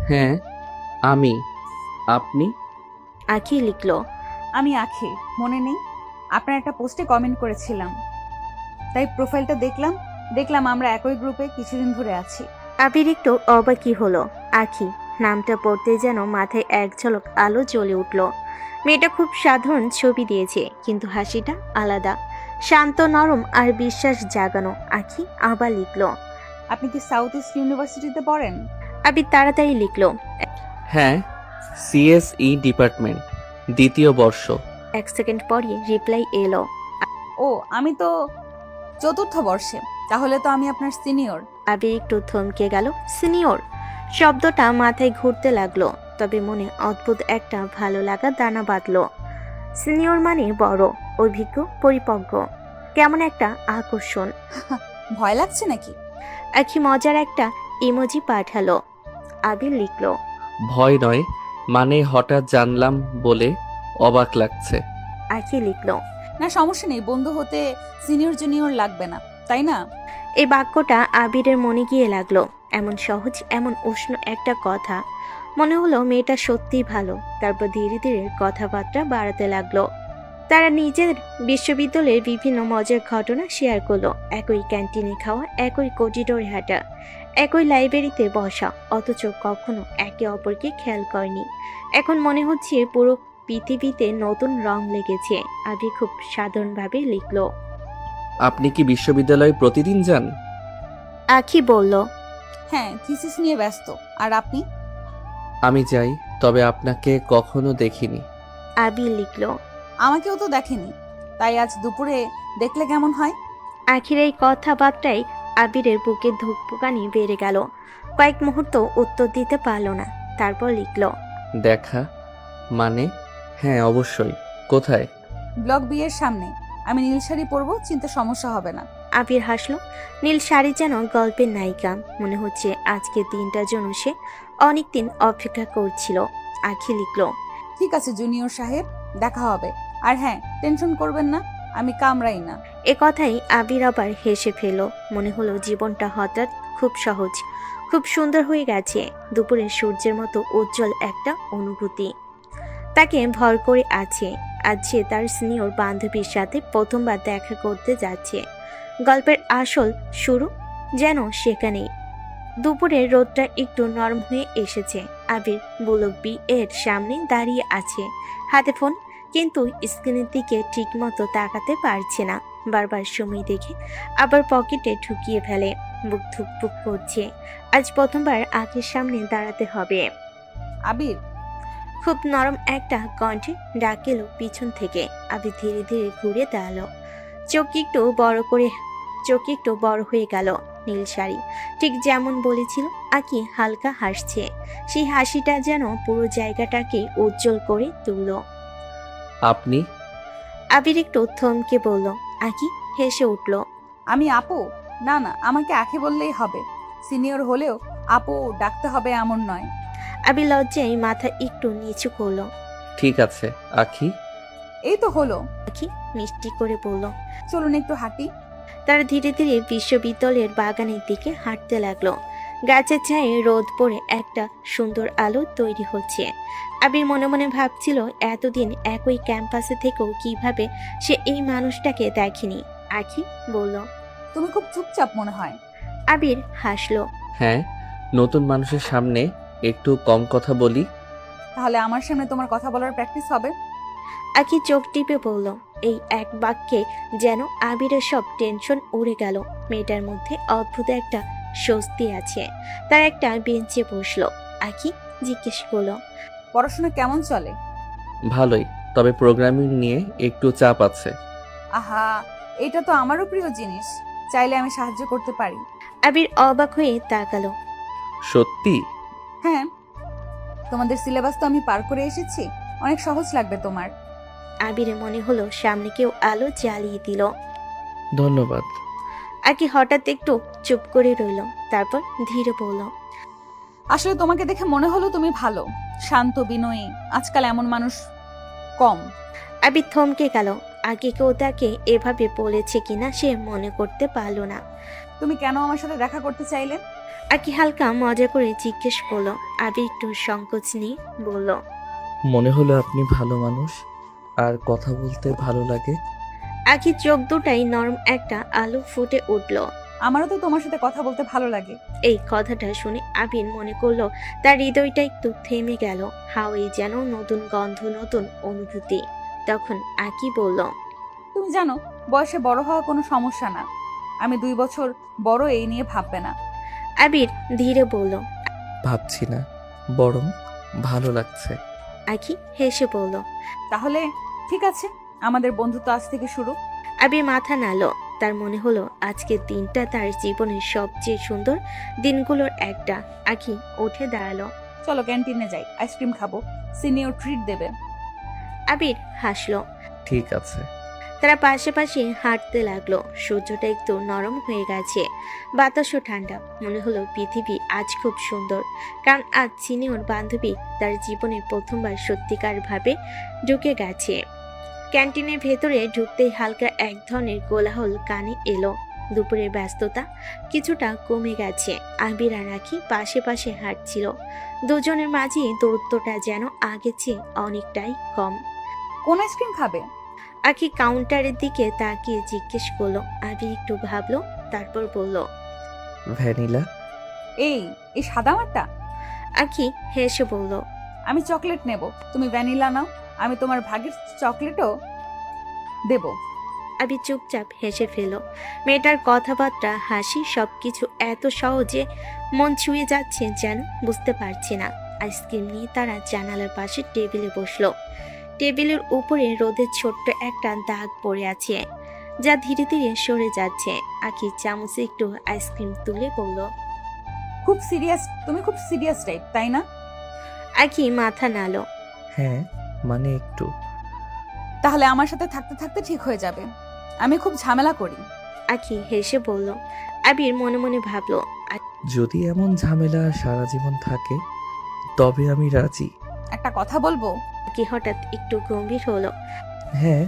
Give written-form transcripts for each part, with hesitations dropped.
হ্যাঁ, আমি। আপনি? আঁখি লিখলো। আমি আঁখি, মনে নেই? আপনার একটা পোস্টে কমেন্ট করেছিলাম, তাই প্রোফাইলটা দেখলাম। দেখলাম আমরা একই গ্রুপে কিছুদিন ধরে আছি। আবির একটু অবাকই হলো। আঁখি নামটা পড়তে যেন মাথায় এক ঝলক আলো জ্বলে উঠল। মেয়েটা খুব সাধারণ ছবি দিয়েছে, কিন্তু হাসিটা আলাদা, শান্ত, নরম আর বিশ্বাস জাগানো। আঁখি আবার লিখলো। আপনি কি সাউথ ইস্ট ইউনিভার্সিটিতে পড়েন? আবির তাড়াতাড়ি লিখলো। হ্যাঁ, সিএসই ডিপার্টমেন্ট, 2য় বর্ষ। 1 সেকেন্ড পরই রিপ্লাই এলো। ও, আমি তো 4র্থ বর্ষে। তাহলে তো আমি আপনার সিনিয়র। আবির একটু থমকে গেল। সিনিয়র শব্দটা মাথায় ঘুরতে লাগলো, তবে মনে অদ্ভুত একটা ভালো লাগা দানা বাঁধলো। সিনিয়র মানে বড়, অভিজ্ঞ, পরিপক্ক, কেমন একটা আকর্ষণ। ভয় লাগছে নাকি? আখি মজার একটা ইমোজি পাঠালো। আবির লিখলো। ভয় নয়, মানে হঠাৎ জানলাম বলে অবাক লাগছে। আখি লিখলো। না, সমস্যা নেই, বন্ধু হতে সিনিয়র জুনিয়র লাগবে না, তাই না? এই বাক্যটা আবিরের মনে গিয়ে লাগলো। এমন সহজ, এমন উষ্ণ একটা কথা। মনে হলো মেয়েটা সত্যিই ভালো। তারপর ধীরে ধীরে কথাবার্তা বাড়াতে লাগলো। তারা নিজের বিশ্ববিদ্যালয়ের বিভিন্ন মজার ঘটনা শেয়ার করলো। একই ক্যান্টিনে খাওয়া, একই করিডোরে হাঁটা, একই লাইব্রেরিতে বসা, অথচ কখনো একে অপরকে খেয়াল করেনি। এখন মনে হচ্ছে পুরো পৃথিবীতে নতুন রং লেগেছে। আবি খুব সাধারণভাবে লিখলো। আপনি কি বিশ্ববিদ্যালয়ে প্রতিদিন যান? আখি বলল। হ্যাঁ, থিসিস নিয়ে ব্যস্ত। আর আপনি? আমি যাই, তবে আপনাকে কখনো দেখিনি। আবি লিখল। আমাকেও তো দেখেনি, তাই আজ দুপুরে দেখলে কেমন হয়? আখির এই কথাবার্তায় আবিরের বুকে ধুকপুকানি বেড়ে গেল। কয়েক মুহূর্ত উত্তর দিতে পারল না। তারপর লিখল। দেখা মানে? হ্যাঁ, অবশ্যই। কোথায়? ব্লক বি এর সামনে। আমি নীল শাড়ি পরবো, চিন্তা সমস্যা হবে না। আবির হাসল। নীল শাড়ি যেন গল্পের নায়িকা। মনে হচ্ছে আজকের দিনটার জন্য সে অনেকদিন অপেক্ষা করছিল। আখি লিখল। ঠিক আছে জুনিয়র সাহেব, দেখা হবে। আর হ্যাঁ, টেনশন করবেন না, আমি কামড়াই না। এ কথাই আবির আবার হেসে ফেল। মনে হলো জীবনটা হঠাৎ খুব সহজ, খুব সুন্দর হয়ে গেছে। দুপুরে সূর্যের মতো উজ্জ্বল একটা অনুভূতি তাকে ভর করে আছে। আজ সে তার সিনিয়র বান্ধবীর সাথে প্রথমবার দেখা করতে যাচ্ছে। গল্পের আসল শুরু যেন সেখানেই। দুপুরের রোদটা একটু নরম হয়ে এসেছে। আবির বুলক বি এর সামনে দাঁড়িয়ে আছে, হাতে ফোন, কিন্তু স্ক্রিনের দিকে ঠিক মতো তাকাতে পারছে না। বারবার সময় দেখে আবার পকেটে ঢুকিয়ে ফেলে। বুক ধুকপুক করছে। আজ প্রথমবার আঁখের সামনে দাঁড়াতে হবে। আবির। খুব নরম একটা কণ্ঠে ডাক এলো পিছন থেকে। আবির ধীরে ধীরে ঘুরে দাঁড়ালো। চোখ একটু বড় হয়ে গেল। নীল শাড়ি, ঠিক যেমন বলেছিল। আঁকি হালকা হাসছে। সেই হাসিটা যেন পুরো জায়গাটাকে উজ্জ্বল করে তুলল। আপনি? আবির একটু থমকে বলল। আঁকি হেসে উঠল। আমি আপু? না না, আমাকে আঁখি বললেই হবে। সিনিয়র হলেও আপু ডাকতে হবে এমন নয়। আবির লজ্জায় মাথা একটু নিচু করলো। ঠিক আছে আখি। এই তো হলো। আঁকি মিষ্টি করে বলল। চলুন একটু হাঁটি। তারা ধীরে ধীরে বিশ্ববিদ্যালয়ের বাগানের দিকে হাঁটতে লাগলো। গাছের ছায়ে রোদ পড়ে একটা সুন্দর আলো তৈরি হচ্ছে। আবির মনে মনে ভাবছিল এতদিন একই ক্যাম্পাসে থেকেও কিভাবে সে এই মানুষটাকে দেখেনি। আখি বলল। তুমি খুব চুপচাপ মনে হয়। আবির হাসলো। হ্যাঁ, নতুন মানুষের সামনে একটু কম কথা বলি। তাহলে আমার সামনে তোমার কথা বলার প্র্যাকটিস হবে। আখি চোখ টিপে বলল। এই এক বাক্যে যেন আবিরের সব টেনশন উড়ে গেল। মেয়েটার মধ্যে অদ্ভুত একটা স্বস্তি আছে। তার একটা বেঞ্চে বসলো। আখি জিজ্ঞেস করলো। পড়াশোনা কেমন চলে? ভালোই, তবে প্রোগ্রামিং নিয়ে একটু চাপ আছে। আহা, এটা তো আমারও প্রিয় জিনিস। চাইলে আমি সাহায্য করতে পারি। আবির অবাক হয়ে তাকালো। সত্যি? হ্যাঁ, তোমাদের সিলেবাস তো আমি পার করে এসেছি, অনেক সহজ লাগবে তোমার। আবিরের মনে হলো সামনে কেউ আলো জ্বালিয়ে দিল। ধন্যবাদ। আকি হঠাৎ একটু চুপ করে রইল। তারপর ধীরে বলল। আসলে তোমাকে দেখে মনে হলো তুমি ভালো, শান্ত, বিনয়ী। আজকাল এমন মানুষ কম। আবির থমকে গেল। আগে কেউ তাকে এভাবে বলেছে কিনা সে মনে করতে পারল না। তুমি কেন আমার সাথে দেখা করতে চাইলে? আকি হালকা মজা করে জিজ্ঞেস করলো। আবির একটু সংকোচ নিয়ে বলল, মনে হলো আপনি ভালো মানুষ আর কথা বলতে ভালো লাগে। আখির চোখ দুটাই নরম একটা আলো ফুটে উঠল। আমারও তো তোমার সাথে কথা বলতে ভালো লাগে। এই কথাটা শুনে আবির মনে করলো তার হৃদয়টা একটু থেমে গেল। হাওয়ায় যেন নতুন গন্ধ, নতুন অনুভূতি। তখন আকি বলল, তুমি জানো, বয়সে বড় হওয়া কোনো সমস্যা না। আমি 2 বছর বড়, এই নিয়ে ভাববে না। আবির ধীরে বলল। ভাবছি না, বরং ভালো লাগছে। আকি হেসে বলল, তাহলে ঠিক আছে, আমাদের বন্ধুত্ব আজ থেকে শুরু। আবির মাথা নাড়ল। তার মনে হলো আজকের দিনটা তার জীবনের সবচেয়ে সুন্দর দিনগুলোর একটা। আকি উঠে দাঁড়ালো। চলো ক্যান্টিনে যাই, আইসক্রিম খাবো, সিনিয়র ট্রিট দেবে। আবির হাসলো। ঠিক আছে। তারা পাশাপাশি হাঁটতে লাগলো। সূর্যটা একটু নরম হয়ে গেছে, বাতাসও ঠান্ডা। মনে হলো পৃথিবী আজ খুব সুন্দর, কারণ আজ সিনিয়র বান্ধবী তার জীবনে প্রথমবার সত্যিকার ভাবে ঢুকে গেছে। ক্যান্টিনের ভেতরে ঢুকতেই হালকা এক ধরনের কোলাহল কানে এলো। দুপুরের ব্যস্ততা কিছুটা কমে গেছে। আবির আর আখি পাশে পাশে হাঁটছিল। দুজনের মাঝে দূরত্বটা যেন আগের চেয়ে অনেকটাই কম। কোন আইসক্রিম খাবে? আখি কাউন্টারের দিকে তাকিয়ে জিজ্ঞেস করলো। আবির একটু ভাবলো, তারপর বলল, ভ্যানিলা। এই এই সাদামাটা? আখি হেসে বলল, আমি চকলেট নেব, তুমি ভ্যানিলা নাও। আমি তোমার ভাগের চকলেটও দেব। আবির চুপচাপ হেসে ফেল। মেয়েটার কথাবার্তা, হাসি সবকিছু এত সহজে মন ছুঁয়ে যাচ্ছে যেন বুঝতে পারছে না। আইসক্রিম নিয়ে তারা জানালার পাশে টেবিলে বসলো। টেবিলের উপরে রোদের ছোট্ট একটা দাগ পড়ে আছে, যা ধীরে ধীরে সরে যাচ্ছে। আখি চামচে একটু আইসক্রিম তুলে বলল, খুব সিরিয়াস, তুমি খুব সিরিয়াস টাইপ, তাই না? আখি মাথা নাড়ল। হ্যাঁ, মানে একটু। তাহলে আমার সাথে থাকতে থাকতে ঠিক হয়ে যাবে। আমি খুব ঝামেলা করি। আখি হেসে বলল। আবির মনে মনে ভাবলো, যদি এমন ঝামেলা সারা জীবন থাকে তবে আমি রাজি। একটা কথা বলবো? আখি হঠাৎ একটু গম্ভীর হলো। হ্যাঁ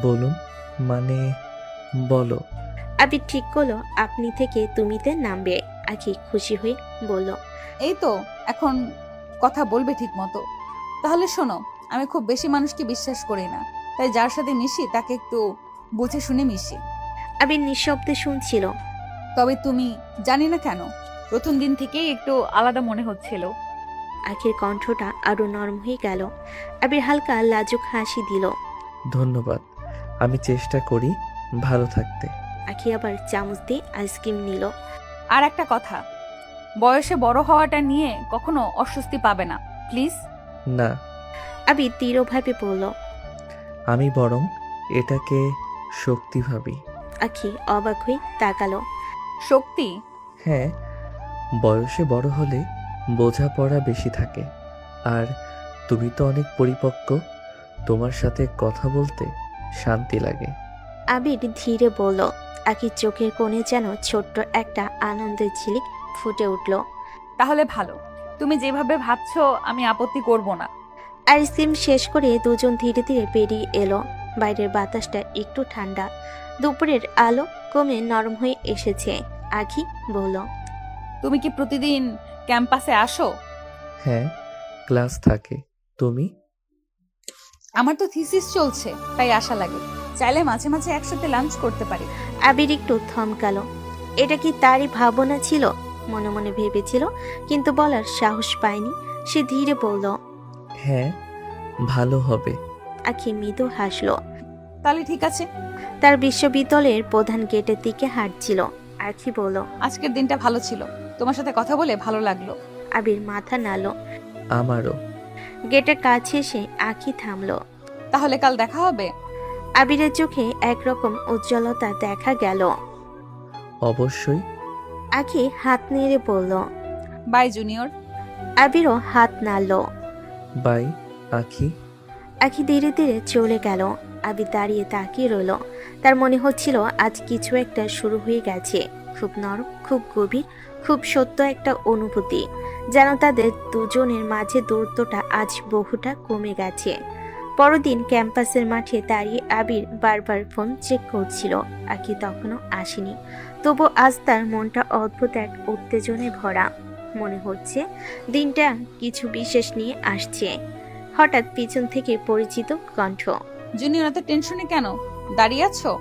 বলুন, মানে বলো। আবির ঠিক করলো আপনি থেকে তুমিতে নামবে। আখি খুশি হয়ে বলল, এই তো এখন কথা বলবে ঠিক মতো। তাহলে শোনো, আমি খুব বেশি মানুষকে বিশ্বাস করি না, তাই যার সাথে মিশি তাকে একটু বুঝে শুনে মিশি। আবির নিঃশব্দে শুনছিল। তবে তুমি, জানি না কেন, প্রথম দিন থেকেই একটু আলাদা মনে হচ্ছিল। আখির কণ্ঠটা আরো নরম হয়ে গেল। আবির হালকা লাজুক হাসি দিল। ধন্যবাদ, আমি চেষ্টা করি ভালো থাকতে। আখি আবার চামচ দিয়ে আইসক্রিম নিল। আর একটা কথা, বয়সে বড় হওয়াটা নিয়ে কখনো অস্বস্তি পাবে না, প্লিজ। না, আবির দৃঢ়ভাবে বলল। আমি বরং এটাকে শক্তি ভাবি। আখি অবাক হয়ে তাকালো। শক্তি? হ্যাঁ, বয়সে বড় হলে বোঝাপড়া বেশি থাকে। আর তুমি তো অনেক পরিপক্ক, তোমার সাথে কথা বলতে শান্তি লাগে। আবির ধীরে বলল। আখির চোখের কোণে যেন ছোট্ট একটা আনন্দের ঝিলিক ফুটে উঠল। তাহলে ভালো, তুমি যেভাবে ভাবছো আমি আপত্তি করব না। আইসক্রিম শেষ করে দুজন ধীরে ধীরে বেরিয়ে এলো। বাইরের বাতাসটা একটু ঠান্ডা, দুপুরের আলো কমে নরম হয়ে এসেছে। আখি বলল, তুমি কি প্রতিদিন ক্যাম্পাসে আসো? হ্যাঁ, ক্লাস থাকে। তুমি? আমার তো থিসিস চলছে, তাই আশা লাগে। চাইলে মাঝে মাঝে একসাথে লাঞ্চ করতে পারি। আবির একটু থমকালো। এটা কি তারই ভাবনা ছিল? মনে মনে ভেবেছিল, কিন্তু বলার সাহস পায়নি। সে ধীরে বলল, হ্যাঁ, ভালো হবে। আখি মৃদু হাসলো। তাহলে ঠিক আছে। তার বিশ্ববিদ্যালয়ের প্রধান গেটের দিকে হাঁটছিল। আখি বলল, আজকের দিনটা ভালো ছিল, তোমার সাথে কথা বলে ভালো লাগলো। আবির মাথা নাড়ল। আমারও। গেটের কাছে এসে আখি থামলো। তাহলে কাল দেখা হবে? আবিরের চোখে একরকম উজ্জ্বলতা দেখা গেল। অবশ্যই। আখি হাত নেড়ে বলল। By junior. আবিরও হাত নাড়ল। বাই আখি। আখি ধীরে ধীরে চলে গেল। আবির দাঁড়িয়ে তাকিয়ে রইল। তার মনে হচ্ছিল আজ কিছু একটা শুরু হয়ে গেছে, খুব নরম, খুব গভীর, খুব সত্য একটা অনুভূতি। যেন তাদের দুজনের মাঝে দূরত্বটা আজ বহুটা কমে গেছে। পরদিন ক্যাম্পাসের মাঠে দাঁড়িয়ে আবির বারবার ফোন চেক করছিল। আখি তখনও আসেনি। তবু আজ তার মনটা অদ্ভুত এক উত্তেজনায় ভরা। মনে হচ্ছে দিনটা কিছু বিশেষ নিয়ে আসছে। হঠাৎ পিছন থেকে পরিচিত কণ্ঠ। জুনিয়র এত টেনশনে কেন? দাঁড়িয়ে আছো?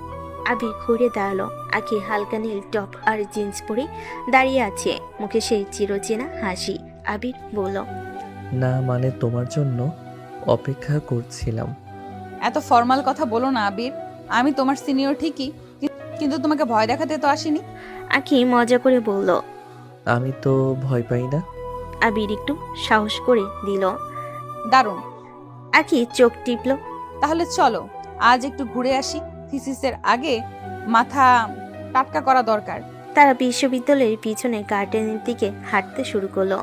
আবির ঘুরে দাঁড়ালো। আখি হালকা নীল টপ আর জিন্স পরে দাঁড়িয়ে আছে, মুখে সেই চিরচেনা হাসি। আবির বলল, না মানে তোমার জন্য অপেক্ষা করছিলাম। এত ফর্মাল কথা বলো না আবির। আমি তোমার সিনিয়র ঠিকই, কিন্তু তোমাকে ভয় দেখাতে তো আসিনি। আখি মজা করে বলল। আমি তো ভয় পাই না। আবির একটু সাহস করে দিল। দারুণ। আখি চোখ টিপল। তাহলে চলো আজ একটু ঘুরে আসি। থিসিসের আগে মাথা টাটকা করা দরকার। তারা বিশ্ববিদ্যালয়ের পিছনে গার্ডেনের দিকে হাঁটতে শুরু করলো।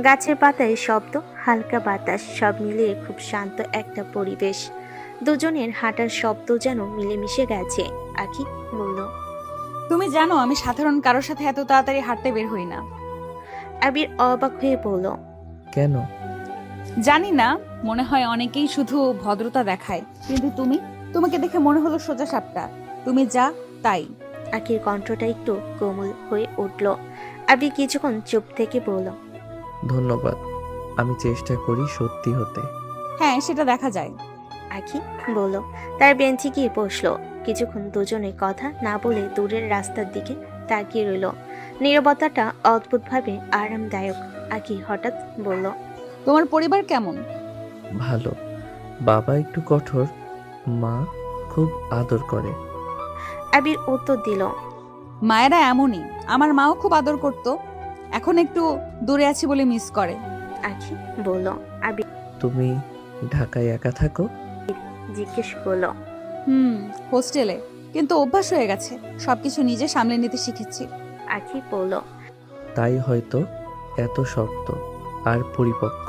গাছের পাতায় শব্দ, হালকা বাতাস, সব মিলিয়ে খুব শান্ত একটা পরিবেশ। দুজনের হাঁটার শব্দ যেন মিলেমিশে গেছে। আখি বলল, তুমি জানো আমি সাধারণ কারোর সাথে এত তাড়াতাড়ি হাঁটতে বের হই না। আবির অবাক হয়ে বলল, কেন? জানি না, মনে হয় অনেকেই শুধু ভদ্রতা দেখায়, কিন্তু তোমাকে দেখে মনে হলো সোজা সাপটা। তুমি যা তাই। আখির কণ্ঠটা একটু কোমল হয়ে উঠল। আবির কিছুক্ষণ চুপ থেকে বলল, ধন্যবাদ। আমি চেষ্টা করি সত্যি হতে। হ্যাঁ, সেটা দেখা যায়। আখি বলল। তার বেঞ্চে গিয়ে বসলো। কিছুক্ষণ দুজনে কথা না বলে দূরের রাস্তার দিকে তাকিয়ে রইল। নীরবতাটা অদ্ভুতভাবে আরামদায়ক। আখি হঠাৎ বলল, তোমার পরিবার কেমন? ভালো। বাবা একটু কঠোর, মা খুব আদর করে। আবির উত্তর দিল, মায়েরা এমনই, আমার মাও খুব আদর করত, এখন একটু দূরে আছি বলে মিস করে। আখি বলল। আবির তুমি ঢাকায় একা থাকো? জিজ্ঞেস করলো। হোস্টেলে, কিন্তু অভ্যাস হয়ে গেছে, সবকিছু নিজে সামলে নিতে শিখেছি। আখি বলল। তাই হয়তো এত শক্ত আর পরিপক্ক।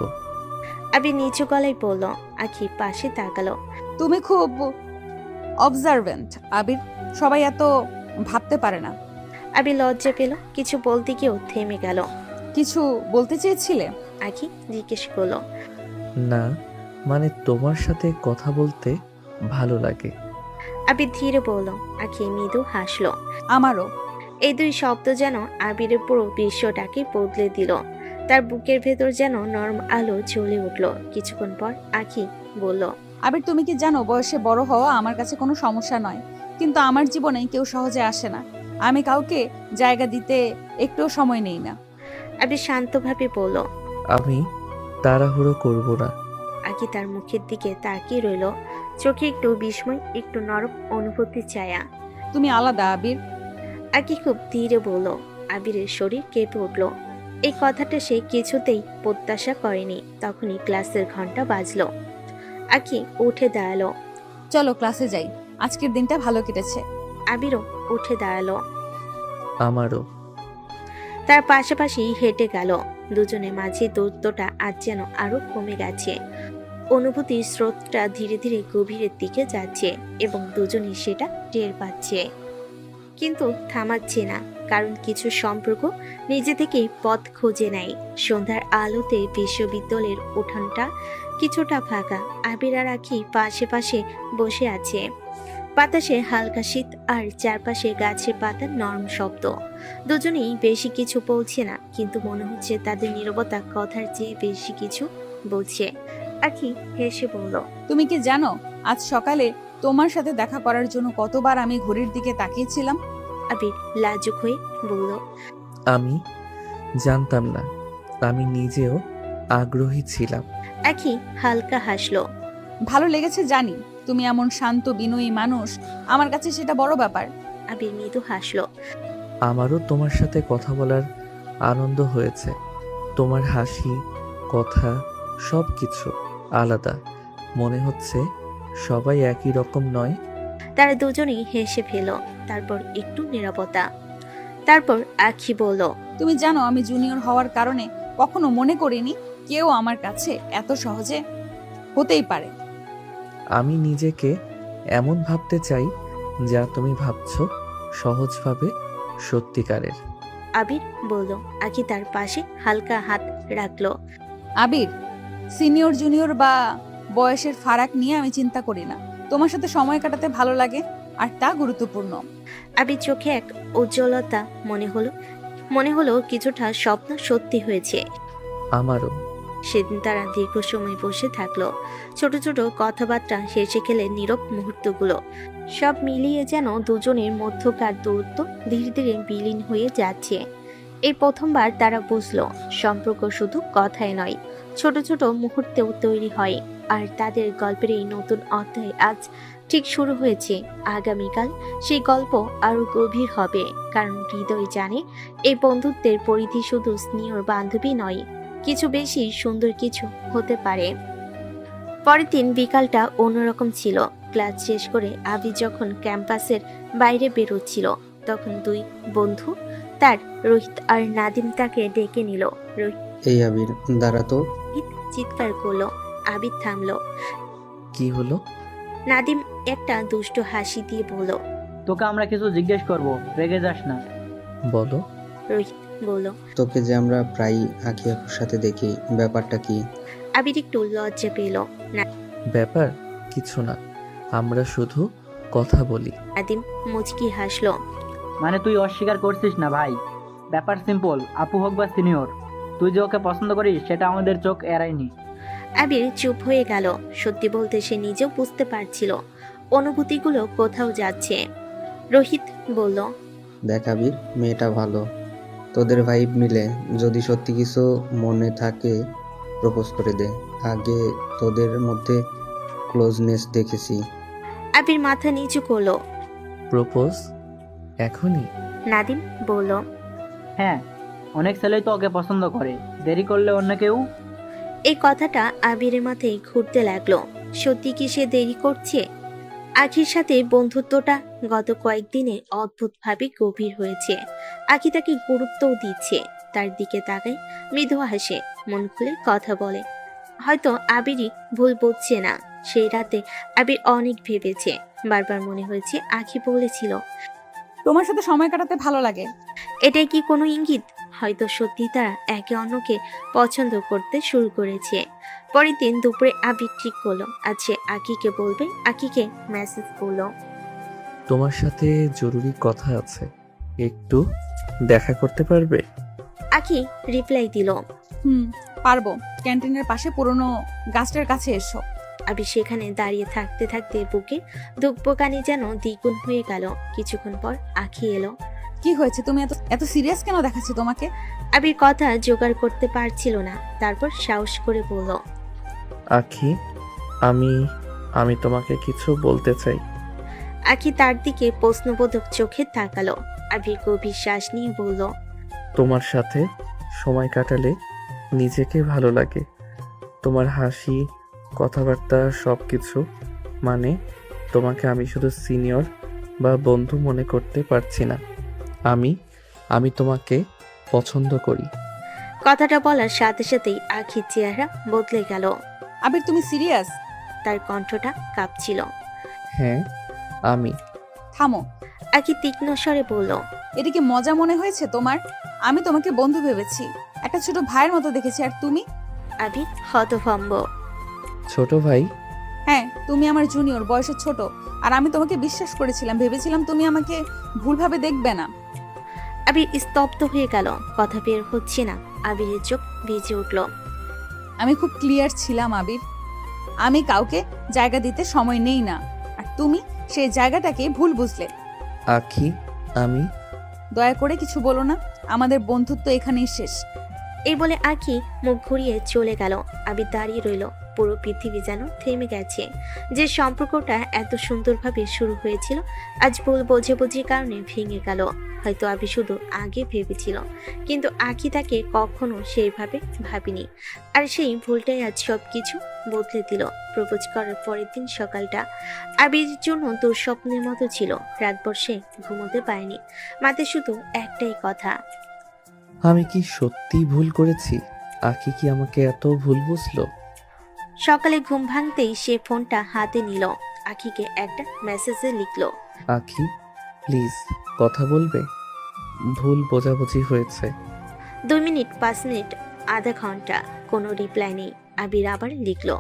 আবির নিচু গলায় বলল। আখি পাশে তাকালো। তুমি খুব অবজারভেন্ট আবির, সবাই এত ভাবতে পারে না। আবির লজ্জা পেল, কিছু বলতে গিয়েও থেমে গেল। কিছু বলতে চেয়েছিলে? আখি জিজ্ঞেস করলো। না মানে তোমার সাথে কথা বলতে ভালো লাগে। আবির ধীরে বলল। আখি মৃদু হাসলো। আমারও। এই দুই শব্দ যেন আবিরের পুরো বিশ্বটাকে বদলে দিল। তার বুকের ভেতর যেন নরম আলো জ্বলে উঠল। কিছুক্ষণ পর আখি বলল, আবির, তুমি কি জানো বয়সে বড় হওয়া আমার কাছে কোনো সমস্যা নয়, কিন্তু আমার জীবনে কেউ সহজে আসে না। আমি কাউকে জায়গা দিতে একটুও সময় নেই না। আবির শান্তভাবে বলল। আমি তাড়াহুড়ো করব না। আখি তার মুখের দিকে তাকিয়ে রইল, চোখে একটু বিস্ময়, একটু নরম অনুভূতি ছায়া। তুমি আলাদা আবির। আখি খুব ধীরে বলল। আবিরের শরীর কেঁপে উঠল। এই কথাটা সে কিছুতেই প্রত্যাশা করেনি। তখনই ক্লাসের ঘন্টা বাজলো। আখি উঠে দাঁড়ালো। চলো ক্লাসে যাই, আজকের দিনটা ভালো কেটেছে। আবিরও উঠে দাঁড়ালো। আমারও। তার পাশাপাশি হেঁটে গেল। দুজনের মাঝে দূরত্বটা আজ যেন আরো কমে গেছে। অনুভূতির স্রোতটা ধীরে ধীরে গভীরের দিকে যাচ্ছে এবং দুজনই সেটা টের পাচ্ছে, কিন্তু থামাচ্ছে না। কারণ কিছু সম্পর্ক নিজে থেকেই পথ খুঁজে নেয়। সন্ধ্যার আলোতে বিশ্ববিদ্যালয়ের উঠানটা কিছুটা ফাঁকা। আবির আর আখি পাশে পাশে বসে আছে। বাতাসে হালকা শীত আর চারপাশে গাছের পাতার নরম শব্দ। দুজনেই বেশি কিছু বলছে না, কিন্তু মনে হচ্ছে তাদের নীরবতা কথার চেয়ে বেশি কিছু বলছে। আখি হেসে বলল, তুমি কি জানো আজ সকালে তোমার সাথে দেখা করার জন্য কতবার আমি ঘড়ির দিকে তাকিয়েছিলাম? আবির লাজুক হয়ে বলল, আমি জানতাম না। আমি নিজেও আগ্রহী ছিলাম। আখি হালকা হাসলো। ভালো লেগেছে জানি, তুমি এমন শান্ত বিনয়ী মানুষ, আমার কাছে সেটা বড় ব্যাপার। আবির মৃদু হাসলো। আমারও তোমার সাথে কথা বলার আনন্দ হয়েছে। তোমার হাসি, কথা সব কিছু আলাদা। মনে হচ্ছে সবাই একই রকম নয়। তারা দুজনেই হেসে ফেল। তারপর একটু নীরবতা। তারপর আখি বলল, তুমি জানো আমি জুনিয়র হওয়ার কারণে কখনো মনে করিনি কেউ আমার কাছে এত সহজে হতেই পারে। আমি নিজেকে এমন ভাবতে চাই যা তুমি ভাবছো, সহজভাবে, সত্যিকারের। আবির বলল। আখি তার পাশে হালকা হাত রাখলো। আবির, সিনিয়র জুনিয়র বা বয়সের ফারাক নিয়ে আমি চিন্তা করি না। তোমার সাথে সময় কাটাতে ভালো লাগে, আর তা গুরুত্বপূর্ণ। আবির চোখে এক উজ্জ্বলতা মনে হলো কিছুটা স্বপ্ন সত্যি হয়েছে। আমারও। সেদিন তারা দীর্ঘ সময় বসে থাকলো, ছোট ছোট কথাবার্তা হেসে খেলে নীরব মুহূর্তগুলো সব মিলিয়ে যেন দুজনের মধ্যকার দূরত্ব ধীরে ধীরে বিলীন হয়ে যাচ্ছে। এই প্রথমবার তারা বুঝলো সম্পর্ক শুধু কথায় নয়, ছোট ছোট মুহূর্তেও তৈরি হয়। আর তাদের গল্পের এই নতুন অধ্যায় আজ ঠিক শুরু হয়েছে। আগামীকাল সেই গল্প আরো গভীর হবে, কারণ হৃদয় জানে এই বন্ধুত্বের পরিধি শুধু স্নেহর বান্ধবী নয়, কিছু বেশি সুন্দর কিছু হতে পারে। পরের দিন বিকালটা অন্যরকম ছিল। ক্লাস শেষ করে আবি যখন ক্যাম্পাসের বাইরে বেরোচ্ছিল, তখন দুই বন্ধু তার রোহিত আর নাদিম তাকে ডেকে নিল। রোহিত এই আবির, দাঁড়া তো। চিৎকার করলো। আবির থামলো। কি হলো? নাদিম একটা দুষ্ট হাসি দিয়ে বলল। তোকে আমরা কিছু জিজ্ঞেস করব, রেগে যাস না। বলো। রোহিত বলল। তোকে যে আমরা প্রায়ই আঁখি আপুর সাথে দেখি, ব্যাপারটা কি? আবির একটু লজ্জা পেল। ব্যাপার কিছু না, আমরা শুধু কথা বলি। নাদিম মুচকি হাসলো। মানে তুই অস্বীকার করছিস না ভাই? ব্যাপার সিম্পল, আপু হোক বা সিনিয়র, তুই যে ওকে পছন্দ করিস সেটা আমাদের চোখ এড়ায়নি। আবির চুপ হয়ে গেল। সত্যি বলতে সে নিজেও বুঝতে পারছিল অনুভূতিগুলো কোথাও যাচ্ছে। রোহিত বলল। দেখ আবির, মেয়েটা ভালো, তোদের ভাইব মিলে। যদি সত্যি কিছু মনে থাকে প্রপোজ করে দে। আগে তোদের মধ্যে ক্লোজনেস দেখেছি। আবির মাথা নিচু করলো। প্রপোজ এখনই? নাদিম বলল। হ্যাঁ, অনেক ছেলেই তো ওকে পছন্দ করে, দেরি করলে অন্য কেউ। এই কথাটা আবিরের মাথায় ঘুরতে লাগলো। সত্যি কি সে দেরি করছে? আখির সাথে বন্ধুত্বটা গত কয়েকদিনে অদ্ভুতভাবে গভীর হয়েছে। আখি তাকে গুরুত্বও দিচ্ছে, তার দিকে তাকায়, মৃদু হাসে, মন খুলে কথা বলে। হয়তো আবিরই ভুল বুঝছে না। সেই রাতে আবির অনেক ভেবেছে। বারবার মনে হয়েছে আখি বলেছিল, তোমার সাথে সময় কাটাতে ভালো লাগে। এটাই কি কোনো ইঙ্গিত? হয়তো সত্যি তারা একে অন্যকে পছন্দ করতে শুরু করেছে। পরের দিন দুপুরে আবির ঠিক করলো আজ সে আকিকে বলবে। আকিকে মেসেজ করলো। তোমার সাথে জরুরি কথা আছে, একটু দেখা করতে পারবে? আকি রিপ্লাই দিল। পারবো। ক্যান্টিনের পাশে পুরনো গাছটার কাছে এসো। আবির সেখানে দাঁড়িয়ে থাকতে থাকতে বুকে দুঃখবোকানি যেন দ্বিগুণ হয়ে গেল। কিছুক্ষণ পর আখি এলো। কি হয়েছে? তুমি এত এত সিরিয়াস কেন দেখাচ্ছি তোমাকে? আবির কথা জোগাড় করতে পারছিল না, তারপর সাহস করে বলল। আখি, আমি তোমাকে কিছু বলতে চাই। আখি তার দিকে প্রশ্নবোধক চোখে তাকালো। আবির গভীর শ্বাস নিয়ে বলল। তোমার সাথে সময় কাটালে নিজেকে ভালো লাগে। তোমার হাসি, কথাবার্তা সব কিছু। মানে তোমাকে আমি শুধু সিনিয়র বা বন্ধু মনে করতে পারছি না। আমি তোমাকে পছন্দ করি। কথাটা বলার সাথে সাথেই আখির চেহারা বদলে গেল। আবির, তুমি সিরিয়াস? তার কণ্ঠটা কাঁপছিল। হ্যাঁ, আমি। থামো। আখি তীক্ষ্ণ স্বরে বলল। এটা কি মজা মনে হয়েছে তোমার? আমি তোমাকে বন্ধু ভেবেছি, একটা ছোট ভাইয়ের মতো দেখেছি। আর তুমি? আবির হতভম্ব। ছোট ভাই? হ্যাঁ, তুমি আমার জুনিয়র, বয়সে ছোট। আর আমি তোমাকে বিশ্বাস করেছিলাম, ভেবেছিলাম তুমি আমাকে ভুলভাবে দেখবে না। আবির স্তব্ধ হয়ে গেল। কথা বের হচ্ছে না। আবিরের চোখ ভিজে উঠল। আমি খুব ক্লিয়ার ছিলাম আবির, আমি কাউকে জায়গা দিতে সময় নেই না। আর তুমি সেই জায়গাটাকে ভুল বুঝলে। আখি, আমি। দয়া করে কিছু বলো না, আমাদের বন্ধুত্ব এখানেই শেষ। এই বলে আখি মুখ ঘুরিয়ে চলে গেল। আবির দাঁড়িয়ে রইল। পুরো পৃথিবী যেন থেমে গেছে। যে সম্পর্কটা এত সুন্দরভাবে শুরু হয়েছিল আজ ভুল বোঝাবুঝির কারণে ভেঙে গেল। হয়তো আবির শুধু আগে ভেবেছিল, কিন্তু আখি তাকে কখনো সেইভাবে ভাবিনি। আর সেই ভুলটাই আজ সবকিছু বদলে দিল। প্রপোজ করার পরের দিন সকালটা আবির জন্য দুঃস্বপ্নের মতো ছিল। রাতভর সে ঘুমোতে পারেনি। মাথায় শুধু একটাই কথা, আমি কি সত্যি ভুল করেছি? আখি কি আমাকে এত ভুল বুঝলো? সকালে ঘুম ভাঙতেই সে ফোনটা হাতে নিল। আখিকে একটা মেসেজে লিখলো। আখি, প্লিজ কথা বলবে? ভুল বোঝাবুঝি হয়েছে। 2 মিনিট, 5 মিনিট, আধা ঘন্টা, কোনো রিপ্লাই নেই। আবির আবার লিখলো।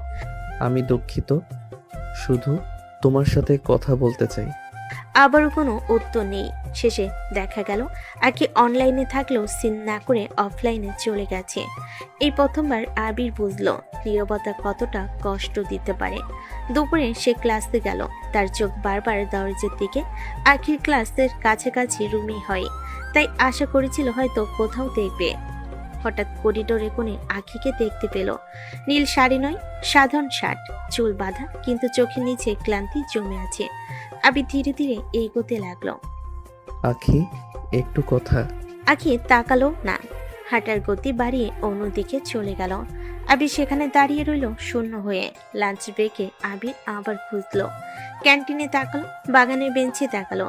আমি দুঃখিত, শুধু তোমার সাথে কথা বলতে চাই। আবারও কোনো উত্তর নেই। শেষে দেখা গেল আকি অনলাইনে থাকলেও সিন না করে অফলাইনে চলে গেছে। এই প্রথমবার আবির বুঝলো নীরবতা কতটা কষ্ট দিতে পারে। দুপুরে সে ক্লাসে গেল, তার চোখ বারবার দরজার দিকে। আখির ক্লাসের কাছাকাছি রুমে হয়, তাই আশা করেছিল হয়তো কোথাও দেখবে। হঠাৎ করিডোরে কোণে আখিকে দেখতে পেল। নীল শাড়ি নয়, সাধারণ শার্ট, চুল বাঁধা, কিন্তু চোখের নিচে ক্লান্তি জমে আছে। আবি ধীরে ধীরে এগোতে লাগলো। আখি, একটু কথা। আখি তাকালো না, হাঁটার গতি বাড়িয়ে অন্যদিকে চলে গেল। আবি সেখানে দাঁড়িয়ে রইল শূন্য হয়ে। লাঞ্চ ব্রেকে আবির আবার খুঁজলো, ক্যান্টিনে তাকালো, বাগানের বেঞ্চে তাকালো,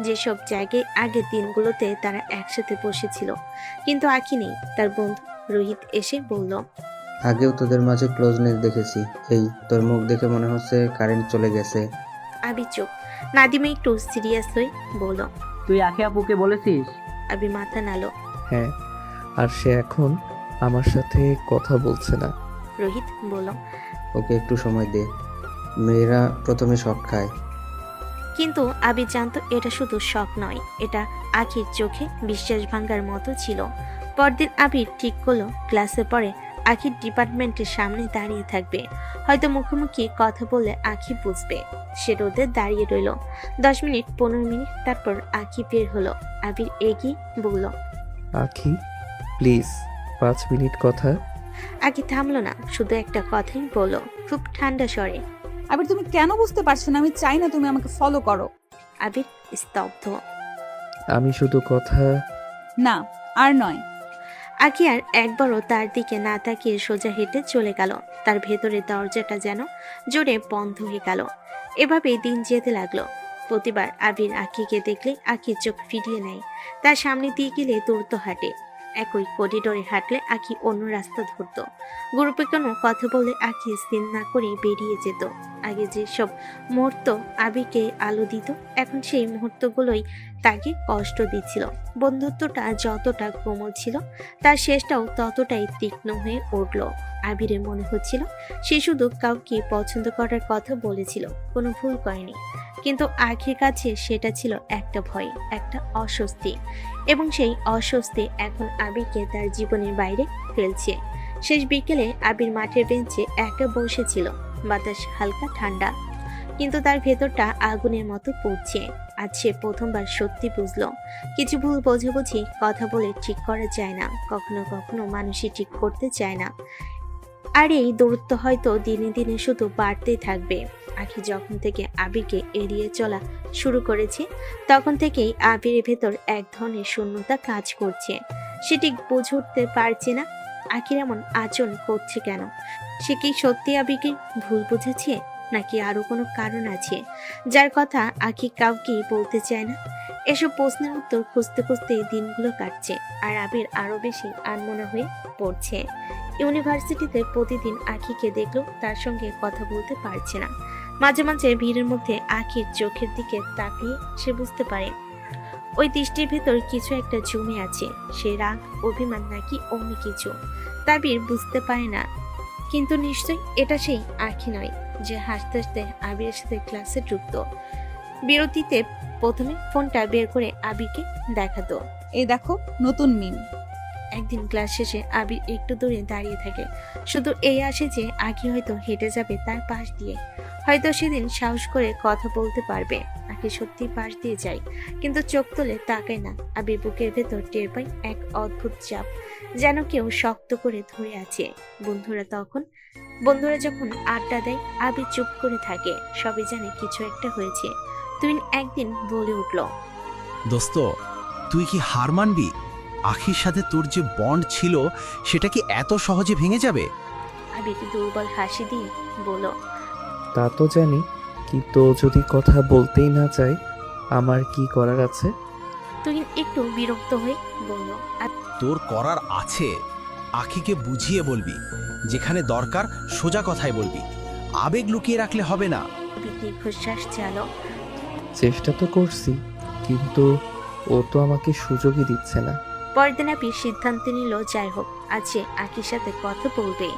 যেসব জায়গায় আগের দিনগুলোতে তারা একসাথে বসেছিল। কিন্তু আখি নেই। তার বন্ধু রোহিত এসে বলল, আগেও তোদের মাঝে ক্লোজনেস দেখেছি, এই তোর মুখ দেখে মনে হচ্ছে কারেন্ট চলে গেছে। আবি চুপ। নাদিমা একটু সিরিয়াস হয়ে বলল, তুই আখি আপুকে বলেছিস? আবি মাথা নাড়ল। হ্যাঁ, আর সে এখন আমার সাথে কথা বলছে না। রোহিত বলল, ওকে একটু সময় দে। মেয়েরা প্রথমে শক খায়। কিন্তু আবি জানতো এটা শুধু শখ নয়, এটা আখির চোখে বিশ্বাস ভাঙার মতো ছিল। পরদিন আবির ঠিক করলো ক্লাসে পরে আখির ডিপার্টমেন্টের সামনে দাঁড়িয়ে থাকবে। হয়তো মুখোমুখি কথা বললে আখি বুঝবে। সে রোদে দাঁড়িয়ে রইল 10 মিনিট 15 মিনিট, তারপর আখি বের হলো। আবির এগিয়ে বলল, আখি প্লিজ 5 মিনিট কথা। আখি থামলো না, শুধু একটা কথাই বলল খুব ঠান্ডা স্বরে। আবির, তুমি কেন বুঝতে পারছো না? আমি চাই না তুমি আমাকে ফলো করো। আবির স্তব্ধ। আমি শুধু কথা। না, আর নয়। আখি আর একবারও তার দিকে না তাকিয়ে সোজা হেঁটে চলে গেল। তার ভেতরের দরজাটা যেন জোরে বন্ধ হয়ে গেল। এভাবেই দিন যেতে লাগলো। প্রতিবার আবির আখিকে দেখলে আখি চোখ ফিরিয়ে নেয়, তার সামনে দিয়ে গেলে দ্রুত হাঁটে। একই করিডোরে হাঁটলে আখি অন্য রাস্তা ধরতো। গ্রুপে কোনো কথা বলে আখি সিন না করে বেরিয়ে যেত। আগে যেসব মুহূর্ত আবিকে আলো দিত, এখন সেই মুহূর্তগুলোই তাকে কষ্ট দিচ্ছিল। বন্ধুত্বটা যতটা কোমল ছিল, তার শেষটাও ততটাই তীক্ষ্ণ হয়ে উঠল। আবিরের মনে হচ্ছিল সে শুধু কাউকে পছন্দ করার কথা বলেছিল, কোনো ভুল করেনি। কিন্তু আখির কাছে সেটা ছিল একটা ভয়, একটা অস্বস্তি, এবং সেই অস্বস্তি এখন আবিরকে তার জীবনের বাইরে ফেলছে। শেষ বিকেলে আবির মাঠের বেঞ্চে একা বসেছিল। বাতাস হালকা ঠান্ডা, কিন্তু তার ভেতরটা আগুনের মতো পড়ছে। আজ সে প্রথমবার সত্যি বুঝলো কিছু ভুল বোঝাবুঝি কথা বলে ঠিক করা যায় না, কখনো কখনো মানুষই ঠিক করতে চায় না। আর এই দূরত্ব হয়তো দিনে দিনে শুধু বাড়তেই থাকবে। আখি যখন থেকে আবিরকে এড়িয়ে চলা শুরু করেছে, তখন থেকেই আবিরের ভেতর এক ধরনের শূন্যতা কাজ করছে। সে ঠিক বুঝে উঠতে পারছে না আখির এমন আচরণ করছে কেন। সে কি সত্যি আবিরকে ভুল বুঝেছে, নাকি আরো কোনো কারণ আছে যার কথা আখি কাউকে বলতে চায় না? এসব প্রশ্নের উত্তর খুঁজতে খুঁজতে দিনগুলো কাটছে, আর আবির আরো বেশি আনমনা হয়ে পড়ছে। ইউনিভার্সিটিতে প্রতিদিন আখিকে দেখলো তার সঙ্গে কথা বলতে পারছে না। মাঝে মাঝে ভিড়ের মধ্যে আখির চোখের দিকে তাকিয়ে সে বুঝতে পারে ওই দৃষ্টির ভেতর কিছু একটা জমে আছে। সে রাগ, অভিমান নাকি অন্য কিছু, তাবির বুঝতে পারে না। কিন্তু নিশ্চয়ই এটা সেই আখি নয় যে হাসতে হাসতে আবিরের সাথে ক্লাসে ঢুকতো। বিরতিতে প্রথমে ফোনটা বের করে আবিরকে দেখাতো। এই দেখো, নতুন মিম। একদিন ক্লাস শেষে আবির একটু দূরে দাঁড়িয়ে থাকে, শুধু এই আশে যে আখি হয়তো হেঁটে যাবে তার পাশ দিয়ে, হয়তো সেদিন সাহস করে কথা বলতে পারবে। আখি সত্যি পাশ দিয়ে যায়, কিন্তু চোখ তুলে তাকায় না। আবির বুকের ভেতর টের পায় এক অদ্ভুত চাপ, যেন কেউ শক্ত করে ধরে আছে। বন্ধুরা যখন আড্ডা দেয়, আবির চুপ করে থাকে, সবাই জানে কিছু একটা হয়েছে। তুহিন একদিন বলে উঠল, দোস্ত, তুই কি হার মানবি? আখির সাথে তোর যে বন্ড ছিল সেটা কি এত সহজে ভেঙে যাবে? আবির দুর্বল হাসি দিয়ে বলল, তা তো জানি, কিন্তু ও যদি কথা বলতেই না চায়, আমার কি করার আছে? তুহিন একটু বিরক্ত হয়ে বলল, তোর করার আছে। আখিকে বুঝিয়ে বলবি, যেখানে দরকার সোজা কথাই বলবি, আবেগ লুকিয়ে রাখলে হবে না। আবির দীর্ঘশ্বাস চালো। চেষ্টা তো করছি, কিন্তু ও তো আমাকে সুযোগই দিচ্ছে না। পরদিন আবির সিদ্ধান্ত নিল যাই হোক, আজ সে আখির সাথে কথা বলবে।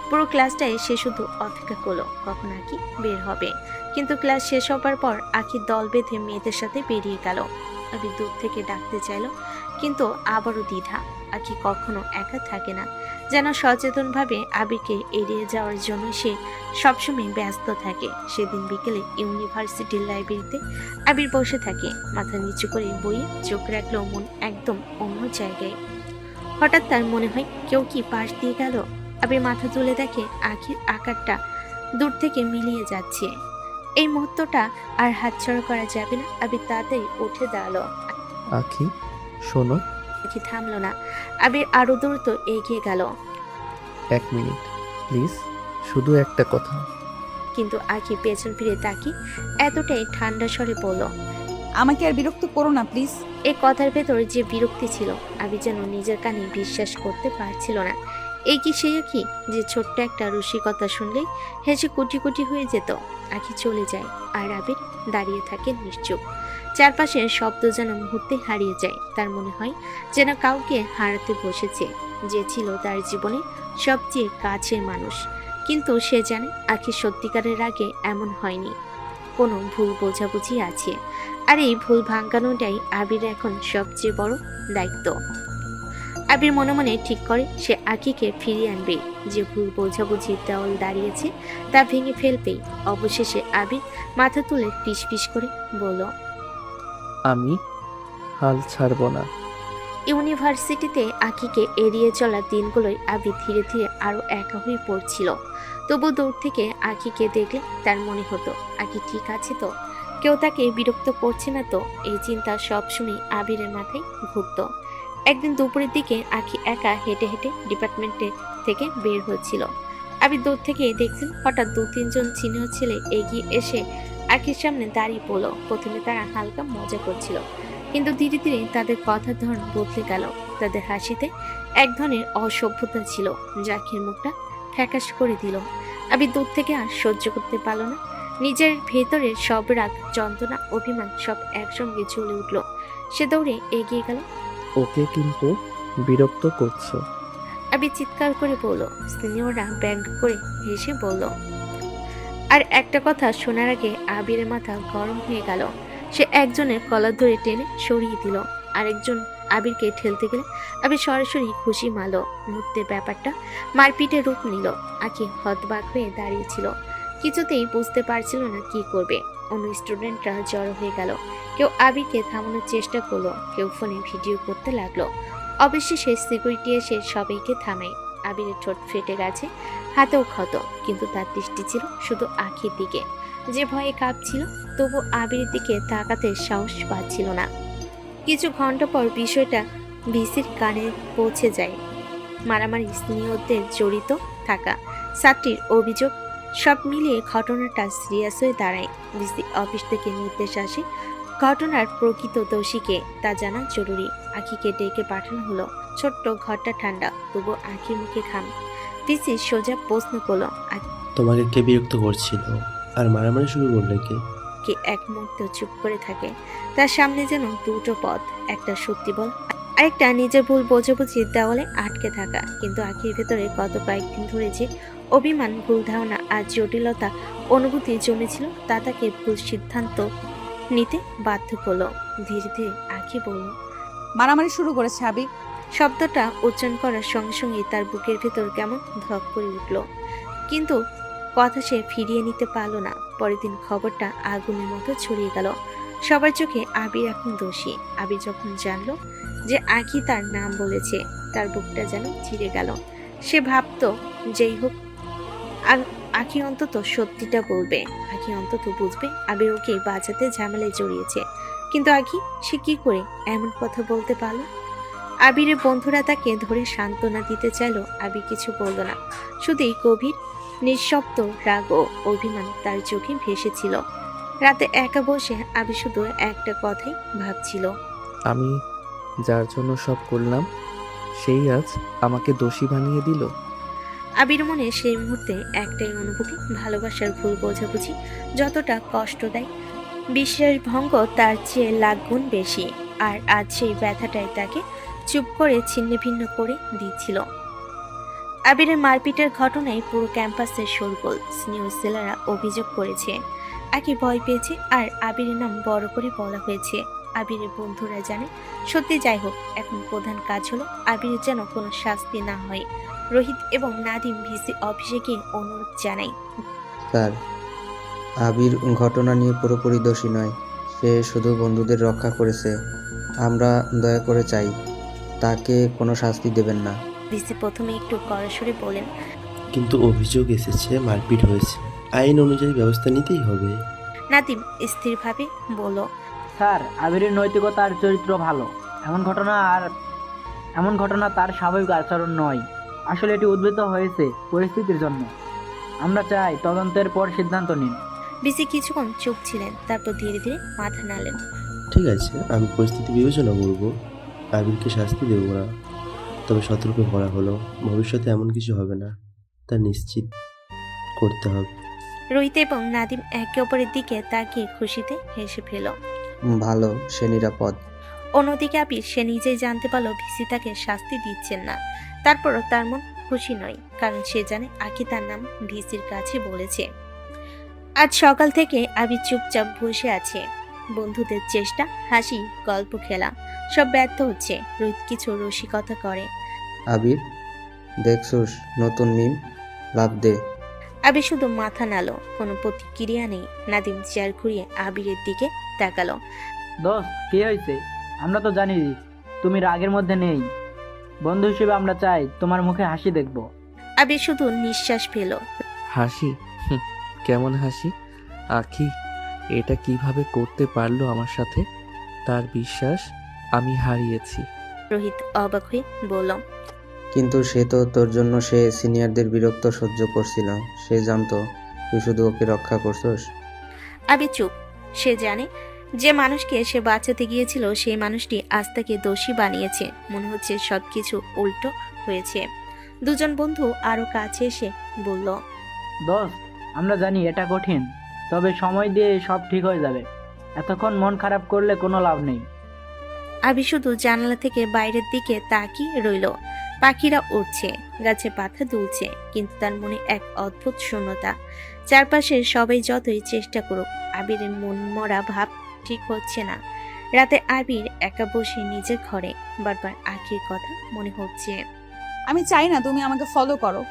পুরো ক্লাসটাই সে শুধু অপেক্ষা করলো কখন আঁকি বের হবে। কিন্তু ক্লাস শেষ হবার পর আঁকি দল বেঁধে মেয়েদের সাথে বেরিয়ে গেল। আবির দূর থেকে ডাকতে চাইলো, কিন্তু আবারও দ্বিধা। আঁকি কখনো একা থাকে না, যেন সচেতনভাবে আবিরকে এড়িয়ে যাওয়ার জন্য সে সবসময় ব্যস্ত থাকে। সেদিন বিকেলে ইউনিভার্সিটির লাইব্রেরিতে আবির বসে থাকে, মাথা নিচু করে বইয়ে চোখ রাখলেও মন একদম অন্য জায়গায়। হঠাৎ তার মনে হয় কেউ কি পাশ দিয়ে গেল। আবির মাথা তুলে দেখে আঁখির আকারটা দূর থেকে মিলিয়ে যাচ্ছে। এই মুহূর্তটা আর হাতছাড়া করা যাবে না। আবির তাড়াতাড়ি উঠে দাঁড়ালো। আখি শোনো। আঁখি থামলো না, আবির আরো দ্রুত এগিয়ে গেল। 1 মিনিট প্লিজ, শুধু একটা কথা। কিন্তু আঁখি পেছন ফিরে তাকিয়ে এতটাই ঠান্ডা স্বরে বলল, আমাকে আর বিরক্ত করো না প্লিজ। এই কথার ভেতর যে বিরক্তি ছিল আবির যেন নিজের কানে বিশ্বাস করতে পারছিল না। এই কি সেই আঁখি যে ছোট্ট একটা রসিকতা শুনলেই হেসে কোটি কোটি হয়ে যেত। আঁখি চলে যায় আর আবির দাঁড়িয়ে থাকে নিশ্চুপ। চারপাশের শব্দ যেন মুহূর্তে হারিয়ে যায়। তার মনে হয় যেন কাউকে হারাতে বসেছে, যে ছিল তার জীবনে সবচেয়ে কাছের মানুষ। কিন্তু সে জানে আঁখি সত্যিকারের আগে এমন হয়নি, কোনো ভুল বোঝাবুঝি আছে। আর এই ভুল ভাঙানোটাই আবির এখন সবচেয়ে বড় দায়িত্ব। আবির মনে মনে ঠিক করে সে আঁখিকে ফিরিয়ে আনবে। যে ভুল বোঝাবুঝির দেওয়াল দাঁড়িয়েছে তা ভেঙে ফেলবেই। অবশেষে আবির মাথা তুলে ফিস ফিস করে বলল, আমি হাল ছাড়ব না। ইউনিভার্সিটিতে আঁখিকে এড়িয়ে চলা দিনগুলোই আবির ধীরে ধীরে আরো একা হয়ে পড়ছিল। তবু দূর থেকে আঁখিকে দেখলে তার মনে হতো আঁখি ঠিক আছে তো, কেউ তাকে বিরক্ত করছে না তো। এই চিন্তা সবসময় আবিরের মাথায় ঘুরত। একদিন দুপুরের দিকে আঁখি একা হেঁটে হেঁটে ডিপার্টমেন্টে থেকে বের হচ্ছিল। আবির দূর থেকে দেখছেন হঠাৎ 2-3 জন সিনিয়র ছেলে এগিয়ে এসে আঁখির সামনে দাঁড়িয়ে পড়লো। প্রথমে তারা হালকা মজা করছিল, কিন্তু ধীরে ধীরে তাদের কথার ধরন বদলে গেল। তাদের হাসিতে এক ধরনের অসভ্যতা ছিল, যা আঁখির মুখটা ফ্যাকাশ করে দিল। আবির দূর থেকে আর সহ্য করতে পারল না। নিজের ভেতরের সব রাগ, যন্ত্রণা, অভিমান সব একসঙ্গে জ্বলে উঠল। সে দৌড়ে এগিয়ে গেল। ওকে কিন্তু বিরক্ত করছো। আবির চিৎকার করে বলল। সিনিয়ররা ব্যাঙ্ক করে হেসে বলল। আর একটা কথা শোনার আগে আবিরের মাথা গরম হয়ে গেল। সে একজনের কলার ধরে টেনে সরিয়ে দিল। আরেকজন আবিরকে ঠেলতে গেলে আবির সরাসরি খুশি মারল। মুহূর্তে ব্যাপারটা মারপিটের রূপ নিল। আঁখি হতবাক হয়ে দাঁড়িয়েছিল, কিছুতেই বুঝতে পারছিল না কি করবে। অন্য স্টুডেন্টরা জড়ো হয়ে গেল। কেউ আবিরকে থামানোর চেষ্টা করলো, কেউ ফোনে ভিডিও করতে লাগলো। অবশেষে সিকিউরিটি এসে সবাইকে থামায়। আবিরের ঠোঁট ফেটে গেছে, হাতেও ক্ষত, কিন্তু তার দৃষ্টি ছিল শুধু আঁখির দিকে, যে ভয়ে কাঁপছিল। তবু আবিরের দিকে তাকাতে সাহস পাচ্ছিল না। কিছু ঘন্টা পর বিষয়টা ভিসির কানে পৌঁছে যায়। মারামারি, সিনিয়রদের জড়িত থাকা, ছাত্রীর অভিযোগ, সব মিলিয়ে ঘটনাটা সিরিয়াস হয়ে দাঁড়ায়। ভিসি অফিস থেকে নির্দেশ আসে ঘটনার প্রকৃত দোষীকে তা জানা জরুরি। আঁখিকে ডেকে পাঠানো হলো। ছোট্ট ঘরটা ঠান্ডা, তবু আঁখির মুখে ঘাম। ভিসি সোজা প্রশ্ন করলো, তোমাকে কে বিরক্ত করছিল আর মারামারি শুরু করলে কে? আঁখি এক মুহূর্ত চুপ করে থাকে। তার সামনে যেন দুটো পথ, একটা সত্যি বল, আরেকটা নিজের ভুল বোঝাবুঝির দেওয়ালে আটকে থাকা। কিন্তু আঁখির ভেতরে গত কয়েকদিন ধরে যে অভিমান, ভুল ধারণা আর জটিলতা অনুভূতি জমেছিল, তা তাকে ভুল সিদ্ধান্ত নিতে বাধ্য করলো। ধীরে ধীরে আঁখি বলল, মারামারি শুরু করেছে আবির। শব্দটা উচ্চারণ করার সঙ্গে সঙ্গে তার বুকের ভেতর কেমন ধক করে উঠল, কিন্তু কথা সে ফিরিয়ে নিতে পারল না। পরের দিন খবরটা আগুনের মতো ছড়িয়ে গেল। সবার চোখে আবির এখন দোষী। আবির যখন জানলো যে আঁখি তার নাম বলেছে, তার বুকটা যেন চিড়ে গেল। সে ভাবতো যেই হোক আঁখি অন্তত সত্যিটা বলবে, আঁখি অন্তত বুঝবে আবির ওকে বাঁচাতে ঝামেলায় জড়িয়েছে। কিন্তু আঁখি, সে কি করে এমন কথা বলতে পারল? আবিরের বন্ধুরা তাকে ধরে সান্ত্বনা দিতে চাইলো। আবির কিছু বলল না, শুধুই গভীর নিঃশব্দ রাগ ও অভিমান তার চোখে ভেসেছিল। রাতে একা বসে আবির শুধু একটা কথাই ভাবছিল, আমি যার জন্য সব করলাম সেই আজ আমাকে দোষী বানিয়ে দিল। আবির মনে সেই মুহূর্তে একটাই অনুভূতি, ভালোবাসার ভুল বোঝাবুঝি যতটা কষ্ট দেয়, বিশ্বাসভঙ্গ তার চেয়ে লাখ গুণ বেশি। আর আজ সেই ব্যথাটাই তাকে চুপ করে ছিন্ন ভিন্ন করে দিচ্ছিল। আবিরের মারপিটের ঘটনায় পুরো ক্যাম্পাসে শোরগোল। সিনিয়র ছেলেরা অভিযোগ করেছে আকি ভয় পেয়েছে আর আবিরের নাম বড় করে বলা হয়েছে। আবিরের বন্ধুরা জানে সত্যি। যাই হোক, এখন প্রধান কাজ হলো আবিরের যেন কোনো শাস্তি না হয়। রোহিত এবং নাদিম ভিসি অফিসে গিয়ে অনুরোধ জানায়। স্যার, আবির ঘটনা নিয়ে পুরোপুরি দোষী নয়। সে শুধু বন্ধুদের রক্ষা করেছে। আমরা দয়া করে চাই তাকে কোনো শাস্তি দেবেন না। ভিসি প্রথমে একটু কড়াসড়ে বলেন। কিন্তু অভিযোগ এসেছে, মারপিট হয়েছে, আইন অনুযায়ী ব্যবস্থা নিতেই হবে। নাদিম স্থিরভাবে বলল। স্যার, আবিরের নৈতিকতা আর চরিত্র ভালো। এমন ঘটনা তার স্বাভাবিক আচরণ নয়। আসলে এটি উদ্ভূত হয়েছে পরিস্থিতির জন্য। আমরা চাই তদন্তের পর সিদ্ধান্ত নিন। ভিসি কিছুক্ষণ চুপ ছিলেন, তারপর ধীরে ধীরে মাথা নাড়লেন। ঠিক আছে, আমি পরিস্থিতি বিবেচনা করব। আবিরকে শাস্তি দেব না, তবে সতর্ক করা হলো ভবিষ্যতে এমন কিছু হবে না, তা নিশ্চিত করতে হবে। রোহিত এবং নাদিম একে অপরের দিকে তাকিয়ে খুশিতে হেসে ফেল। ভালো, সে নিরাপদ। অন্যদিকে আবির সে নিজেই জানতে পারলো ভিসি তাকে শাস্তি দিচ্ছেন না। তারপরও তার মন খুশি নয়, কারণ সে জানে আকি তার নাম ভিসির কাছে বলেছে। আজ সকাল থেকে আবির চুপচাপ বসে আছে। বন্ধুদের চেষ্টা, হাসি, গল্প, খেলা সব ব্যর্থ হচ্ছে। রোহিত কিছু রসিকতা করে। আবির, দেখছুস নতুন মিম? লাভ দে। আবির শুধু মাথা নাড়ল, কোনো প্রতিক্রিয়া নেই। নাদিম চেয়ার ঘুরিয়ে আবিরের দিকে তাকালো। দোস্ত, কি হয়েছে? আমরা তো জানি তুমি রাগের মধ্যে নেই। বন্ধু হিসেবে আমরা চাই তোমার মুখে হাসি দেখব। আবির শুধু নিঃশ্বাস ফেল। হাসি? কেমন হাসি? আখি এটা কিভাবে করতে পারলো আমার সাথে? তার বিশ্বাস আমি হারিয়েছি। রোহিত অবাক হয়ে বলল। কিন্তু সে তো তোর জন্য সে সিনিয়রদের বিরক্ত সহ্য করছিল। সে জানতো তুই শুধু ওকে রক্ষা করছস। আবির চুপ। সে জানে যে মানুষকে সে বাঁচাতে গিয়েছিল সেই মানুষটি আজ তাকে দোষী বানিয়েছে। মনে হচ্ছে সবকিছু উল্টো হয়েছে। দুজন বন্ধু আরো কাছে এসে বলল। দোস্ত, আমরা জানি এটা কঠিন, তবে সময় দিয়ে সব ঠিক হয়ে যাবে। এতক্ষণ মন খারাপ করলে কোনো লাভ নেই। আবির শুধু জানালা থেকে বাইরের দিকে তাকিয়ে রইল। পাখিরা উড়ছে, গাছে পাতা দুলছে, কিন্তু তার মনে এক অদ্ভুত শূন্যতা। চারপাশে সবাই যতই চেষ্টা করুক, আবিরের মন মরা ভাব ঠিক হচ্ছে না। রাতে আবির একা বসে নিজের ঘরে বারবার আখির কথা মনে হচ্ছে। আমি চাই না তুমি আমাকে ফলো করো।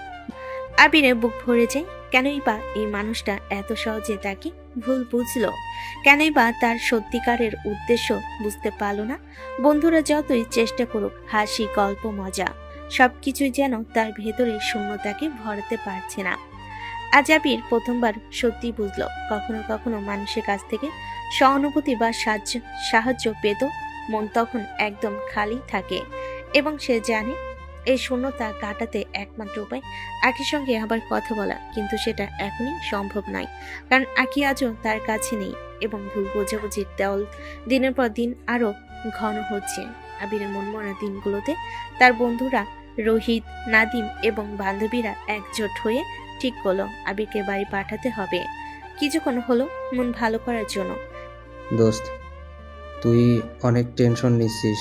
আবিরের বুক ভরে যায়। কেনই বা এই মানুষটা এত সহজে তাকে ভুল বুঝলো? কেনই বা তার সত্যিকারের উদ্দেশ্য বুঝতে পারল না? বন্ধুরা যতই চেষ্টা করুক, হাসি, গল্প, মজা সবকিছুই যেন তার ভেতরের শূন্যতাকে ভরাতে পারছে না। আজ আবির প্রথমবার সত্যি বুঝলো, কখনো কখনো মানুষের কাছ থেকে সহানুভূতি বা সাহায্য পেত মন তখন একদম খালি থাকে। এবং সে জানে এই শূন্যতা কাটাতে একমাত্র উপায় আখির সঙ্গে আবার কথা বলা। কিন্তু সেটা এখনই সম্ভব নয়, কারণ আখি আজও তার কাছে নেই এবং ভুল বোঝাবুঝির দেওয়াল দিনের পর দিন আরো ঘন হচ্ছে। আবিরের মনমরা দিনগুলোতে তার বন্ধুরা রোহিত, নাদিম এবং বান্ধবীরা একজোট হয়ে ঠিক করলো আবিরকে বাড়ি পাঠাতে হবে কিছুক্ষণ হলো মন ভালো করার জন্য। দোস্ত, তুই অনেক টেনশন নিচ্ছিস।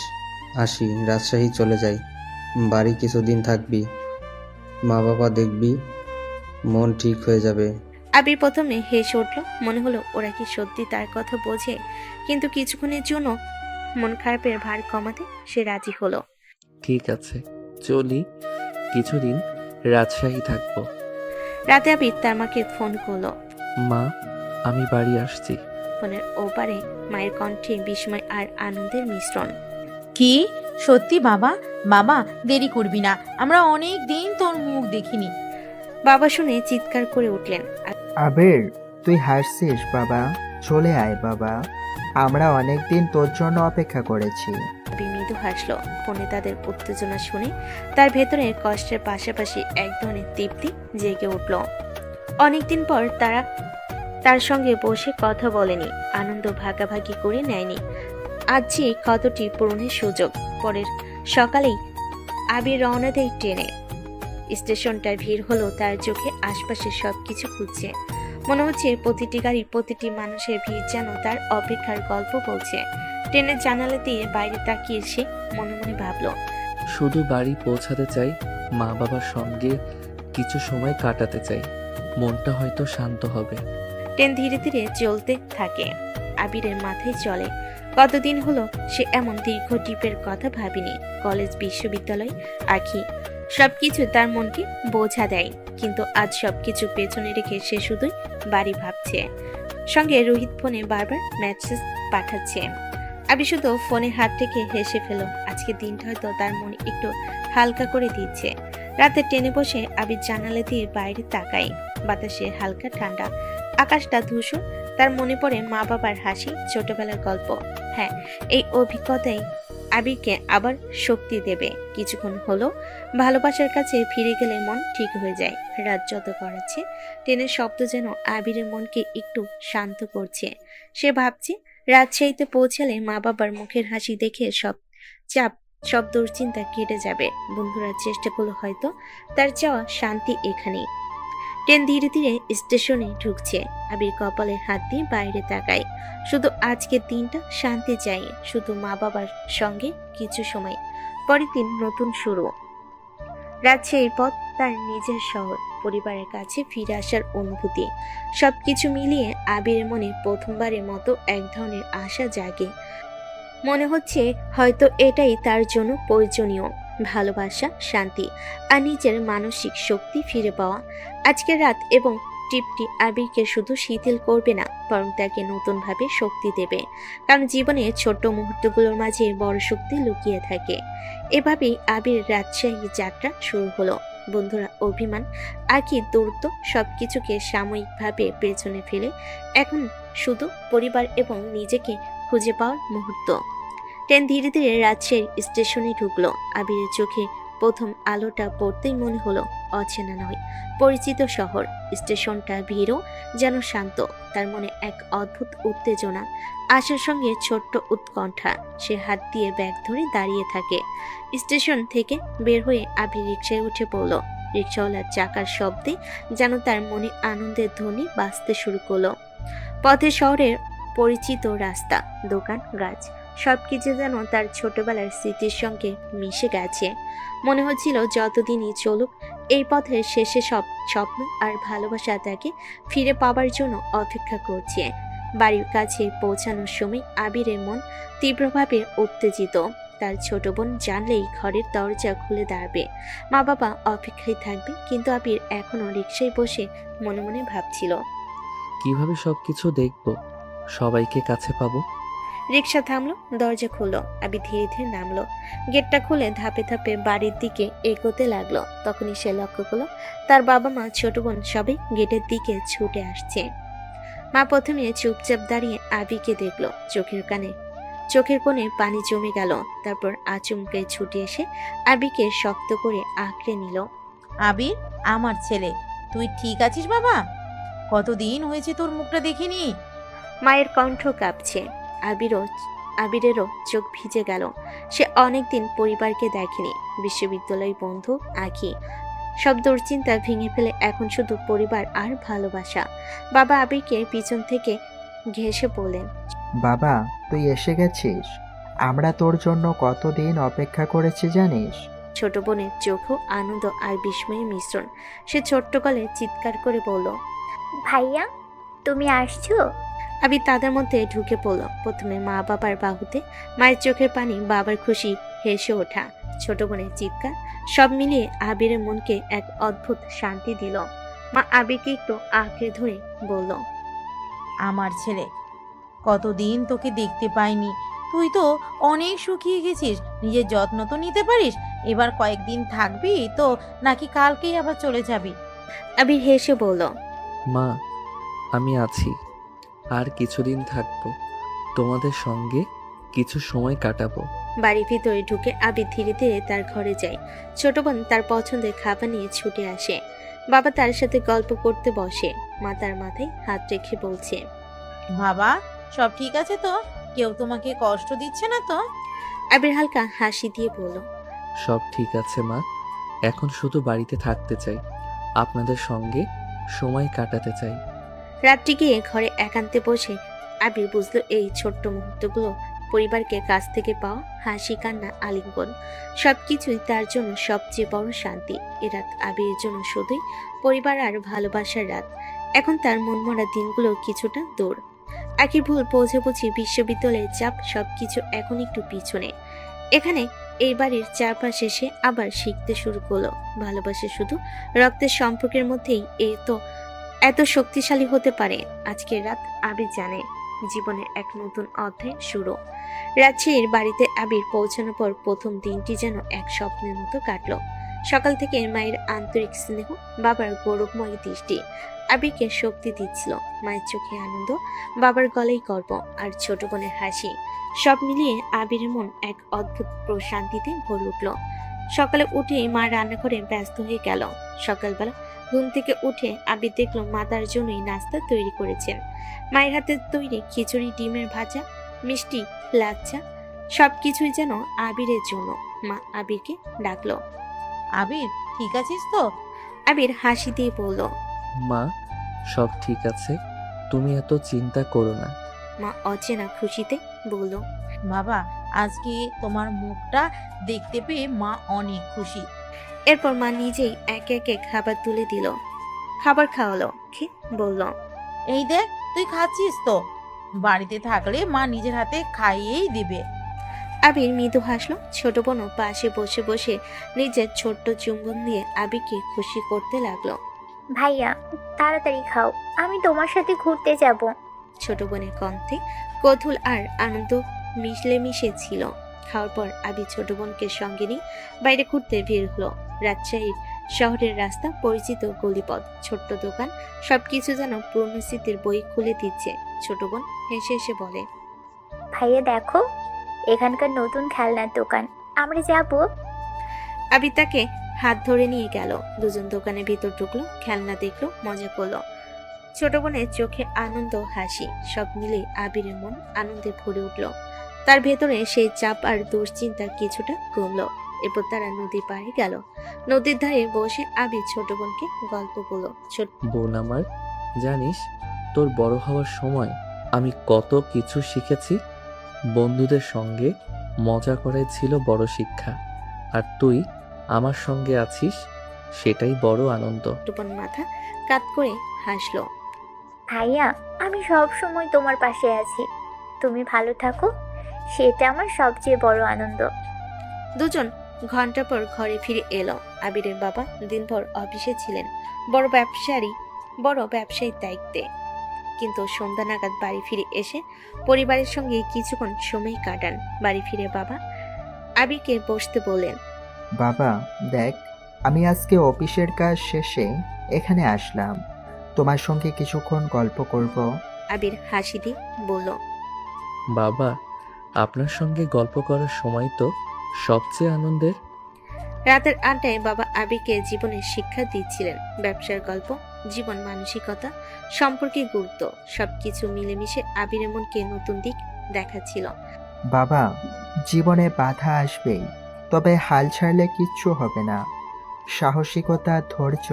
আসি, রাজশাহী চলে যাই। বাড়ি কিছুদিন থাকবি, মা বাবা দেখবি, মন ঠিক হয়ে যাবে। আবির প্রথমে হেসে উঠল। মনে হলো ওরা কি সত্যি তার কথা বোঝে। কিন্তু কিছুক্ষণের জন্য মন খারাপের ভার কমাতে সে রাজি হলো। ঠিক আছে, চলি। কিছুদিন রাজশাহী থাকবো। রাতে আবির তার মাকে ফোন করলো। মা, আমি বাড়ি আসছি। ফোনের ওপারে মায়ের কণ্ঠে বিস্ময় আর আনন্দের মিশ্রণ। কি সত্যি বাবা? বাবা দেরি করবি না, আমরা অনেক দিন তোর মুখ দেখিনি। বাবা শুনে চিৎকার করে উঠলেন। আবির, তুই হাসছিস বাবা? চলে আয় বাবা, আমরা অনেক দিন তোর জন্য অপেক্ষা করেছি। আবির মৃদু হাসলো। ফোনে তাদের উত্তেজনা শুনে তার ভেতরে কষ্টের পাশাপাশি এক ধরনের তৃপ্তি জেগে উঠল। অনেকদিন পর তারা তার সঙ্গে বসে কথা বলেনি, আনন্দ ভাগাভাগি করে নেয়নি। আজ যে ক্ষতটি পূরণের সুযোগ। পরের সকালেই আবির রওনা দেয় ট্রেনে। স্টেশনটার ভিড় হলো তার চোখে আশপাশে সবকিছু খুঁজছে। মনে হচ্ছে প্রতিটি গাড়ি, প্রতিটি মানুষের ভিড় যেন তার অপেক্ষার গল্প বলছে। ট্রেনের জানালা দিয়ে বাইরে তাকিয়ে সে মনে মনে ভাবলো, শুধু বাড়ি পৌঁছাতে চাই, মা বাবার সঙ্গে কিছু সময় কাটাতে চাই, মনটা হয়তো শান্ত হবে। ট্রেন ধীরে ধীরে চলতে থাকে। আবিরের মাথায় চলে কতদিন হলো সে এমন দীর্ঘ ট্রিপের কথা ভাবেনি। কলেজ, বিশ্ববিদ্যালয়, আঁখি সবকিছু তার মনকে বোঝা দেয়, কিন্তু আজ সবকিছু পেছনে রেখে সে শুধুই বাড়ি ভাবছে। সঙ্গে রোহিত ফোনে বারবার মেসেজ পাঠাচ্ছে। আবি শুধু ফোনে হাত রেখে হেসে ফেল। আজকে দিনটা হয়তো তার মনে একটু হালকা করে দিচ্ছে। রাতে ট্রেনে বসে আবির জানালা দিয়ে বাইরে তাকায়। বাতাসে হালকা ঠান্ডা, আকাশটা ধূসর। তার মনে পড়ে মা বাবার হাসি, ছোটবেলার গল্প। হ্যাঁ, এই অভিজ্ঞতাই আবিরকে আবার শক্তি দেবে। কিছুক্ষণ হলো ভালোবাসার কাছে ফিরে গেলে মন ঠিক হয়ে যায়। রাত যত গড়াচ্ছে, ট্রেনের শব্দ যেন আবিরের মনকে একটু শান্ত করছে। সে ভাবছে রাজশাহীতে পৌঁছালে মা বাবার মুখের হাসি দেখে সব চাপ, সব দুশ্চিন্তা কেটে যাবে। বন্ধুরা চেষ্টা করলো, হয়তো তার চাওয়া শান্তি এখানেই। ট্রেন ধীরে ধীরে স্টেশনে ঢুকছে। আবির কপালে হাত দিয়ে বাইরে তাকায়। শুধু আজকের দিনটা শান্তি চাই, শুধু মা বাবার সঙ্গে কিছু সময়। পরের দিন নতুন শুরু। রাজশাহীর পথ তার নিজের শহর, পরিবারের কাছে ফিরে আসার অনুভূতি। সবকিছু মিলিয়ে আবিরের মনে প্রথমবারের মতো এক ধরনের আশা জাগে। মনে হচ্ছে হয়তো এটাই তার জন্য প্রয়োজনীয়, ভালোবাসা, শান্তি আর নিজের মানসিক শক্তি ফিরে পাওয়া। আজকের রাত এবং ট্রিপটি আবিরকে শুধু শিথিল করবে না, বরং তাকে নতুনভাবে শক্তি দেবে। কারণ জীবনে ছোট্ট মুহূর্তগুলোর মাঝে বড় শক্তি লুকিয়ে থাকে। এভাবেই আবির রাজশাহী যাত্রা শুরু হলো। বন্ধুরা, অভিমান, আঁখি, দূরত্ব সবকিছুকে সাময়িকভাবে পেছনে ফেলে এখন শুধু পরিবার এবং নিজেকে খুঁজে পাওয়ার মুহূর্ত। ট্রেন ধীরে ধীরে রাজশাহীর স্টেশনে ঢুকলো। আবিরের চোখে প্রথম আলোটা পড়তেই মনে হলো অচেনা নয়, পরিচিত শহর। স্টেশনটা ভিড়ও যেন শান্ত। তার মনে এক অদ্ভুত উত্তেজনা, আশার সঙ্গে ছোট্ট উৎকণ্ঠা। সে হাত দিয়ে ব্যাগ ধরে দাঁড়িয়ে থাকে। স্টেশন থেকে বের হয়ে আবির রিকশায় উঠে পড়ল। রিকশাওয়ালার চাকার শব্দে যেন তার মনে আনন্দের ধ্বনি বাজতে শুরু করলো। পথে শহরের পরিচিত রাস্তা, দোকান, গাছ সবকিছু যেন তার ছোটবেলার স্মৃতির সঙ্গে মিশে গেছে। মনে হচ্ছিল যতদিনই চলুক, এই পথের শেষে সব স্বপ্ন আর ভালোবাসা তাকে ফিরে পাবার জন্য অপেক্ষা করছে। বাড়ির কাছে পৌঁছানোর সময় আবিরের মন তীব্রভাবে উত্তেজিত। তার ছোট বোন জানলেই ঘরের দরজা খুলে দাঁড়াবে, মা বাবা অপেক্ষায় থাকবে। কিন্তু আবির এখনো রিকশায় বসে মনে মনে ভাবছিল, কিভাবে সবকিছু দেখব, সবাইকে কাছে পাবো। রিকশা থামলো, দরজা খুললো। আবি ধীরে ধীরে নামলো। গেটটা খুলে ধাপে ধাপে বাড়ির দিকে এগোতে লাগলো। তখনই সে লক্ষ্য করলো তার বাবা মা, ছোট বোন সবাই গেটের দিকে ছুটে আসছে। মা প্রথমে চুপচাপ দাঁড়িয়ে আবিকে দেখলো। চোখের কোণে পানি জমে গেল। তারপর আচমকে ছুটে এসে আবিকে শক্ত করে আঁকড়ে নিল। আবির, আমার ছেলে, তুই ঠিক আছিস বাবা? কতদিন হয়েছে তোর মুখটা দেখিনি। মায়ের কণ্ঠ কাঁপছে। আবিরেরও চোখ ভিজে গেল। সে অনেকদিন পরিবারকে দেখেনি। বিশ্ববিদ্যালয় বন্ধু, আঁখি সব দুশ্চিন্তা ভেঙে ফেলে এখন শুধু পরিবার আর ভালোবাসা। বাবা আবিরকে পিছন থেকে ঘেঁষে বললেন, বাবা, তুই এসে গেছিস। আমরা তোর জন্য কতদিন অপেক্ষা করেছি জানিস? ছোট বোনের চোখও আনন্দ আর বিস্ময়ের মিশ্রণ। সে ছোট্ট গলে চিৎকার করে বলল, ভাইয়া, তুমি আসছো? আবির তাদের মধ্যে ঢুকে পড়ল। প্রথমে মা বাবার বাহুতে, মায়ের চোখের পানি, বাবার খুশি, হেসে ওঠা, ছোট বোনের চিৎকার, সব মিলিয়ে আবিরের মনকে এক অদ্ভুত শান্তি দিল। মা আবিরকে একটু আঁকড়ে ধরে বলল, আমার ছেলে, কতদিন তোকে দেখতে পাইনি। তুই তো অনেক শুকিয়ে গেছিস, নিজের যত্ন তো নিতে পারিস। এবার কয়েকদিন থাকবি তো, নাকি কালকেই আবার চলে যাবি? আবির হেসে বলল, মা, আমি আছি, আর কিছুদিন থাকবো, তোমাদের সঙ্গে কিছু সময় কাটাবো। বাড়ির ভিতরে ঢুকে আবির ধীরে ধীরে তার ঘরে যায়। ছোট বোন তার পছন্দের খাবার নিয়ে ছুটে আসে। বাবা তার সাথে গল্প করতে বসে। মা তার মাথায় হাত রেখে বলছে, বাবা, সব ঠিক আছে তো? কেউ তোমাকে কষ্ট দিচ্ছে না তো? আবির হালকা হাসি দিয়ে বলল, সব ঠিক আছে মা, এখন শুধু বাড়িতে থাকতে চাই, আপনাদের সঙ্গে সময় কাটাতে চাই। রাত্রি গিয়ে ঘরে একান্তে বসে আবির বুঝলো এই ছোট্ট মুহূর্তগুলো পরিবারকে কাছ থেকে পাওয়া হাসি, কান্না, আলিঙ্গন সবকিছুই তার জন্য সবচেয়ে বড় শান্তি। এ রাত আবিরের জন্য শুধুই পরিবার আর ভালোবাসার রাত। এখন তার মনমরা দিনগুলো কিছুটা দূর। আখির ভুল বোঝাবুঝি, বিশ্ববিদ্যালয়ের চাপ সবকিছু এখন একটু পিছনে। এখানে এই বাড়ির চারপাশে সে আবার শিখতে শুরু করলো। ভালোবাসা শুধু রক্তের সম্পর্কের মধ্যেই এত শক্তিশালী হতে পারে। আজকের রাত আবির জানে জীবনের এক নতুন অধ্যায় শুরু। রাজশাহীর বাড়িতে আবির পৌঁছানোর পর প্রথম দিনটি যেন এক স্বপ্নের মতো কাটলো। সকাল থেকে মায়ের আন্তরিক স্নেহ, বাবার গৌরবময় দৃষ্টি আবিরকে শক্তি দিচ্ছিল। মায়ের চোখে আনন্দ, বাবার গলায় গর্ব আর ছোট বোনের হাসি, সব মিলিয়ে আবিরের মন এক অদ্ভুত প্রশান্তিতে ভরে উঠল। সকালে উঠেই মা রান্নাঘরে ব্যস্ত হয়ে গেল। সকালবেলা ঘুম থেকে উঠে আবির দেখলো মা তার জন্যই নাস্তা তৈরি করেছেন। মায়ের হাতে তৈরি খিচুড়ি, ডিমের ভাজা, মিষ্টি, লাচ্ছা সবকিছুই যেন আবিরের জন্য। মা আবিরকে ডাকলো। আবির, ঠিক আছিস তো? আবির হাসি দিয়ে বলল, মা, সব ঠিক আছে, তুমি এত চিন্তা করো না। মা অচেনা খুশিতে বলল, বাবা, আজকে তোমার মুখটা দেখতে পেয়ে মা অনেক খুশি। এরপর মা নিজেই একে একে খাবার তুলে দিল। খাবার খাওয়ালো, খেয়ে বলল, এই দেখ, তুই খাচ্ছিস তো? বাড়িতে থাকলে মা নিজের হাতে খাইয়েই দিবে। আবির মৃদু হাসলো। ছোট বোনও পাশে বসে বসে নিজের ছোট্ট চুম্বন দিয়ে আবিরকে খুশি করতে লাগলো। ভাইয়া তাড়াতাড়ি খাও, আমি তোমার সাথে ঘুরতে যাব। ছোট বোনের কণ্ঠে কৌতূহল আর আনন্দ মিশলে মিশে ছিল। খাওয়ার পর আবির ছোট বোনকে সঙ্গে নিয়ে বাইরে ঘুরতে বের হলো। রাজশাহীর শহরের রাস্তা, পরিচিত গলিপথ, ছোট্ট দোকান সবকিছু যেন পুরনো স্মৃতির বই খুলে দিচ্ছে। ছোট বোন হেসে হেসে বলে, ভাইয়া দেখো, এখানকার নতুন খেলনার দোকান, আমরা যাব। আবির তাকে হাত ধরে নিয়ে গেল। দুজন দোকানের ভিতর ঢুকলো, খেলনা দেখলো, মজা করলো। ছোট বোনের চোখে আনন্দ, হাসি সব মিলে আবিরের মন আনন্দে ভরে উঠল। তার ভেতরে সেই চাপ আর দুশ্চিন্তা কিছুটা কমলো। এরপর তারা নদীর পাড়ে গেল। নদীর ধারে বসে আবির ছোট বোনকে গল্প করলো। বোন আমার, জানিস তোর বড় হওয়ার সময় আমি কত কিছু শিখেছি। বন্ধুদের সঙ্গে মজা করাই ছিল বড় শিক্ষা, আর তুই আমার সঙ্গে আছিস, সেটাই বড় আনন্দ। ছোট বোন মাথা কাত করে হাসলো। ভাইয়া, আমি সব সময় তোমার পাশে আছি, তুমি ভালো থাকো, সেটা আমার সবচেয়ে বড় আনন্দ। দুজন ঘন্টা পর ঘরে ফিরে এলো। আবিরের বাবা দিনভর অফিসে ছিলেন, বড় ব্যবসায়ীর দায়িত্বে। কিন্তু সন্ধ্যা নাগাদ বাড়ি ফিরে এসে পরিবারের সঙ্গে কিছুক্ষণ সময় কাটান। বাড়ি ফিরে বাবা আবিরকে বসতে বললেন। বাবা দেখ, আমি আজকে অফিসের কাজ শেষে এখানে আসলাম, তোমার সঙ্গে কিছুক্ষণ গল্প করব। আবির হাসি দিয়ে বলল, বাবা, আপনার সঙ্গে গল্প করার সময় তো সবচেয়ে আনন্দের। রাতের আড্ডায় বাবা আবিরকে জীবনের শিক্ষা দিচ্ছিলেন। ব্যবসার গল্প, জীবন মানসিকতা, সম্পর্কের গুরুত্ব সবকিছু মিলেমিশে আবিরের মনকে নতুন দিক দেখাচ্ছিল। বাবা, জীবনে বাধা আসবেই, তবে হাল ছাড়লে কিচ্ছু হবে না। সাহসিকতা, ধৈর্য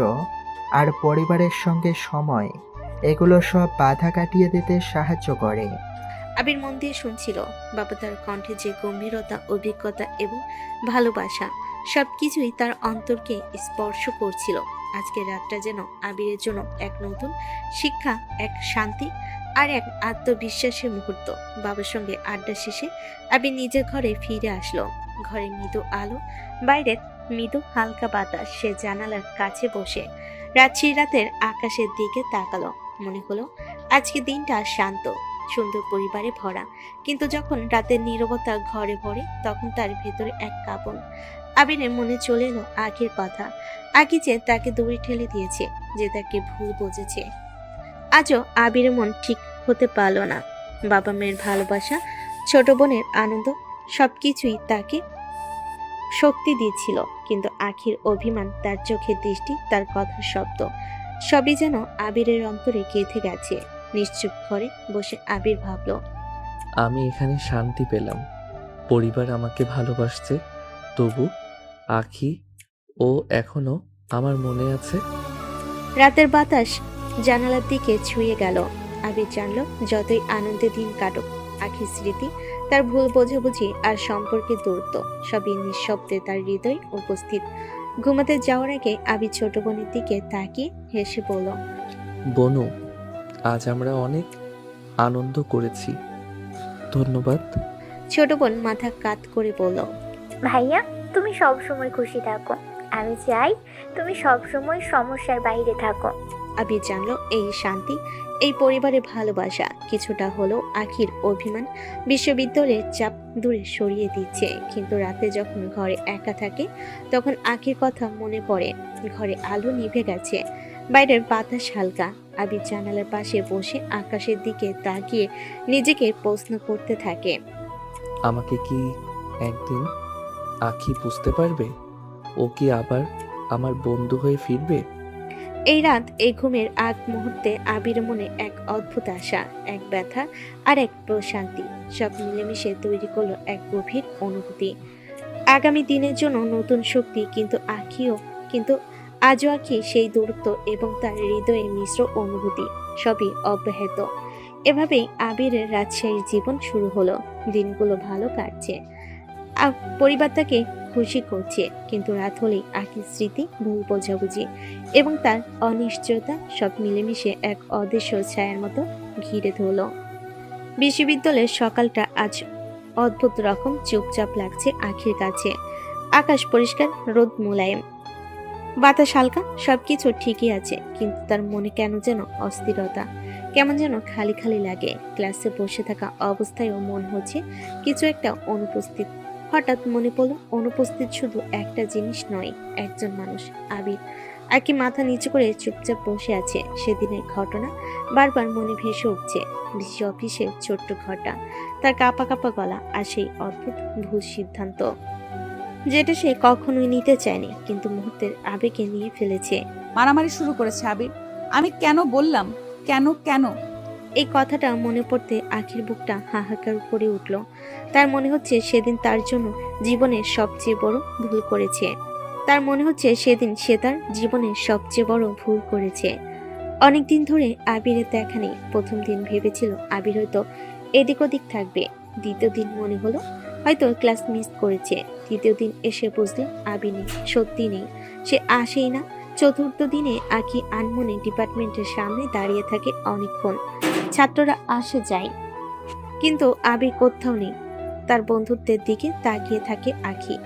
আর পরিবারের সঙ্গে সময়, এগুলো সব বাধা কাটিয়ে দিতে সাহায্য করে। আবির মন দিয়ে শুনছিল। বাবা তার কণ্ঠে যে গম্ভীরতা, অভিজ্ঞতা এবং ভালোবাসা সবকিছুই তার অন্তরকে স্পর্শ করছিল। আজকের রাতটা যেন আবিরের জন্য এক নতুন শিক্ষা, এক শান্তি আর এক আত্মবিশ্বাসের মুহূর্ত। বাবার সঙ্গে আড্ডা শেষে আবির নিজের ঘরে ফিরে আসলো। ঘরে মৃদু আলো, বাইরের মৃদু হালকা বাতাস। সে জানালার কাছে বসে রাত্রির রাতের আকাশের দিকে তাকালো। মনে হলো আজকে দিনটা শান্ত, সুন্দর পরিবারে ভরা। কিন্তু যখন রাতের নীরবতা ঘরে ভরে, তখন তার ভেতরে এক কাঁপন। আবিরের মনে চলে এলো আখির কথা। আখি যে তাকে দৌড়ে ঠেলে দিয়েছে, যে তাকে ভুল বুঝেছে। আজও আবিরের মন ঠিক হতে পারল না। বাবা মেয়ের ভালোবাসা, ছোট বোনের আনন্দ সবকিছুই তাকে শক্তি দিচ্ছিল। কিন্তু আখির অভিমান, তার চোখের দৃষ্টি, তার কথার শব্দ সবই যেন আবিরের অন্তরে গেঁথে গেছে। নিশ্চুপ ঘরে বসে আবির ভাবল, আমি এখানে শান্তি পেলাম, পরিবার আমাকে ভালোবাসছে, তবু আখি ও এখনো আমার মনে আছে। রাতের বাতাস জানালার দিকে ছুঁয়ে গেল। আবির জানল যতই আনন্দে দিন কাটুক, আখির স্মৃতি তার ভুল বোঝাবুঝি আর সম্পর্কের দূরত্ব সবই নিঃশব্দে তার হৃদয়ে উপস্থিত। ঘুমাতে যাওয়ার আগে আবি ছোট বোনের দিকে তাকিয়ে হেসে বলল, বনু, আজ আমরা অনেক আনন্দ করেছি, ধন্যবাদ। ছোট বোন মাথা কাত করে বলল, ভাইয়া তুমি সব সময় খুশি থাকো, আমি চাই তুমি সব সময় সমস্যার বাইরে থাকো। আবি জানলো এই শান্তি, এই পরিবারে ভালোবাসা কিছুটা হলেও আখির অভিমান বিশ্ববিদ্যালয়ের চাপ দূরে সরিয়ে দিচ্ছে। কিন্তু রাতে যখন ঘরে একা থাকে তখন আখির কথা মনে পড়ে। ঘরে আলো নিভে গেছে, বাইরের বাতাস হালকা। আবি জানালার পাশে বসে আকাশের দিকে তাকিয়ে নিজেকে প্রশ্ন করতে থাকে, আমাকে কি একদিন আখি বুঝতে পারবে? ও কি আবার আমার বন্ধু হয়ে ফিরবে? এই রাত এই ঘুমের আগ মুহূর্তে আবির মনে এক অদ্ভুত আশা, এক ব্যথা আর এক প্রশান্তি সব মিলেমিশে তৈরি করলো এক গভীর অনুভূতি, আগামী দিনের জন্য নতুন শক্তি। কিন্তু আজও আখি সেই দূরত্ব এবং তার হৃদয়ে মিশ্র অনুভূতি সবই অব্যাহত। এভাবেই আবিরের রাজশাহীর জীবন শুরু হলো। দিনগুলো ভালো কাটছে, পরিবার তাকে খুশি করছে, কিন্তু রাত হলেই আখির স্মৃতি, ভুল বোঝাবুঝি এবং তার অনিশ্চয়তা সব মিলেমিশে এক অদৃশ্য ছায়ার মতো ঘিরে ধরল। বিশ্ববিদ্যালয়ের সকালটা আজ অদ্ভুত রকম চুপচাপ লাগছে আখির কাছে। আকাশ পরিষ্কার, রোদ মোলায়েম, বাতাস হালকা, সবকিছু ঠিকই আছে, কিন্তু তার মনে কেন যেন অস্থিরতা, কেমন যেন খালি খালি লাগে। ক্লাসে বসে থাকা অবস্থায়ও মন হচ্ছে কিছু একটা অনুপস্থিত। হঠাৎ মনে পড়ল অনুপস্থিত শুধু একটা জিনিস নয়, একজন মানুষ, আবির। আকি মাথা নিচু করে চুপচাপ বসে আছে। সেদিনের ঘটনা বারবার মনে ভেসে উঠছে। ডিসি অফিসের ছোট্ট ঘরটা, তার কাঁপা কাঁপা গলা আর সেই অদ্ভুত ভুল সিদ্ধান্ত যেটা সে কখনোই নিতে চায়নি, কিন্তু মুহূর্তের আবেগে নিয়ে ফেলেছে। মারামারি শুরু করেছে আবির। আমি কেন বললাম, কেন কেন এই কথাটা মনে পড়তে আখির বুকটা হাহাকার করে উঠল। তার মনে হচ্ছে সেদিন তার জন্য জীবনের সবচেয়ে বড় ভুল করেছে। সে তার জীবনের সবচেয়ে বড় ভুল করেছে। অনেকদিন ধরে আবিরের দেখা নেই। প্রথম দিন ভেবেছিল আবির হয়তো এদিক ওদিক থাকবে। দ্বিতীয় দিন মনে হলো হয়তো ক্লাস মিস করেছে। তৃতীয় দিন এসে বুঝলো আবির নেই, সত্যি নেই, সে আসেই না। চতুর্থ দিনে আখি আনমনে ডিপার্টমেন্টের সামনে দাঁড়িয়ে থাকে অনেকক্ষণ। ছাত্ররা আসে যায়, কিন্তু আবির কোথাও নেই। তার বন্ধুত্বের দিকে তাকিয়ে থাকে আখি,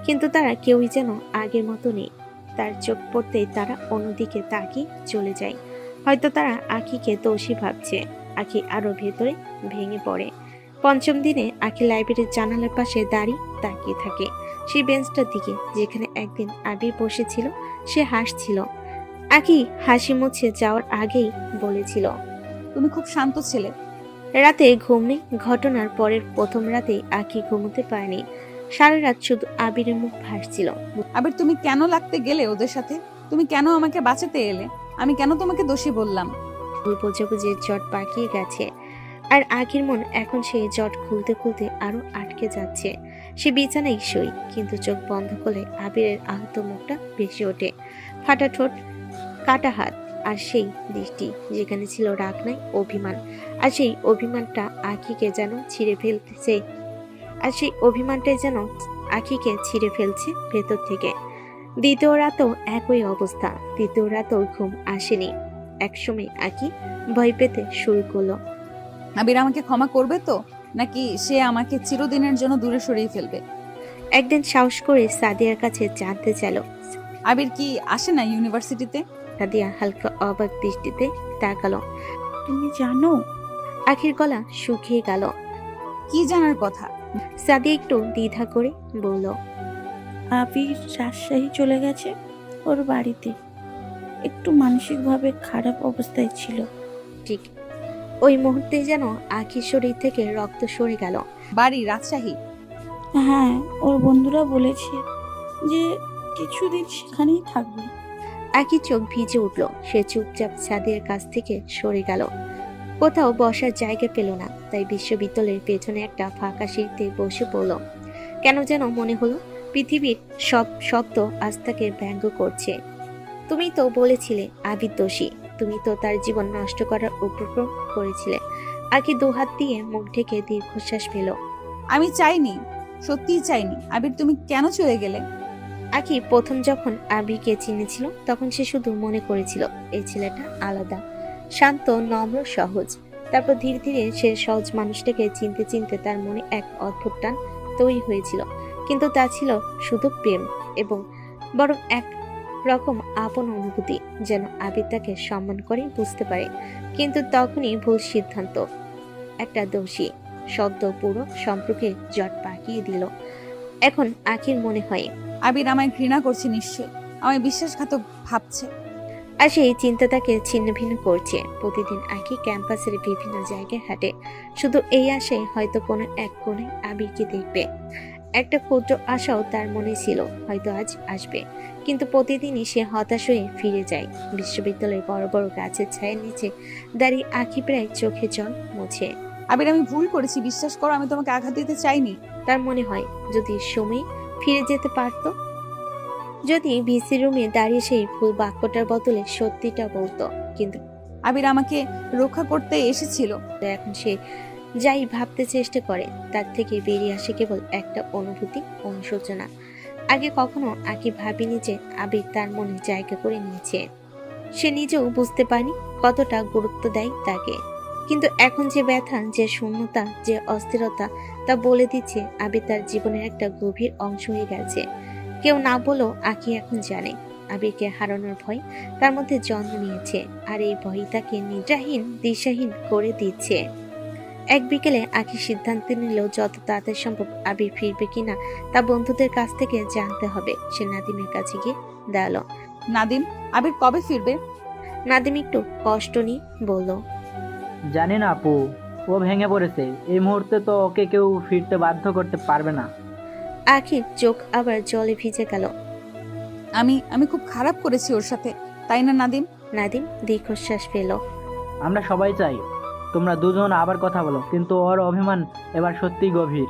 কিন্তু তারা কেউই যেন আগের মতো নেই। তার চোখ পড়তেই তারা অন্যদিকে তাকিয়ে চলে যায়। হয়তো তারা আখিকে দোষী ভাবছে। আখি আরো ভেতরে ভেঙে পড়ে। পঞ্চম দিনে আখি লাইব্রেরির জানালার পাশে দাঁড়িয়ে তাকিয়ে থাকে সেই বেঞ্চটার দিকে যেখানে একদিন আবির বসেছিল। সে হাসছিল। আখি হাসি মুছে যাওয়ার আগেই বলেছিল, তুমি খুব শান্ত ছেলে। রাতে ঘুম নেই। ঘটনার পরের প্রথম রাতেই আখি ঘুমোতে পারেনি। সারা রাত শুধু আবিরের মুখ ভাসছিল। আবির তুমি কেন লাগতে গেলে ওদের সাথে? তুমি কেন আমাকে বাঁচাতে এলে? আমি কেন তোমাকে দোষী বললাম? ভুল বোঝাবুঝির জট পাকিয়ে গেছে, আর আখির মন এখন সেই জট খুলতে খুলতে আরো আটকে যাচ্ছে। সে বিছানায় শোয়, কিন্তু চোখ বন্ধ করলে আবিরের আহত মুখটা ভেসে ওঠে। ফাটা ঠোঁট, কাটা হাত, আর সেই দৃষ্টি যেখানে ছিল রাগ নাই, অভিমান। আর সেই অভিমানটা আখিকে যেন ছিঁড়ে ফেলতেছে আখিকে ছিঁড়ে ফেলছে ভেতর থেকে। দ্বিতীয় রাতও একই অবস্থা। তৃতীয় রাতও ঘুম আসেনি। একসময় আখি ভয় পেতে শুরু করলো। আবির আমাকে ক্ষমা করবে তো, নাকি সে আমাকে চিরদিনের জন্য দূরে সরিয়ে ফেলবে? একদিন সাহস করে সাদিয়ার কাছে জানতে চাইল। আবির কি আসে না ইউনিভার্সিটিতে? সাদিয়া হালকা অবাক দৃষ্টিতে তাকালো। তুমি জানো? আখির গলা শুকিয়ে গেল। কি জানার কথা? সাদিয়া একটু দ্বিধা করে বলল, আবির রাজশাহী চলে গেছে, ওর বাড়িতে একটু মানসিকভাবে খারাপ অবস্থায় ছিল। ঠিক ওই মুহূর্তে যেন আখির শরীর থেকে রক্ত সরে গেল। বাড়ি রাজশাহী? হ্যাঁ, ওর বন্ধুরা বলেছে যে কিছুদিন সেখানেই থাকবে। আখির চোখ ভিজে উঠল। সে চুপচাপ সাদিয়ার কাছ থেকে সরে গেল। কোথাও বসার জায়গা পেল না, তাই বিশ্ববিদ্যালয়ের পেছনে একটা ফাঁকা সিঁড়িতে বসে পড়ল। কেন যেন মনে হলো পৃথিবীর সব শব্দ আজ তাকে ব্যঙ্গ করছে। তুমি তো বলেছিলে আবির দোষী, তুমি তো তার জীবন নষ্ট করার উপক্রম করেছিলে। আখি দুহাত দিয়ে মুখ ঢেকে দীর্ঘশ্বাস ফেল। আমি চাইনি, সত্যিই চাইনি। আবির, তুমি কেন চলে গেলে? আখি প্রথম যখন আবিরকে চিনেছিল তখন সে শুধু মনে করেছিল এই ছেলেটা আলাদা, শান্ত, নম্র, সহজ। তারপর ধীরে ধীরে সে সহজ মানুষটাকে চিনতে চিনতে তার মনে এক অদ্ভুত টান তৈরি হয়েছিল। কিন্তু তা ছিল শুধু প্রেম এবং বরং এক রকম আপন অনুভূতি, যেন আবির তাকে সম্মান করে, বুঝতে পারে। কিন্তু তখনই ভুল সিদ্ধান্ত, একটা দোষী শব্দ পুরো সম্পর্কে জট পাকিয়ে দিল। এখন আখির মনে হয় আবির আমায় ঘৃণা করছে নিশ্চয়, আমায় বিশ্বাসঘাতক ভাবছে। আর সেই চিন্তা তাকে ছিন্ন ভিন্ন করছে। প্রতিদিন আখি ক্যাম্পাসের বিভিন্ন জায়গায় হাঁটে, শুধু এই আশায় হয়তো কোনো এক কোণে আবিরকে দেখবে। একটা ক্ষুদ্র আশাও তার মনে ছিল, হয়তো আজ আসবে। কিন্তু প্রতিদিনই সে হতাশ হয়ে ফিরে যায়। বিশ্ববিদ্যালয়ের বড় বড় গাছের ছায়ের নিচে দাঁড়িয়ে আখি প্রায় চোখে জল মুছে। আবির, আমি ভুল করেছি, বিশ্বাস করো, আমি তোমাকে আঘাত দিতে চাইনি। তার মনে হয় যদি সময় ফিরে যেতে পারত, যদি ভিসি রুমে দাঁড়িয়ে সেই ভুল বাক্যটার বদলে সত্যিটা বলতো। কিন্তু আবির আমাকে রক্ষা করতে এসেছিল। এখন সে যাই ভাবতে চেষ্টা করে তার থেকে বেরিয়ে আসে কেবল একটা অনুভূতি, অনুশোচনা। আগে কখনো আঁকি ভাবিনি যে আবির তার মনে জায়গা করে নিয়েছে। সে নিজেও বুঝতে পারেনি কতটা গুরুত্ব দেয় তাকে। কিন্তু এখন যে ব্যথা, যে শূন্যতা, যে অস্থিরতা, তা বলে দিচ্ছে আবির তার জীবনের একটা গভীর অংশ হয়ে গেছে। কেউ না বলেও আঁকি এখন জানে আবিরকে হারানোর ভয় তার মধ্যে জন্ম নিয়েছে, আর এই ভয় তাকে নিদ্রাহীন, দিশাহীন করে দিচ্ছে। এক বিকেলে আঁকি সিদ্ধান্ত নিল যত তাড়াতাড়ি সম্ভব আবির ফিরবে কিনা তা বন্ধুদের কাছ থেকে জানতে হবে। সে নাদিমের কাছে গিয়ে দাঁড়ালো। নাদিম, আবির কবে ফিরবে? নাদিম একটু কষ্ট নিয়ে বলল, জানি না আপু, ও ভেঙে পড়েছে। এই মুহূর্তে তো ওকে কেউ ফিরতে বাধ্য করতে পারবে না। আখির চোখ আবার জলে ভিজে গেল। আমি খুব খারাপ করেছি ওর সাথে, তাই না নাদিম? নাদিম দীর্ঘশ্বাস ফেল। আমরা সবাই চাই তোমরা দুজন আবার কথা বলো, কিন্তু ওর অভিমান এবার সত্যিই গভীর।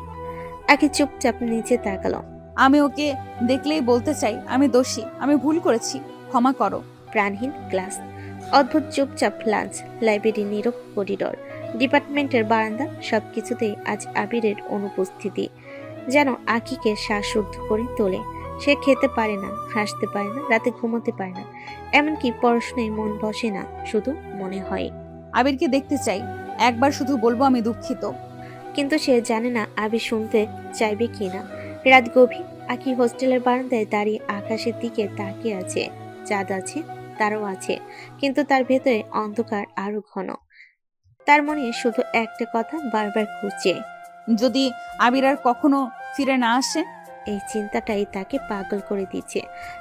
আখি চুপচাপ নিচে তাকালো। আমি ওকে দেখলেই বলতে চাই আমি দোষী, আমি ভুল করেছি, ক্ষমা করো। প্রাণহীন ক্লাস, অদ্ভুত চুপচাপ লাঞ্চ, লাইব্রেরি, নীরব করিডোর, ডিপার্টমেন্টের বারান্দা, সবকিছুতেই আজ আবিরের অনুপস্থিতি যেন আখিকে শ্বাসরুদ্ধ করে তোলে। সে খেতে পারে না, হাসতে পারে না, রাতে ঘুমোতে পারে না, এমনকি পড়াশোনায় মন বসে না, শুধু মনে হয় আবিরকে দেখতে চাই, একবার শুধু বলবো আমি দুঃখিত। কিন্তু সে জানে না আবির শুনতে চাইবে কিনা। রাত গভীর, আখি হোস্টেলের বারান্দায় দাঁড়িয়ে আকাশের দিকে তাকিয়ে আছে। চাঁদ আছে, তারও আছে, কিন্তু তার ভেতরে অন্ধকার আরো ঘন। তার মনে শুধু একটা কথা বারবার ঘুরছে, যদি আবির আর কখনো ফিরে না আসে। এই চিন্তাটাই তাকে পাগল করে দিচ্ছে।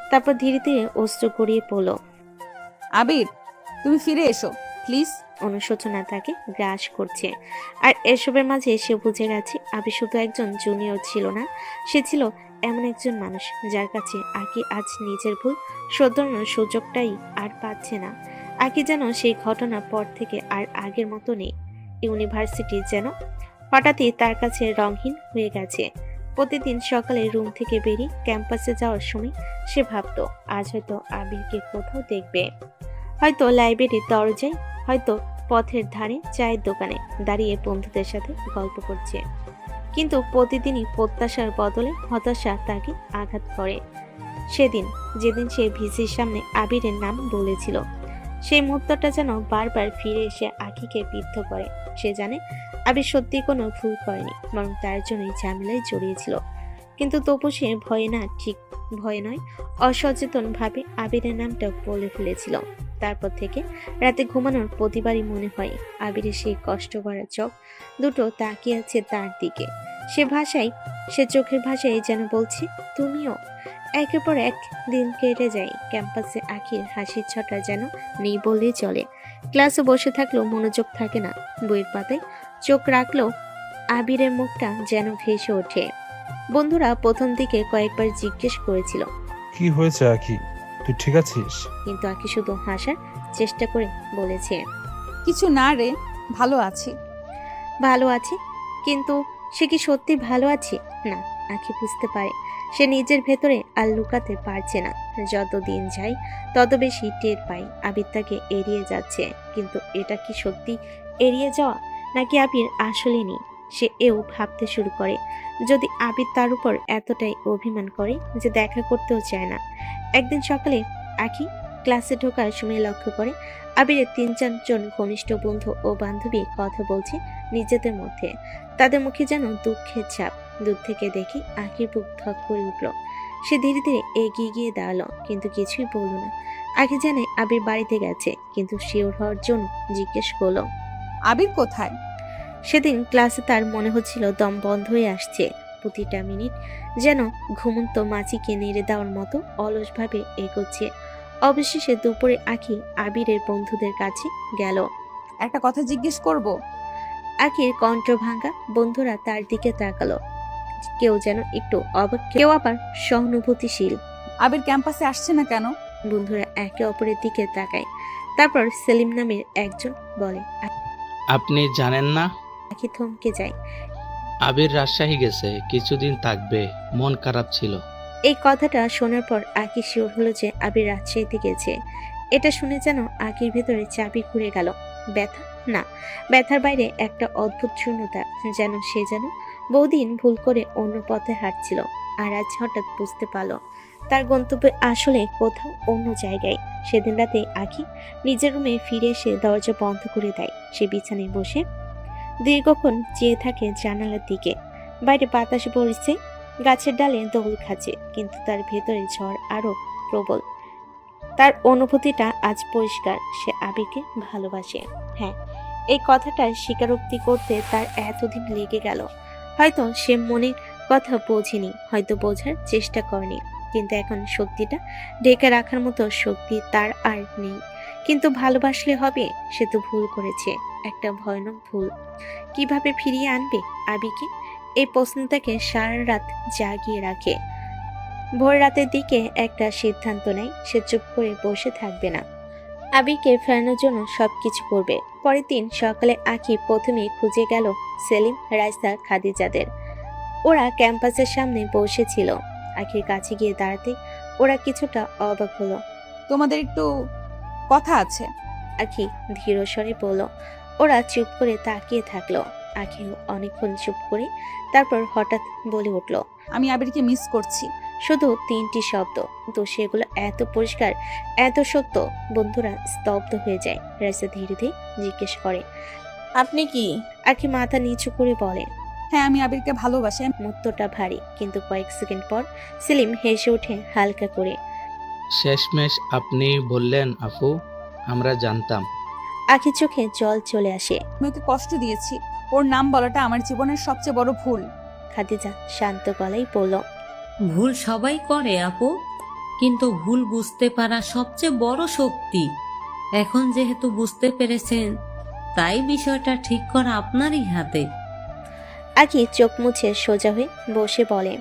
তারপর ধীরে ধীরে অশ্রু গড়িয়ে পড়ল। আবির, তুমি ফিরে এসো প্লিজ। অনুশোচনা তাকে গ্রাস করছে। আর এসবের মাঝে সে বুঝে গেছে আবির শুধু একজন জুনিয়র ছিল না, সে ছিল এমন একজন মানুষ যার কাছে আকি আজ নিজের ভুল শোধরানোর সুযোগটাই আর পাচ্ছে না। আকি যেন সেই ঘটনার পর থেকে আর আগের মতো নেই। ইউনিভার্সিটি যেন হঠাৎই তার কাছে রঙহীন হয়ে গেছে। প্রতিদিন সকালে রুম থেকে বেরিয়ে ক্যাম্পাসে যাওয়ার সময় সে ভাবতো আজ হয়তো আবিরকে কোথাও দেখবে, হয়তো লাইব্রেরির দরজায়, হয়তো পথের ধারে চায়ের দোকানে দাঁড়িয়ে বন্ধুদের সাথে গল্প করছে। কিন্তু প্রতিদিনই প্রত্যাশার বদলে হতাশা তাকে আঘাত করে। সেদিন যেদিন সে ভিসির সামনে আবিরের নাম বলেছিল, সেই মুহূর্তটা যেন বারবার ফিরে এসে আখিকে বিদ্ধ করে। সে জানে আবির সত্যি কোনো ভুল করেনি, বরং তার জন্যই ঝামেলায় জড়িয়েছিল। কিন্তু তবু সে ভয়ে না, ঠিক ভয়ে নয়, অসচেতন ভাবে আবিরের নামটা বলে ফেলেছিল। তারপর থেকে রাতে ঘুমানোর প্রতিবারই মনে হয় আবিরের সেই কষ্ট ভরা চোখ দুটো তাকিয়ে আছে তার দিকে। সে চোখের ভাষায় যেন বলছে তুমিও। একের পর এক দিন কেটে যায়। ক্যাম্পাসে আখির হাসির ছটা যেন নেই বললেই চলে। ক্লাসে বসে থাকলেও মনোযোগ থাকে না, বইয়ের পাতায় চোখ রাখলেও আবিরের মুখটা যেন ভেসে ওঠে। বন্ধুরা প্রথম দিকে কয়েকবার জিজ্ঞেস করেছিল, কি হয়েছে আখি, তুই ঠিক আছিস? কিন্তু আখি শুধু হাসার চেষ্টা করে বলেছে, কিছু না রে, ভালো আছি। ভালো আছে, কিন্তু সে কি সত্যি ভালো আছে? না, আখি বুঝতে পারে সে নিজের ভেতরে আর লুকাতে পারছে না। যত দিন যায় তত বেশি টের পায় আবির তাকে এড়িয়ে যাচ্ছে। কিন্তু এটা কি সত্যি এড়িয়ে যাওয়া, নাকি আবির আসলে নেই? সে এও ভাবতে শুরু করে যদি আবির তার উপর এতটাই অভিমান করে যে দেখা করতেও চায় না। একদিন সকালে আখি ক্লাসে ঢোকার সময় লক্ষ্য করে আবিরের ৩-৪ জন ঘনিষ্ঠ বন্ধু ও বান্ধবী কথা বলছে নিজেদের মধ্যে। তাদের মুখে যেন দুঃখের ছাপ। দূর থেকে দেখে আখির বুক ধক করে উঠল। সে ধীরে ধীরে এগিয়ে গিয়ে দাঁড়ালো, কিন্তু কিছুই বলল না। আখি জানে আবির বাড়িতে গেছে, কিন্তু শিওর হওয়ার জন্য জিজ্ঞেস করলো, আবির কোথায়? সেদিন ক্লাসে তার মনে হচ্ছিল দম বন্ধ হয়ে আসছে। প্রতিটা মিনিট যেন ঘুমন্ত মাছিকে নেড়ে দেওয়ার মতো অলসভাবে এগোচ্ছে। অবশেষে দুপুরে আখি আবিরের বন্ধুদের কাছে গেল। একটা কথা জিজ্ঞেস করব। আখির কণ্ঠ ভাঙা। বন্ধুরা তার দিকে তাকালো। কেউ যেন একটু অবাক, কেউ আবার সহানুভূতিশীল। আবির ক্যাম্পাসে আসছে না কেন? বন্ধুরা একে অপরের দিকে তাকায়। তারপর সেলিম নামের একজন বলে, আপনি জানেন না? আখি থমকে যায়। আবির রাজশাহী গেছে, কিছুদিন থাকবে, মন খারাপ ছিল। এই কথাটা শোনার পর আখি শিওর হলো যে আবির রাজশাহীতে গেছে। এটা শুনে যেন আখির ভেতরে চাবি ঘুরে গেল। ব্যথা না, ব্যথার বাইরে একটা অদ্ভুত শূন্যতা, যেন সে বহুদিন ভুল করে অন্য পথে হাঁটছিল, আর আজ হঠাৎ বুঝতে পারল তার গন্তব্য আসলে কোথাও অন্য জায়গায়। সেদিন রাতে আখি নিজের রুমে ফিরে এসে দরজা বন্ধ করে দেয়। সে বিছানায় বসে দীর্ঘক্ষণ চেয়ে থাকে জানালার দিকে। বাইরে বাতাস বইছে, গাছের ডালে দোল খাচ্ছে, কিন্তু তার ভেতরে ঝড় আরো প্রবল। তার অনুভূতিটা আজ পরিষ্কার, সে আবিরকে ভালোবাসে। হ্যাঁ, এই কথাটা স্বীকারোক্তি করতে তার এতদিন লেগে গেল। হয়তো সে মনের কথা বোঝেনি, হয়তো বোঝার চেষ্টা করেনি, কিন্তু এখন সত্যিটা ঢেকে রাখার মতো শক্তি তার আর নেই। কিন্তু ভালোবাসলে হবে? সে তো ভুল করেছে, একটা ভয়ানক ভুল। কিভাবে ফিরিয়ে আনবে আবিকে? এই প্রশ্ন তাকে সারা রাত জাগিয়ে রাখে। ভোর রাতের দিকে একটা সিদ্ধান্ত নেয়, সে চুপ করে বসে থাকবে না। আবিরকে ফেরানোর জন্য সবকিছু করবে। পরের দিন সকালে আখি প্রথমে খুঁজে গেল সেলিম, রাইসা, খাদিজাদের। ওরা ক্যাম্পাসের সামনে বসেছিল। আখির কাছে গিয়ে দাঁড়াতে ওরা কিছুটা অবাক হলো। তোমাদের একটু কথা আছে। আখি ধীর স্বরে বলল। ওরা চুপ করে তাকিয়ে থাকলো। আখিও অনেকক্ষণ চুপ করে তারপর হঠাৎ বলে উঠল, আমি আবিরকে মিস করছি। শুধু 3টি শব্দ, তো সেগুলো এত পরিষ্কার, এত সত্য। বন্ধুরা স্তব্ধ হয়ে যায়। রাইসা ধীরে ধীরে জিজ্ঞেস করে, আপনি কি? আখি মাথা নিচু করে বলে, হ্যাঁ, আমি আবিরকে ভালোবাসি। মুহূর্তটা ভারী, কিন্তু কয়েক সেকেন্ড পর সেলিম হেসে ওঠে হালকা করে। শেষমেশ আপনি বললেন আপু, আমরা জানতাম। আখির চোখে জল চলে আসে। আমি ওকে কষ্ট দিয়েছি, ওর নাম বলাটা আমার জীবনের সবচেয়ে বড় ভুল। খাদিজা শান্ত গলায় বলল, ভুল সবাই করে আপু, কিন্তু ভুল বুঝতে পারা সবচেয়ে বড় শক্তি। এখন যেহেতু বুঝতে পেরেছেন, তাই বিষয়টা ঠিক করা আপনারই হাতে। আখি চোখ মুছে সোজা হয়ে বসে বলে,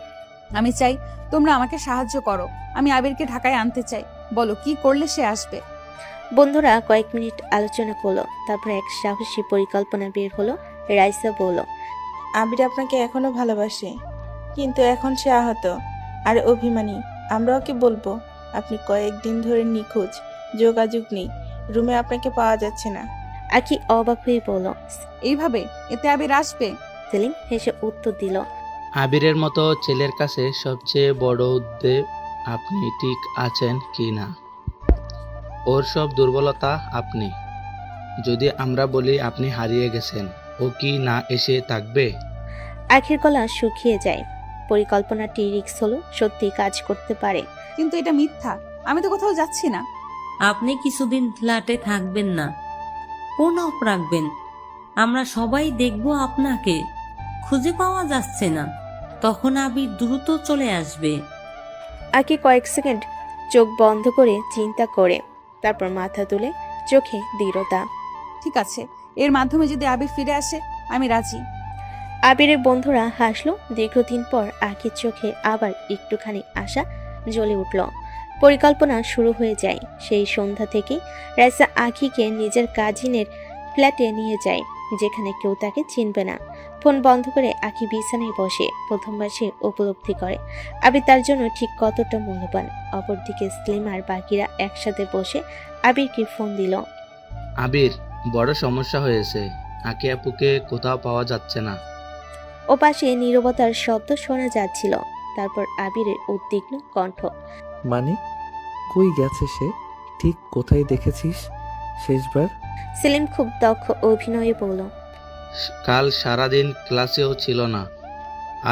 আমি চাই তোমরা আমাকে সাহায্য করো। আমি আবিরকে ঢাকায় আনতে চাই। বলো কি করলে সে আসবে? বন্ধুরা কয়েক মিনিট আলোচনা করলো, তারপর এক সাহসী পরিকল্পনা বের হলো। রাইসা বলল, আবির আপনাকে এখনো ভালোবাসে, কিন্তু এখন সে আহত আর অভিমানী। আমরা ওকে বলবো আপনি কয়েকদিন ধরে নিখোঁজ, যোগাযোগ নেই, রুমে আপনাকে পাওয়া যাচ্ছে না। আখি অবাক হয়ে বলল, এইভাবে এতে আবির আসবে? সেলিম হেসে উত্তর দিল, আবিরের মতো ছেলের কাছে সবচেয়ে বড় উদ্বেগ আপনি ঠিক আছেন কি না। ওর সব দুর্বলতা আপনি। যদি আমরা বলি আপনি হারিয়ে গেছেন, ও কি না এসে থাকবে? আখির গলা শুকিয়ে যায়। পরিকল্পনাটি রিস্ক হলো, সত্যি কাজ করতে পারে, কিন্তু এটা মিথ্যা। আমি তো কোথাও যাচ্ছি না। আপনি কিছুদিন ফ্ল্যাটে থাকবেন না, কোন অফ রাখবেন। আমরা সবাই দেখব আপনাকে। খুঁজে পাওয়া যাচ্ছে না, তখন আবির দ্রুত চলে আসবে। আখি কয়েক সেকেন্ড চোখ বন্ধ করে চিন্তা করে, তারপর মাথা তুলে চোখে দৃঢ়তা। ঠিক আছে, এর মাধ্যমে যদি আবির ফিরে আসে আমি রাজি। আবিরের বন্ধুরা হাসলো। দীর্ঘদিন পর আখির চোখে আবার একটুখানি আশা জ্বলে উঠল। পরিকল্পনা শুরু হয়ে যায়। সেই সন্ধ্যা থেকে রাইসা আখিকে নিজের কাজিনের ফ্ল্যাটে নিয়ে যায়, যেখানে কেউ তাকে চিনবে না। ফোন বন্ধ করে আখি বিছানায় বসে। প্রথমবার সে উপলব্ধি করে আবির তার জন্য ঠিক কতটা মূল্যবান। অপরদিকে সেলিম আর বাকিরা একসাথে বসে আবিরকে ফোন দিল। আবির, বড় সমস্যা হয়েছে। আঁকি আপুকে কোথাও পাওয়া যাচ্ছে না। ওপাশে নীরবতার শব্দ শোনা যাচ্ছিল। তারপর আবিরের উদ্বিগ্ন কণ্ঠ। মানে কই গেছে সে? ঠিক কোথায় দেখেছিস শেষবার? সেলিম খুব দক্ষ অভিনয়ে বলল। কাল সারাদিন ক্লাসেও ছিল না।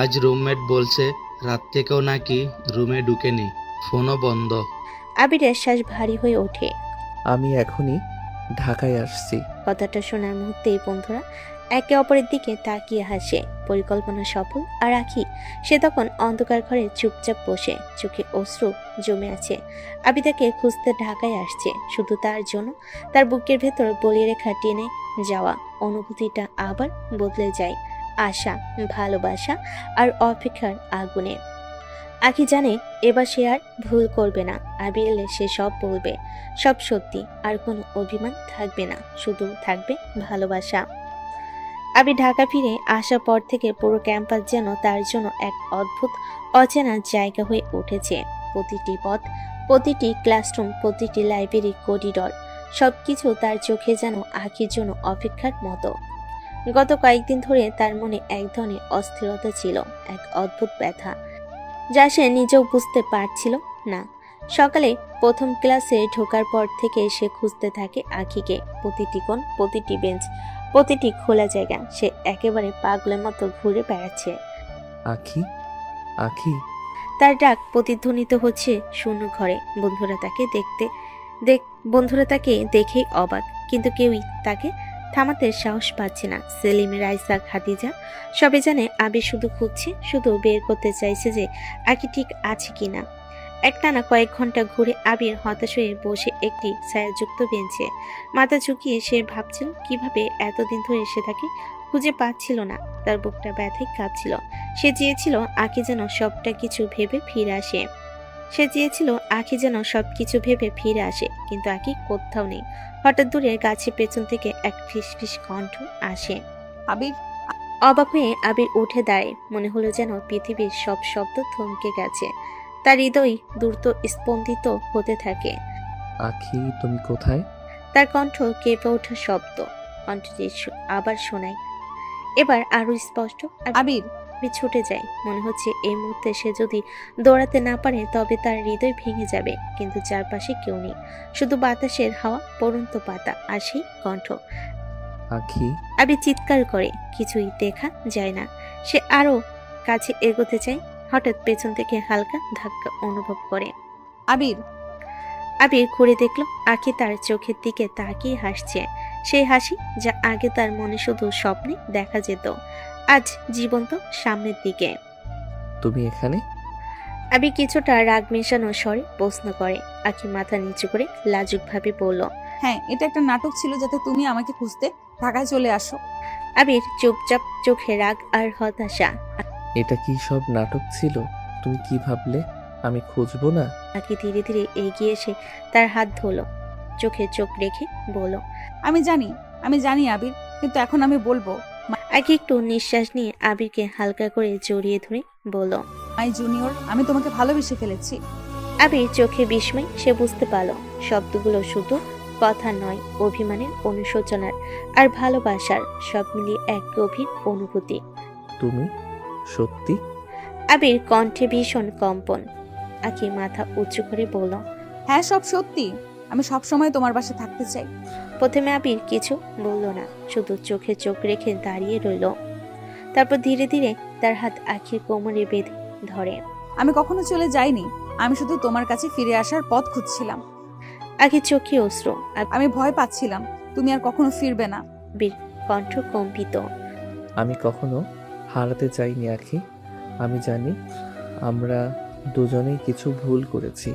আজ রুমমেট বলছে রাত থেকেও নাকি রুমে ঢুকেনি, ফোনও বন্ধ। আবিরের শ্বাস ভারী হয়ে ওঠে। আমি এখনই ঢাকায় আসছি। কথাটা শোনার মুহূর্তেই বন্ধুরা একে অপরের দিকে তাকিয়ে হাসে। পরিকল্পনা সফল। আর আখি, সে তখন অন্ধকার ঘরে চুপচাপ বসে, চোখে অশ্রু জমে আছে। আবি তাকে খুঁজতে ঢাকায় আসছে শুধু তার জন্য। তার বুকের ভেতর বলিরেখা টেনে যাওয়া অনুভূতিটা আবার বদলে যায় আশা, ভালোবাসা আর অপেক্ষার আগুনে। আখি জানে এবার সে আর ভুল করবে না। আবি এলে সে সব বলবে, সব সত্যি। আর কোনো অভিমান থাকবে না, শুধু থাকবে ভালোবাসা। আবি ঢাকা ফিরে আসার পর থেকে পুরো ক্যাম্পাস যেন তার জন্য এক অদ্ভুত অচেনা জায়গা হয়ে উঠেছে। প্রতিটি পথ, প্রতিটি ক্লাসরুম, প্রতিটি লাইব্রেরি করিডর, সবকিছু তার চোখে যেন আখির জন্য অপেক্ষার মতো। গত কয়েকদিন ধরে তার মনে এক ধরনের অস্থিরতা ছিল, এক অদ্ভুত ব্যথা, যা সে নিজেও বুঝতে পারছিল না। সকালে প্রথম ক্লাসে ঢোকার পর থেকে সে খুঁজতে থাকে আখিকে। প্রতিটি কোণ, প্রতিটি বেঞ্চ, প্রতিটি খোলা জায়গা সে একেবারে পাগলের মতো ঘুরে বেড়াচ্ছে। আখি, আখি। তার ডাক প্রতিধ্বনিত হচ্ছে শূন্য ঘরে। বন্ধুরা তাকে দেখেই অবাক, কিন্তু কেউই তাকে থামাতে সাহস পাচ্ছে না। সেলিম, রাইসা, খাদিজা সবে জানে আবি শুধু খুঁজছে, শুধু বের করতে চাইছে যে আখি ঠিক আছে কিনা। একটানা কয়েক ঘন্টা ঘুরে আবির হতাশ হয়ে বসে একটি ছায়াযুক্ত বেঞ্চে মাথা ঝুঁকিয়ে সে ভাবছিল কিভাবে এতদিন ধরে সে তাকে খুঁজে পাচ্ছিল না। তার বুকটা ব্যথায় কাঁপছিল। সে চেয়েছিল আখি যেন সবকিছু ভেবে ফিরে আসে, কিন্তু আখি কোথাও নেই। হঠাৎ দূরে গাছের পেছন থেকে এক ফিসফিস কণ্ঠ আসে। আবির, অবাক হয়ে আবির উঠে দাঁড়ায়। মনে হলো যেন পৃথিবীর সব শব্দ থমকে গেছে। তার হৃদয় দ্রুত স্পন্দিত হতে থাকে। আখি, তুমি কোথায়? তার কণ্ঠ কেঁপে ওঠা শব্দ কণ্ঠটি আবার শোনায়, এবার আরো স্পষ্ট। আবির ছুটে যায়। মনে হচ্ছে এই মুহূর্তে সে যদি দৌড়াতে না পারে তবে তার হৃদয় ভেঙে যাবে। কিন্তু চারপাশে কেউ নেই, শুধু বাতাসের হাওয়া, পড়ন্ত পাতা আর সেই কণ্ঠ। আখি। আবির চিৎকার করে, কিছুই দেখা যায় না। সে আরো কাছে এগোতে চায়। হঠাৎ পেছন থেকে হালকা ধাক্কা অনুভব করে। আবির ঘুরে দেখলো আখি তার চোখের দিকে তাকিয়ে হাসছে। সেই হাসি যা আগে তার মনে শুধু স্বপ্নে দেখা যেত, আজ জীবন্ত সামনের দিকে। তুমি এখানে? আবির কিছুটা রাগ মেশানো স্বরে প্রশ্ন করে। আখি মাথা নিচু করে লাজুকভাবে বলল, হ্যাঁ, এটা একটা নাটক ছিল যাতে তুমি আমাকে খুঁজতে ঢাকায় চলে আসো। আবির চুপচাপ, চোখে রাগ আর হতাশা। এটা কি সব নাটক ছিল? তুমি কি ভাবলে আমি খুঁজবো না? আখি ধীরে ধীরে এগিয়ে এসে তার হাত ধরলো, চোখে চোখ রেখে বলল, আমি জানি আবির, কিন্তু এখন আমি বলবো। আখি একটু নিঃশ্বাস নিয়ে আবিরকে হালকা করে জড়িয়ে ধরে বলল, মাই জুনিয়র, আমি তোমাকে ভালোবেসে ফেলেছি। আবির চোখে বিস্ময়। সে বুঝতে পারল শব্দগুলো শুধু কথা নয়, অভিমানের, অনুশোচনার আর ভালোবাসার সব মিলিয়ে এক গভীর অনুভূতি। তুমি সত্যি? আবির কণ্ঠে ভীষণ কম্পন। আখি মাথা উঁচু করে বলল, হ্যাঁ, সব সত্যি। আমি সবসময় তোমার বাসায় থাকতে চাই। প্রথমে আবির কিছু বলল না, শুধু চোখে চোখ রেখে দাঁড়িয়ে রইল। তারপর ধীরে ধীরে তার হাত আখির কোমরে বেঁধে ধরে। আমি কখনো চলে যাইনি, আমি শুধু তোমার কাছে ফিরে আসার পথ খুঁজছিলাম। আখির চোখে অশ্রু। আমি ভয় পাচ্ছিলাম তুমি আর কখনো ফিরবে না। আবির কণ্ঠ কম্পিত। আমি কখনো হারাতে চাইনি আখি। আমি জানি আমরা দুজনেই কিছু ভুল করেছি,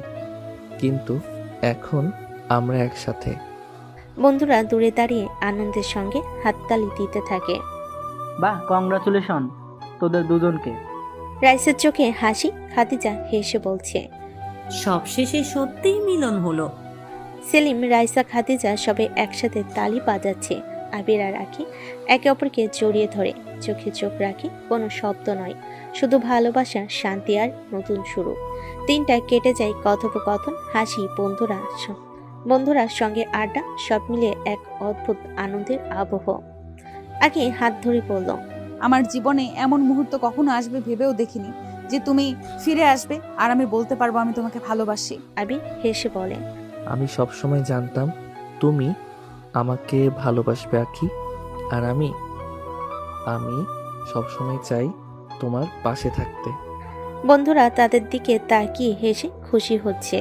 কিন্তু এখন আমরা একসাথে। বন্ধুরা দূরে দাঁড়িয়ে আনন্দের সঙ্গে হাততালি দিতে থাকে। বাহ, কংগ্রাচুলেশন তোদের দুজনকে। রাইসের চোখে হাসি। খাদিজা হেসে বলছে, সবশেষে সত্যিই মিলন হলো। সেলিম, রাইসা, খাদিজা সবে একসাথে তালি বাজাচ্ছে। আবির আর আখি একে অপরকে জড়িয়ে ধরে, চোখে চোখ রাখি। কোনো শব্দ নয়, শুধু ভালোবাসা, শান্তি আর নতুন শুরু। দিনটা কেটে যায় কথোপকথন, হাসি, বন্ধুরা সঙ্গে আড্ডা, সব মিলিয়ে এক অদ্ভুত আনন্দের আবহ। আগে হাত ধরে বলল, আমার জীবনে এমন মুহূর্ত কখনো আসবে ভেবেও দেখিনি যে তুমি ফিরে আসবে আর আমি বলতে পারবো আমি তোমাকে ভালোবাসি। আবির হেসে বলে। আমি সবসময় জানতাম তুমি আমাকে ভালোবাসবে আখি। আর আমি সবসময় চাই তোমার পাশে থাকতে। বন্ধুরা তাদের দিকে তাকিয়ে হেসে খুশি হচ্ছে।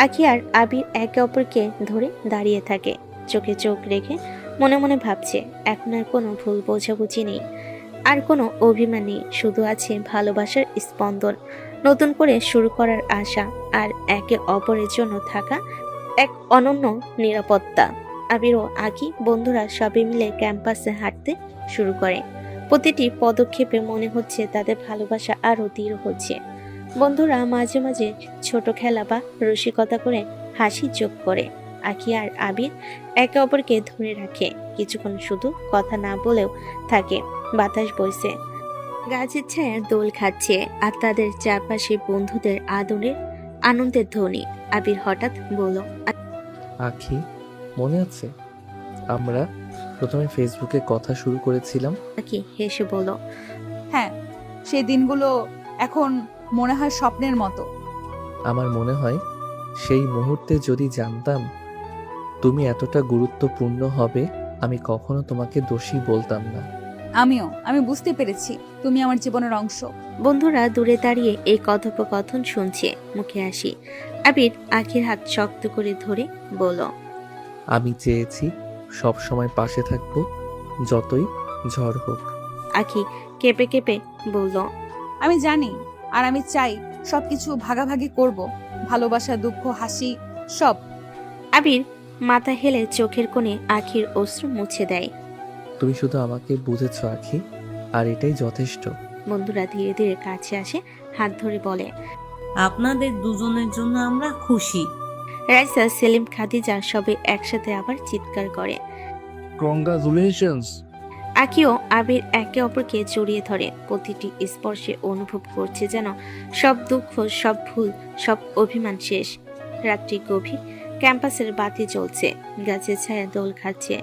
আখি আর আবির একে অপরকে ধরে দাঁড়িয়ে থাকে, চোখে চোখ রেখে মনে মনে ভাবছে এখন আর কোনো ভুল বোঝাবুঝি নেই, আর কোনো অভিমান নেই, শুধু আছে ভালোবাসার স্পন্দন, নতুন করে শুরু করার আশা, আর একে অপরের জন্য থাকা এক অনন্য নিরাপত্তা। আবির ও আখি বন্ধুরা সবাই মিলে ক্যাম্পাসে হাঁটতে শুরু করে। প্রতিটি পদক্ষেপে মনে হচ্ছে তাদের ভালোবাসা আরও দৃঢ় হচ্ছে। বন্ধুরা মাঝে মাঝে ছোট খেলা বা রসিকতা করে হাসি যোগ করে। আখি আর আবির একে অপরকে ধরে রাখে, কিছুক্ষণ শুধু কথা না বলেও থাকে। বাতাস বইছে, গাছের ছায়া দোল খাচ্ছে, আর তাদের চারপাশে বন্ধুদের আনন্দের ধ্বনি। আবির হঠাৎ বলল, আখি, মনে আছে আমরা প্রথমে ফেসবুকে কথা শুরু করেছিলাম? আখি হেসে বলল, হ্যাঁ, সেই দিনগুলো এখন মনে হয় স্বপ্নের মতো। আমার মনে হয় সেই মুহূর্তে যদি জানতাম তুমি এতটা গুরুত্বপূর্ণ হবে, আমি কখনো তোমাকে দোষী বলতাম না। আমি বুঝতে পেরেছি তুমি আমার জীবনের অংশ। বন্ধুরা দূরে দাঁড়িয়ে এই কথোপকথন শুনছে, মুখে হাসি। আবির আখির হাত শক্ত করে ধরে বলল, আমি চেয়েছি সব সময় পাশে থাকবো, যতই ঝড় হোক। আখি কেঁপে কেঁপে বলল, আমি জানি, আর আমি চাই সবকিছু ভাগাভাগি করব, ভালোবাসা, দুঃখ, হাসি, সব। আবির মাথা হেলে চোখের কোণে আখির অশ্রু মুছে দেয়। তুমি শুধু আমাকে বুঝেছো আখি, আর এটাই যথেষ্ট। বন্ধুরা ধীরে ধীরে কাছে আসে, হাত ধরে বলে, আপনাদের দুজনের জন্য আমরা খুশি। রাইসা, সেলিম, খাদিজা সবে একসাথে আবার চিৎকার করে। কংগ্রাচুলেশনস। আখিও আবির একে অপরকে জড়িয়ে ধরে, প্রতিটি স্পর্শে অনুভব করছে যেন সব দুঃখ, সব ভুল, সব অভিমান শেষ। রাত্রি গভীর, ক্যাম্পাসের বাতি জ্বলছে, গাছের ছায়া দোল খাচ্ছে।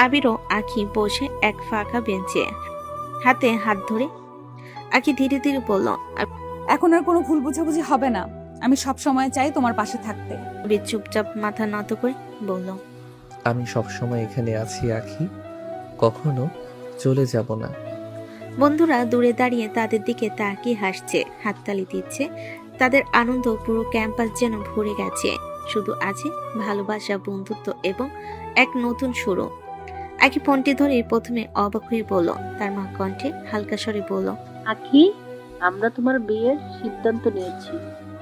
আবিরও আখি বসে এক ফাঁকা বেঞ্চে, হাতে হাত ধরে। আখি ধীরে ধীরে বলল, এখন আর কোনো ভুল বোঝাবুঝি হবে না, আমি সব সময় চাই তোমার পাশে থাকতে। আবির চুপচাপ মাথা নত করে বলল, আমি সবসময় এখানে আছি আখি, কখনো চলে যাব না। বন্ধুরা দূরে দাঁড়িয়ে তাদের দিকে তাকিয়ে হাসছে, হাততালি দিচ্ছে। তাদের আনন্দ পুরো ক্যাম্পাস যেন ভরে গেছে, শুধু আছে ভালোবাসা, বন্ধুত্ব এবং এক নতুন শুরু। আখি ফোনটি ধরে প্রথমে অবাক হয়ে বলল, তার মা কণ্ঠে হালকা স্বরে বলল, আখি, আমরা তোমার বিয়ের সিদ্ধান্ত নিয়েছি।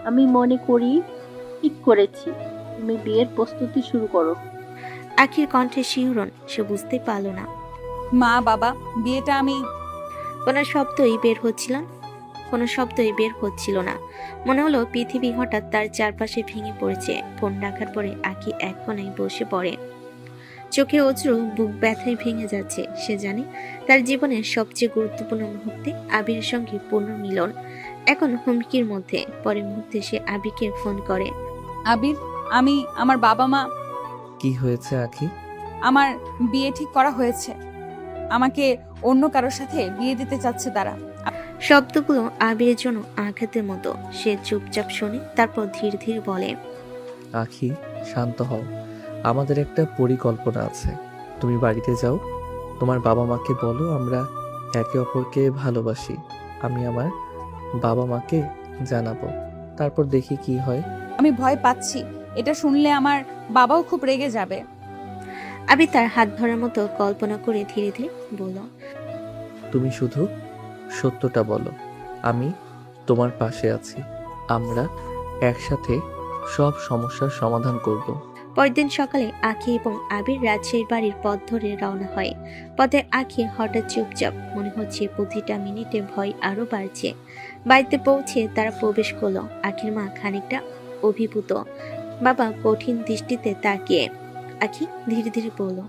আমি মনে করি ঠিক করেছি, তুমি বিয়ের প্রস্তুতি শুরু করো। আখির কণ্ঠে শিহরণ, সে বুঝতে পারল না। মা, বাবা, বিয়েটা আমি। কোনো শব্দই বের হচ্ছিল না। মনে হলো পৃথিবী হঠাৎ তার চারপাশে ভেঙে পড়েছে। ফোন রাখার পরে আখি এক কোণায় বসে পড়ে, চোখে অশ্রু, বুক ব্যথায় ভেঙে যাচ্ছে। সে জানে তার জীবনের সবচেয়ে গুরুত্বপূর্ণ মুহূর্তে আবিরের সঙ্গে পুনর্মিলন এখন হুমকির মধ্যে। পরের মুহূর্তে সে আবিরকে ফোন করে। আবির, আমার বাবা মা। কি হয়েছে আখি? আমার বিয়ে ঠিক করা হয়েছে, আমাকে অন্য কারোর সাথে বিয়ে দিতে চাচ্ছে তারা। শব্দগুলো আবিরের জন্য আঘাতের মতো। সে চুপচাপ শুনে, তারপর ধীরে ধীরে বলে, আখি, শান্ত হও, আমাদের একটা পরিকল্পনা আছে। তুমি বাড়িতে যাও, তোমার বাবা মাকে বলো আমরা একে অপরকে ভালোবাসি। আমি আমার বাবা মাকে জানাবো, তারপর দেখি কি হয়। আমি ভয় পাচ্ছি, এটা শুনলে আমার বাবাও খুব রেগে যাবে। আবির তার হাত ধরার মতো কল্পনা করে ধীরে ধীরে বলল, তুমি শুধু সত্যটা বলো, আমি তোমার পাশে আছি। আমরা একসাথে সব সমস্যার সমাধান করব। পরদিন সকালে আখি এবং আবির রাজশাহীর বাড়ির পথ ধরে রওনা হয়। পথে আখি হঠাৎ চুপচাপ, মনে হচ্ছে প্রতিটা মিনিটে ভয় আরো বাড়ছে। বাড়িতে পৌঁছে তারা প্রবেশ করলো। আখির মা খানিকটা অভিভূত, বাবা কঠিন দৃষ্টিতে তাকিয়ে। আখি ধীরে ধীরে বলল,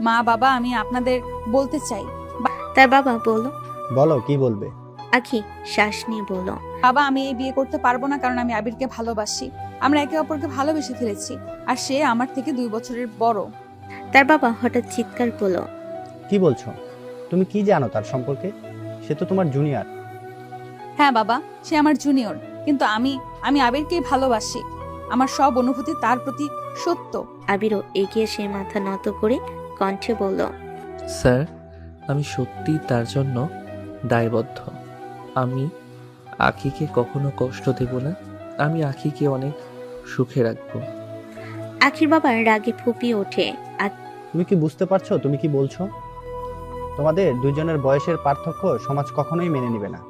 মা, বাবা, আমি আপনাদের বলতে চাই। তার বাবা বলল, বলো, কি বলবে? আখি শ্বাস নিয়ে বলল, বাবা, আমি এই বিয়ে করতে পারবো না, কারণ আমি আবিরকে ভালোবাসি। আমরা একে অপরকে ভালোবেসে ফেলেছি, আর সে আমার থেকে 2 বছরের বড়। তার বাবা হঠাৎ চিৎকার করলো, কি বলছো? তুমি কি জানো তার সম্পর্কে? সে তো তোমার জুনিয়র। হ্যাঁ বাবা, সে আমার জুনিয়র, কিন্তু আমি আমি আবিরকেই ভালোবাসি। আমার সব অনুভূতি তার প্রতি সত্য। আবিরও এগিয়ে সে মাথা নত করে কণ্ঠে বলল, স্যার, আমি সত্যি তার জন্য দায়বদ্ধ। আমি আখিকে কখনো কষ্ট দেব না। আমি আখিকে অনেক সুখে রাখবো। আখির বাবা রাগে ফুপিয়ে ওঠে। তুমি কি বুঝতে পারছো তুমি কি বলছো? তোমাদের দুইজনের বয়সের পার্থক্য সমাজ কখনোই মেনে নেবে না,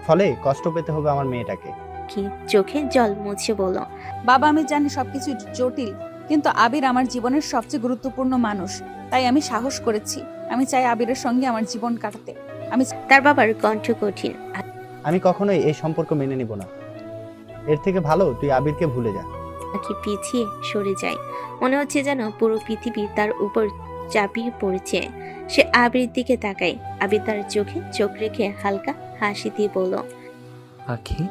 ফলে কষ্ট পেতে হবে আমার মেয়েটাকে। আখি চোখে জল মুছে বলল, বাবা আমি জানি সবকিছু জটিল, কিন্তু আবির আমার জীবনের সবচেয়ে গুরুত্বপূর্ণ মানুষ। তাই আমি সাহস করেছি। আমি চাই আবিরের সঙ্গে আমার জীবন কাটাতে। তার বাবার কণ্ঠ কঠিন। আমি কখনোই এই সম্পর্ক মেনে নিব না। এর থেকে ভালো তুই আবিরকে ভুলে যা। আখি পিছিয়ে সরে যায়। মনে হচ্ছে যেন পুরো পৃথিবী তার উপর চাপিয়ে পড়েছে। সে আবির দিকে তাকায়। আবির তার চোখে চোখ রেখে হালকা হাসি দিয়ে বলল, আখি,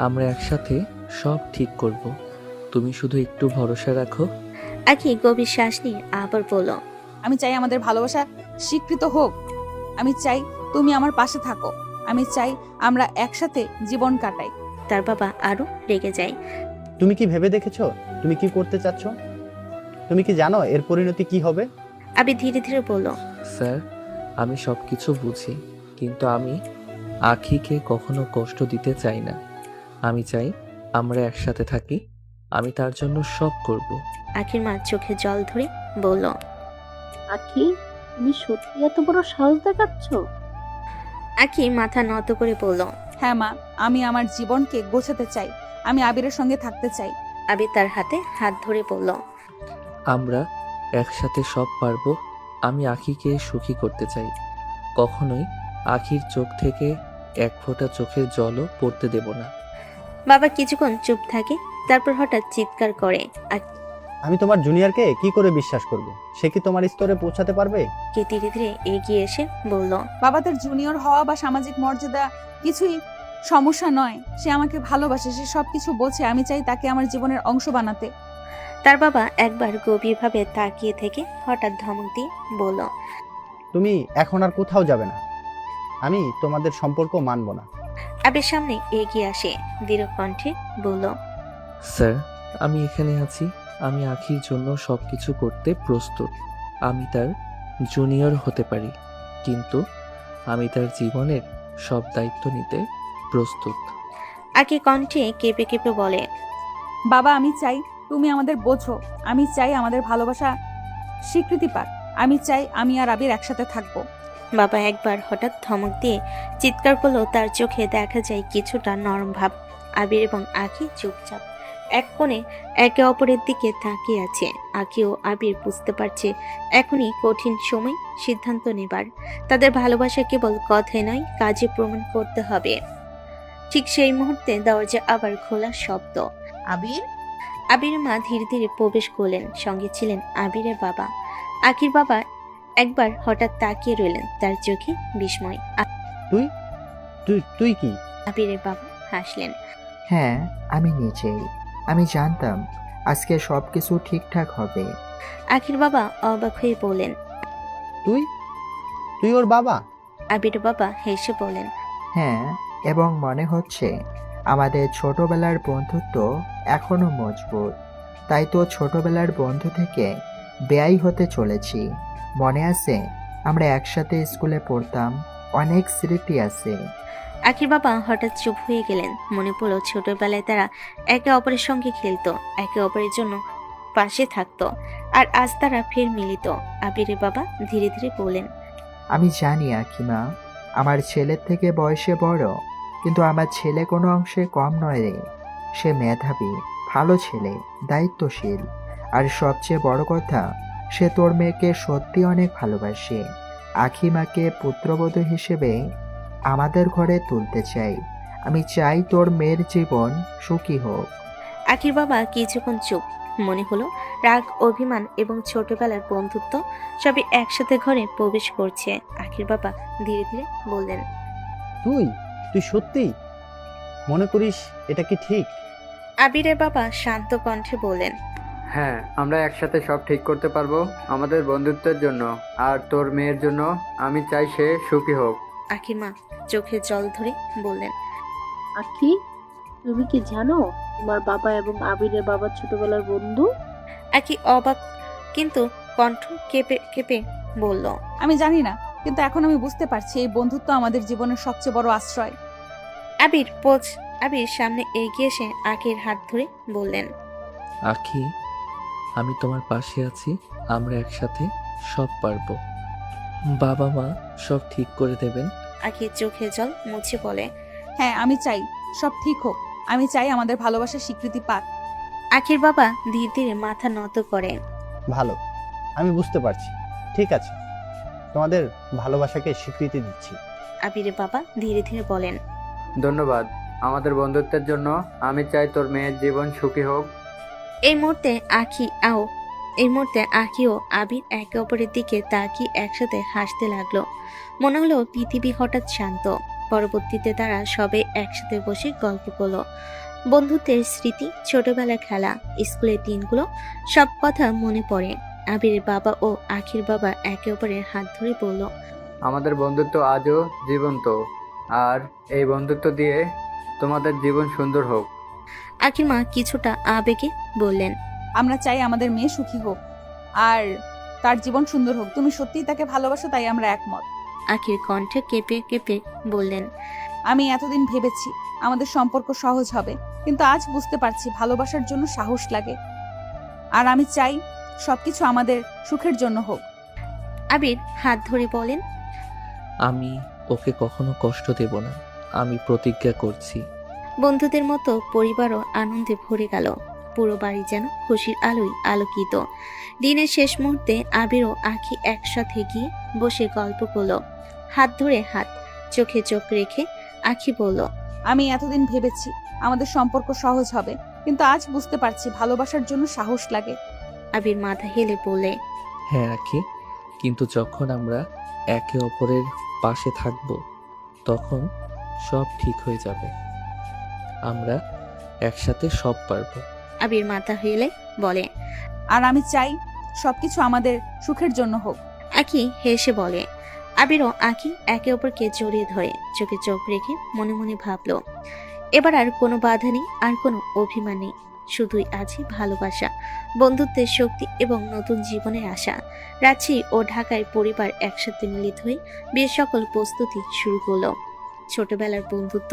আমরা একসাথে সব ঠিক করব। তুমি শুধু একটু ভরসা রাখো। আখি গভীর শ্বাস নিয়ে আবার বলল, আমি চাই আমাদের ভালোবাসা স্বীকৃত হোক। আমি চাই তুমি আমার পাশে থাকো। আমি চাই আমরা একসাথে জীবন কাটাই। তার বাবা আরো রেগে যায়। তুমি কি ভেবে দেখেছো তুমি কি করতে চাচ্ছ? তুমি কি জানো এর পরিণতি কি হবে? আবির ধীরে ধীরে বলল, স্যার, আমি সব কিছু বুঝি, কিন্তু আমি আখিকে কখনো কষ্ট দিতে চাই না। আমি চাই আমরা একসাথে থাকি। আমি তার জন্য সব করব। আখির মা চোখে জল ধরে বলল, আখি, তুমি সত্যি এত বড় সাহস দেখাচ্ছ? আখি মাথা নত করে বলল, হ্যাঁ মা, আমি আমার জীবনকে গোছাতে চাই। আমি আবিরের সঙ্গে থাকতে চাই। আবির তার হাতে হাত ধরে বলল, আমরা একসাথে সব পারবো। আমি আখিকে সুখী করতে চাই। কখনোই আখির চোখ থেকে এক ফোঁটা চোখের জলও পড়তে দেব না। বাবা কিছুক্ষণ চুপ থাকে, তারপর হঠাৎ চিৎকার করে। আমি তোমার জুনিয়রকে কি করে বিশ্বাস করব? সে কি তোমার স্তরে পৌঁছাতে পারবে? কে ধীরে ধীরে এগিয়ে এসে বলল, বাবা, তার জুনিয়র হওয়া বা সামাজিক মর্যাদা কিছুই সমস্যা নয়। সে আমাকে ভালোবাসে, সে সবকিছু বোঝে। আমি চাই তাকে আমার জীবনের অংশ বানাতে। তার বাবা একবার গভীরভাবে তাকিয়ে থেকে হঠাৎ ধমক দিয়ে বলল, তুমি এখন আর কোথাও যাবে না। আমি তোমাদের সম্পর্ক মানব না। আবির সামনে এগিয়ে আসে, দৃঢ় কণ্ঠে বলল, স্যার, আমি এখানে আছি। আমি আখির জন্য সবকিছু করতে প্রস্তুত। আমি তার জুনিয়র হতে পারি, কিন্তু আমি তার জীবনের সব দায়িত্ব নিতে প্রস্তুত। আখি কণ্ঠে কেঁপে কেঁপে বলে, বাবা, আমি চাই তুমি আমাদের বোঝো। আমি চাই আমাদের ভালোবাসা স্বীকৃতি পাক। আমি চাই আমি আর আবির একসাথে থাকবো। বাবা একবার হঠাৎ ধমক দিয়ে চিৎকার করলো। তার চোখে দেখা যায় কিছুটা নরম ভাব। আবির এবং আখি চুপচাপ এক কোণে একে অপরের দিকে তাকিয়ে আছে। আখি ও আবির বুঝতে পারছে এখনই কঠিন সময় সিদ্ধান্ত নেবার। তাদের ভালোবাসা কেবল কথায় নয়, কাজে প্রমাণ করতে হবে। ঠিক সেই মুহূর্তে দরজা আবার খোলার শব্দ। আবির, আবিরের মা ধীরে ধীরে প্রবেশ করলেন। সঙ্গে ছিলেন আবিরের বাবা। আখির বাবা একবার হঠাৎ তাকিয়ে রইলেন, তার চোখে বিস্ময়। তুই তুই তুই কি? আবিরের বাবা হাসলেন। হ্যাঁ, আমি নিজেই। আমি জানতাম আজকে সব কিছু ঠিকঠাক হবে। আখির বাবা অবাক হয়ে বললেন, তুই তুই ওর বাবা? আবিরের বাবা হেসে বলেন, হ্যাঁ, এবং মনে হচ্ছে আমাদের ছোটবেলার বন্ধুত্ব এখনো মজবুত। তাই তো ছোটবেলার বন্ধু থেকে বেয়াই হতে চলেছি। মনে আছে আমরা একসাথে স্কুলে পড়তাম, অনেক স্মৃতি আছে। আখির বাবা হঠাৎ চুপ হয়ে গেলেন। মনে পড়ল ছোটবেলায় তারা একে অপরের সঙ্গে খেলতো, একে অপরের জন্য পাশে থাকতো, আর আজ তারা ফের মিলিত। আবিরের বাবা ধীরে ধীরে বলেন, আমি জানি আখিমা, আমার ছেলের থেকে বয়সে বড়, কিন্তু আমার ছেলে কোনো অংশে কম নয় রে। সে মেধাবী, ভালো ছেলে, দায়িত্বশীল, আর সবচেয়ে বড় কথা, সে তোর মেয়েকে সত্যি অনেক ভালোবাসে। আখিমাকে পুত্রবধূ হিসেবে আমাদের ঘরে তুলতে চাই। আমি চাই তোর মেয়ের জীবন সুখী হোক। আখির বাবা কিছুক্ষণ চুপ। মনে হলো রাগ, অভিমান এবং ছোটবেলার বন্ধুত্ব সবই একসাথে ঘরে প্রবেশ করছে। আখির বাবা ধীরে ধীরে বললেন, তুই তুই সত্যি মনে করিস এটা কি ঠিক? আবিরের বাবা শান্ত কণ্ঠে বললেন, হ্যাঁ, আমরা একসাথে সব ঠিক করতে পারবো আমাদের বন্ধুত্বের জন্য। আর তোর মেয়ের জন্য আমি চাই সে সুখী হোক। আখির মা চোখে জল ধরে বললেন, আখি, তুমি কি জানো তোমার বাবা এবং আবিরের বাবা ছোটবেলার বন্ধু? আখি অবাক কিন্তু কণ্ঠ কেঁপে কেঁপে বলল, আমি জানি না, কিন্তু এখন আমি বুঝতে পারছি এই বন্ধুত্ব আমাদের জীবনের সবচেয়ে বড় আশ্রয়। আবির সামনে এগিয়ে এসে আখির হাত ধরে বললেন, আখি, আমি তোমার পাশে আছি। আমরা একসাথে সব পারবো। বাবা মা সব ঠিক করে দেবেন। আখির চোখে জল মুছে বলে, হ্যাঁ, আমি চাই সব ঠিক হোক। আমি চাই আমাদের ভালোবাসার স্বীকৃতি পাক। আখির বাবা ধীরে ধীরে মাথা নত করে। ভালো, আমি বুঝতে পারছি। ঠিক আছে, তোমাদের ভালোবাসাকে স্বীকৃতি দিচ্ছি। আবিরের বাবা ধীরে ধীরে বলেন, ধন্যবাদ আমাদের বন্ধুত্বের জন্য। আমি চাই তোর মেয়ের জীবন সুখী হোক। এই মুহূর্তে আখি ও আবির একে অপরের দিকে তাকিয়ে একসাথে হাসতে লাগলো। মনে হলো পৃথিবী হঠাৎ শান্ত। পরবর্তীতে তারা সবে একসাথে বসে গল্প করলো। বন্ধুত্বের স্মৃতি, ছোটবেলার খেলা, স্কুলের দিনগুলো, সব কথা মনে পড়ে। আবিরের বাবা ও আখির বাবা একে অপরের হাত ধরে বলল, আমাদের বন্ধুত্ব আজও জীবন্ত, আর এই বন্ধুত্ব দিয়ে তোমাদের জীবন সুন্দর হোক। আখির মা কিছুটা আবেগে বললেন, আমরা চাই আমাদের মেয়ে সুখী হোক আর তার জীবন সুন্দর হোক। তুমি সত্যিই তাকে ভালোবাসো, তাই আমরা একমত। আখির কণ্ঠে কেঁপে কেঁপে বললেন, আমি এতদিন ভেবেছি আমাদের সম্পর্ক সহজ হবে, কিন্তু আজ বুঝতে পারছি ভালোবাসার জন্য সাহস লাগে। আর আমি চাই সবকিছু আমাদের সুখের জন্য হোক। আবির হাত ধরে বলেন, আমি ওকে কখনো কষ্ট দেব না। আমি প্রতিজ্ঞা করছি। বন্ধুদের মতো পরিবারও আনন্দে ভরে গেল। পুরো বাড়ি যেন খুশির আলোয় আলোকিত। দিনের শেষ মুহূর্তে আবির ও আখি একসাথে গিয়ে বসে গল্প করলো, হাত ধরে হাত, চোখে চোখ রেখে। আখি বলল, আমি এতদিন ভেবেছি আমাদের সম্পর্ক সহজ হবে, কিন্তু আজ বুঝতে পারছি ভালোবাসার জন্য সাহস লাগে। আবির মাথা হেলে বলে, হ্যাঁ আখি, কিন্তু যখন আমরা একে অপরের পাশে থাকব তখন সব ঠিক হয়ে যাবে। আমরা একসাথে সব পারবো। আবির মাথা হেলে বলে, আর আমি চাই সবকিছু আমাদের সুখের জন্য হোক। আখি হেসে বলে। আবির ও আখি একে অপরকে জড়িয়ে ধরে চোখে চোখ রেখে মনে মনে ভাবলো, এবার আর কোনো বাধা নেই, আর কোনো অভিমান নেই, শুধুই আছে ভালোবাসা, বন্ধুত্বের শক্তি এবং নতুন জীবনের আশা। রাঁচি ও ঢাকায় পরিবার একসাথে মিলিত হয়ে বিয়ের সকল প্রস্তুতি শুরু করলো। ছোটবেলার বন্ধুত্ব,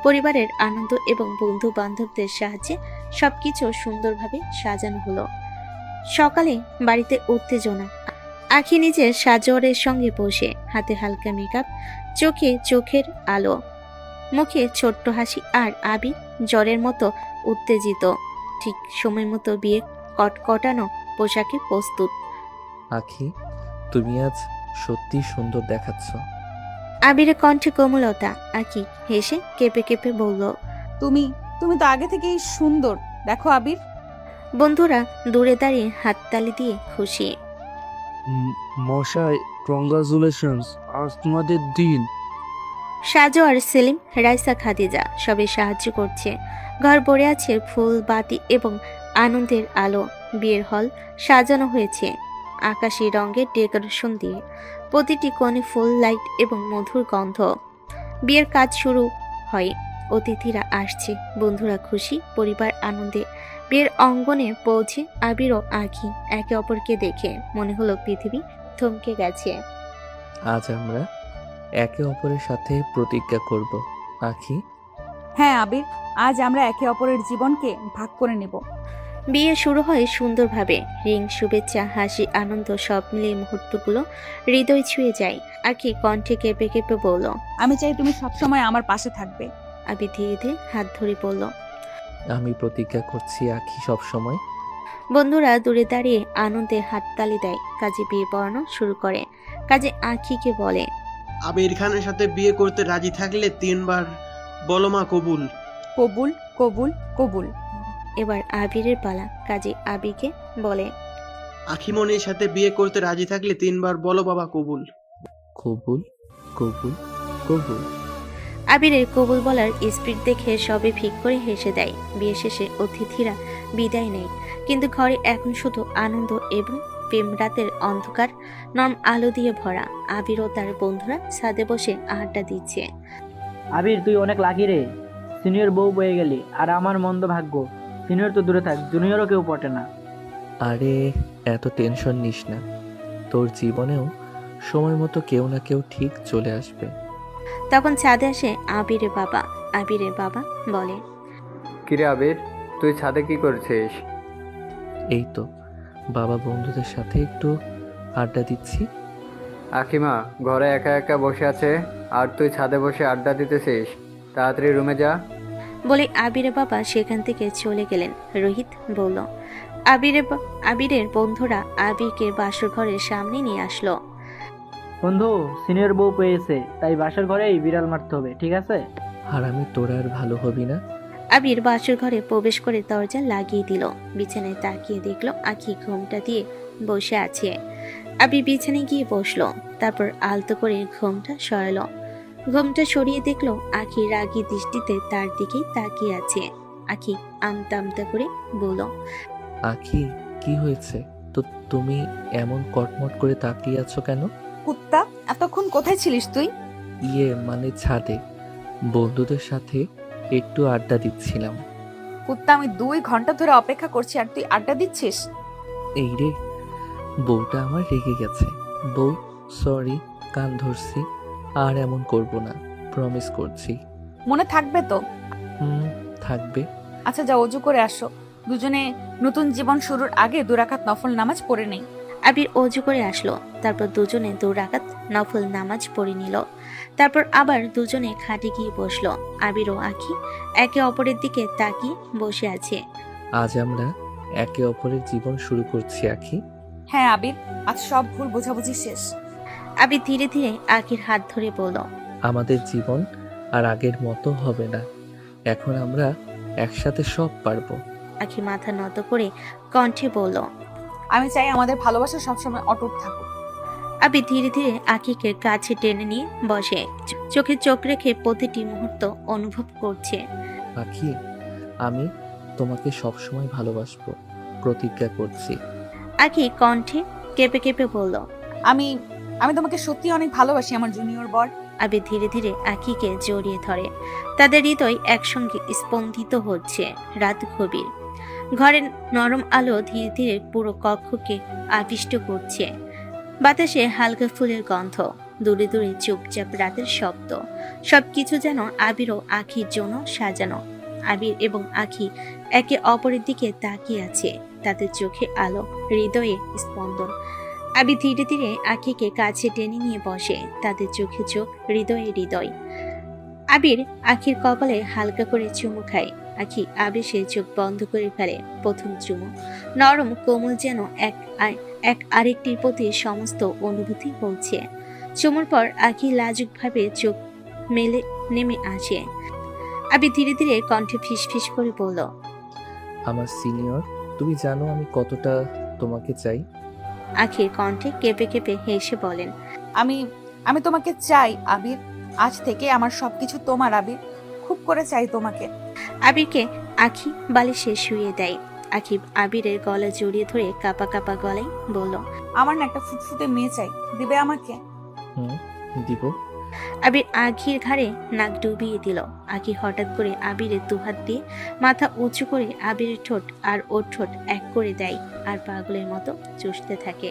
পরিবারের আনন্দ এবং বন্ধু বান্ধবদের সাহায্যে সবকিছু সুন্দরভাবে সাজানো হলো। সকালে বাড়িতে উত্তেজনা। আখি নিজের সাজোয়ারের সঙ্গে বসে, হাতে হালকা মেকআপ, চোখে চোখের আলো, মুখে ছোট্ট হাসি। আর আবির জ্বরের মতো উত্তেজিত, ঠিক সময় মতো বিয়ে কটকটানো পোশাকে প্রস্তুত। আখি, তুমি আজ সত্যি সুন্দর দেখাচ্ছ। আবিরের কণ্ঠে কোমলতা। আখি হেসে কেঁপে কেঁপে বলল, তুমি তো আগে থেকেই সুন্দর। দেখো আবির। বন্ধুরা দূরে দাঁড়িয়ে হাততালি দিয়ে খুশি। মশাই, কংগ্রাচুলেশনস, আজ তোমাদের দিন। সাজু আর সেলিম, রাইসা, খাদিজা সবে সাহায্য করছে। ঘর ভরে আছে ফুল, বাতি এবং আনন্দের আলো। বিয়ের হল সাজানো হয়েছে আকাশি রঙের ডেকোরেশন দিয়ে, প্রতিটি কোণে ফুল, লাইট এবং মধুর গন্ধ। বিয়ের কাজ শুরু হয়। অতিথিরা আসছে, বন্ধুরা খুশি, পরিবার আনন্দে। বিয়ের অঙ্গনে পৌঁছে আবির ও আখি একে অপরকে দেখে মনে হলো পৃথিবী থমকে গেছে। আজ আমরা একে অপরের সাথে প্রতিজ্ঞা করব। আখি, হ্যাঁ আবির, আজ আমরা একে অপরের জীবনকে ভাগ করে নেব। বিয়ে শুরু হয় সুন্দরভাবে। রিং, শুভেচ্ছা, হাসি, আনন্দ সব মিলিয়ে মুহূর্তগুলো হৃদয় ছুঁয়ে যায়। আখি কণ্ঠে কেঁপে কেঁপে বলল, আমি চাই তুমি সবসময় আমার পাশে থাকবে। আবির ধীরে ধীরে হাত ধরে বলল, আমি প্রতিজ্ঞা করছি আখি সব সময়। বন্ধুরা দূরে দাঁড়িয়ে আনন্দে হাততালি দেয়। কাজে বিয়ে পড়ানো শুরু করে। কাজে আখিকে বলে, আবির খানের সাথে বিয়ে করতে রাজি থাকলে 3 বার বলো মা কবুল। কবুল, কবুল, কবুল। এবার আবিরের পালা। কাজে আবিকে বলে, আখিমনির সাথে বিয়ে করতে রাজি থাকলে 3 বার বলো বাবা কবুল। কবুল, কবুল, কবুল। আবিরের কবুল বলার স্পিড দেখে সবে ফিক করে হেসে দেয়। বিয়ে শেষে অতিথিরা বিদায় নেয়। কিন্তু ঘরে এখন শুধু আনন্দ এবং প্রেম। রাতের অন্ধকার নরম আলো দিয়ে ভরা। আবির ও তার বন্ধুরা ছাদে বসে আড্ডা দিচ্ছে। আবির, তুই অনেক লাকি রে, সিনিয়র বউ পেয়ে গেলি। আর আমার মন্দ ভাগ্য, সিনিয়র তো দূরে থাক, জুনিয়রও কেউ পটে না। আরে এত টেনশন নিস না, তোর জীবনেও সময় মতো কেউ না কেউ ঠিক চলে আসবে। তখন ছাদে আসে আবিরের বাবা। আবিরের বাবা বলে, কিরে আবির, তুই ছাদে কি করছিস? এই তো বাবা, বন্ধুদের সাথে একটু আড্ডা দিচ্ছি। আখিমা ঘরে একা একা বসে আছে আর তুই ছাদে বসে আড্ডা দিতেছিস? তাড়াতাড়ি রুমে যা। বলে আবিরের বাবা সেখান থেকে চলে গেলেন। রোহিত বলল, আবিরের বন্ধুরা আবিরকে বাসর ঘরের সামনে নিয়ে আসলো। বন্ধু, সিনিয়র বউ পেয়েছে, তাই বাসার ঘরেই বিড়াল মারতে হবে, ঠিক আছে? আর আমি তোরা আর ভালো হবি না। আবির বাসর ঘরে প্রবেশ করে দরজা লাগিয়ে দিল। বিছানায় তাকিয়ে দেখলো আখি ঘুমটা দিয়ে বসে আছে। আবির বিছানায় গিয়ে বসলো, তারপর আলতো করে ঘুমটা সরালো। ঘুমটা সরিয়ে দেখলো আখি রাগী দৃষ্টিতে তার দিকেই তাকিয়ে আছে। আখি আমতা আমতা করে বলল, আখি, কি হয়েছে? তো তুমি এমন কটমট করে তাকিয়ে আছো কেন? কুত্তা, এতক্ষণ কোথায় ছিলিস তুই? মানে ছাদে বন্ধুদের সাথে একটু আড্ডা দিচ্ছিলাম। কুত্তা, আমি 2 ঘন্টা ধরে অপেক্ষা করছি আর তুই আড্ডা দিচ্ছিস? এই রে, বউটা আমার রেগে গেছে। বউ, সরি, কান ধরছি, আর এমন করব না, প্রমিস করছি। মনে থাকবে তো? থাকবে। আচ্ছা, যা ওযু করে আসো। দুজনে নতুন জীবন শুরুর আগে 2 রাকাত নফল নামাজ পড়ে নেই। আবির অজু করে আসলো, তারপর দুজনে 2 রাকাত নফল নামাজ পড়ে নিল। তারপর আবার দুজনে খাটে গিয়ে বসলো। আবির ও আখি একে অপরের দিকে তাকিয়ে বসে আছে। আজ আমরা একে অপরের জীবন শুরু করছি আখি। হ্যাঁ আবির, আজ সব ভুল বোঝাবুঝি শেষ। আবির ধীরে ধীরে আখির হাত ধরে বলল, আমাদের জীবন আর আগের মতো হবে না, এখন আমরা একসাথে সব পারবো। আখি মাথা নত করে কণ্ঠে বলল, আমি চাই আমাদের ভালোবাসা সবসময় অটুট থাকুক। আবির ধীরে ধীরে আখিকে কাছে টেনে নিয়ে বসে, চোখে চোখ রেখে প্রতিটি মুহূর্ত অনুভব করছে। আখি, আমি তোমাকে সবসময় ভালোবাসবো, প্রতিজ্ঞা করছি। আখি কণ্ঠে কেঁপে কেঁপে বলল, আমি তোমাকে সত্যি অনেক ভালোবাসি আমার জুনিয়র বর। আবির ধীরে ধীরে আখিকে জড়িয়ে ধরে। তাদের হৃদয় একসঙ্গে স্পন্দিত হচ্ছে। রাত গভীর, ঘরের নরম আলো ধীরে ধীরে পুরো কক্ষকে আবিষ্ট করছে। বাতাসে হালকা ফুলের গন্ধ, দূরে দূরে চুপচাপ রাতের শব্দ, সবকিছু যেন আবির ও আখির জন্য সাজানো। আবির এবং আখি একে অপরের দিকে তাকিয়ে আছে, তাদের চোখে আলো, হৃদয়ে স্পন্দন। আবির ধীরে ধীরে আখিকে কাছে টেনে নিয়ে বসে, তাদের চোখে চোখ, হৃদয়ে হৃদয়। আবির আখির কপালে হালকা করে চুমু খায়। আখি আবেশে চোখ বন্ধ করে ফেলে। প্রথম চুমু নরম কোমল, যেন এক আরেকটির প্রতি সমস্ত অনুভূতি পৌঁছে। চুমুর পর আখি লাজুক ভাবে চোখ মেলে নেমে আসে। আবির ধীরে ধীরে কণ্ঠে ফিসফিস করে বলল, আমার সিনিয়র, তুমি জানো আমি কতটা তোমাকে চাই। আখির কণ্ঠে কেঁপে কেঁপে হেসে বলেন, আমি তোমাকে চাই আবির। আজ থেকে আমার সবকিছু তোমার আবির, খুব করে চাই তোমাকে। আবিরকে আখি বালিশে শুয়ে দেয়। আখি আবিরের গলা জড়িয়ে ধরে কাপা কাপা গলায় বলল, আমার না একটা ফুটফুটে মেয়ে চাই, দিবে আমাকে? দিব। আবির আখির ঘাড়ে নাক ডুবিয়ে দিল। আখি হঠাৎ করে আবিরের 2 হাত দিয়ে মাথা উঁচু করে আবিরের ঠোঁট আর ওর ঠোঁট এক করে দেয় আর পাগলের মতো চুষতে থাকে।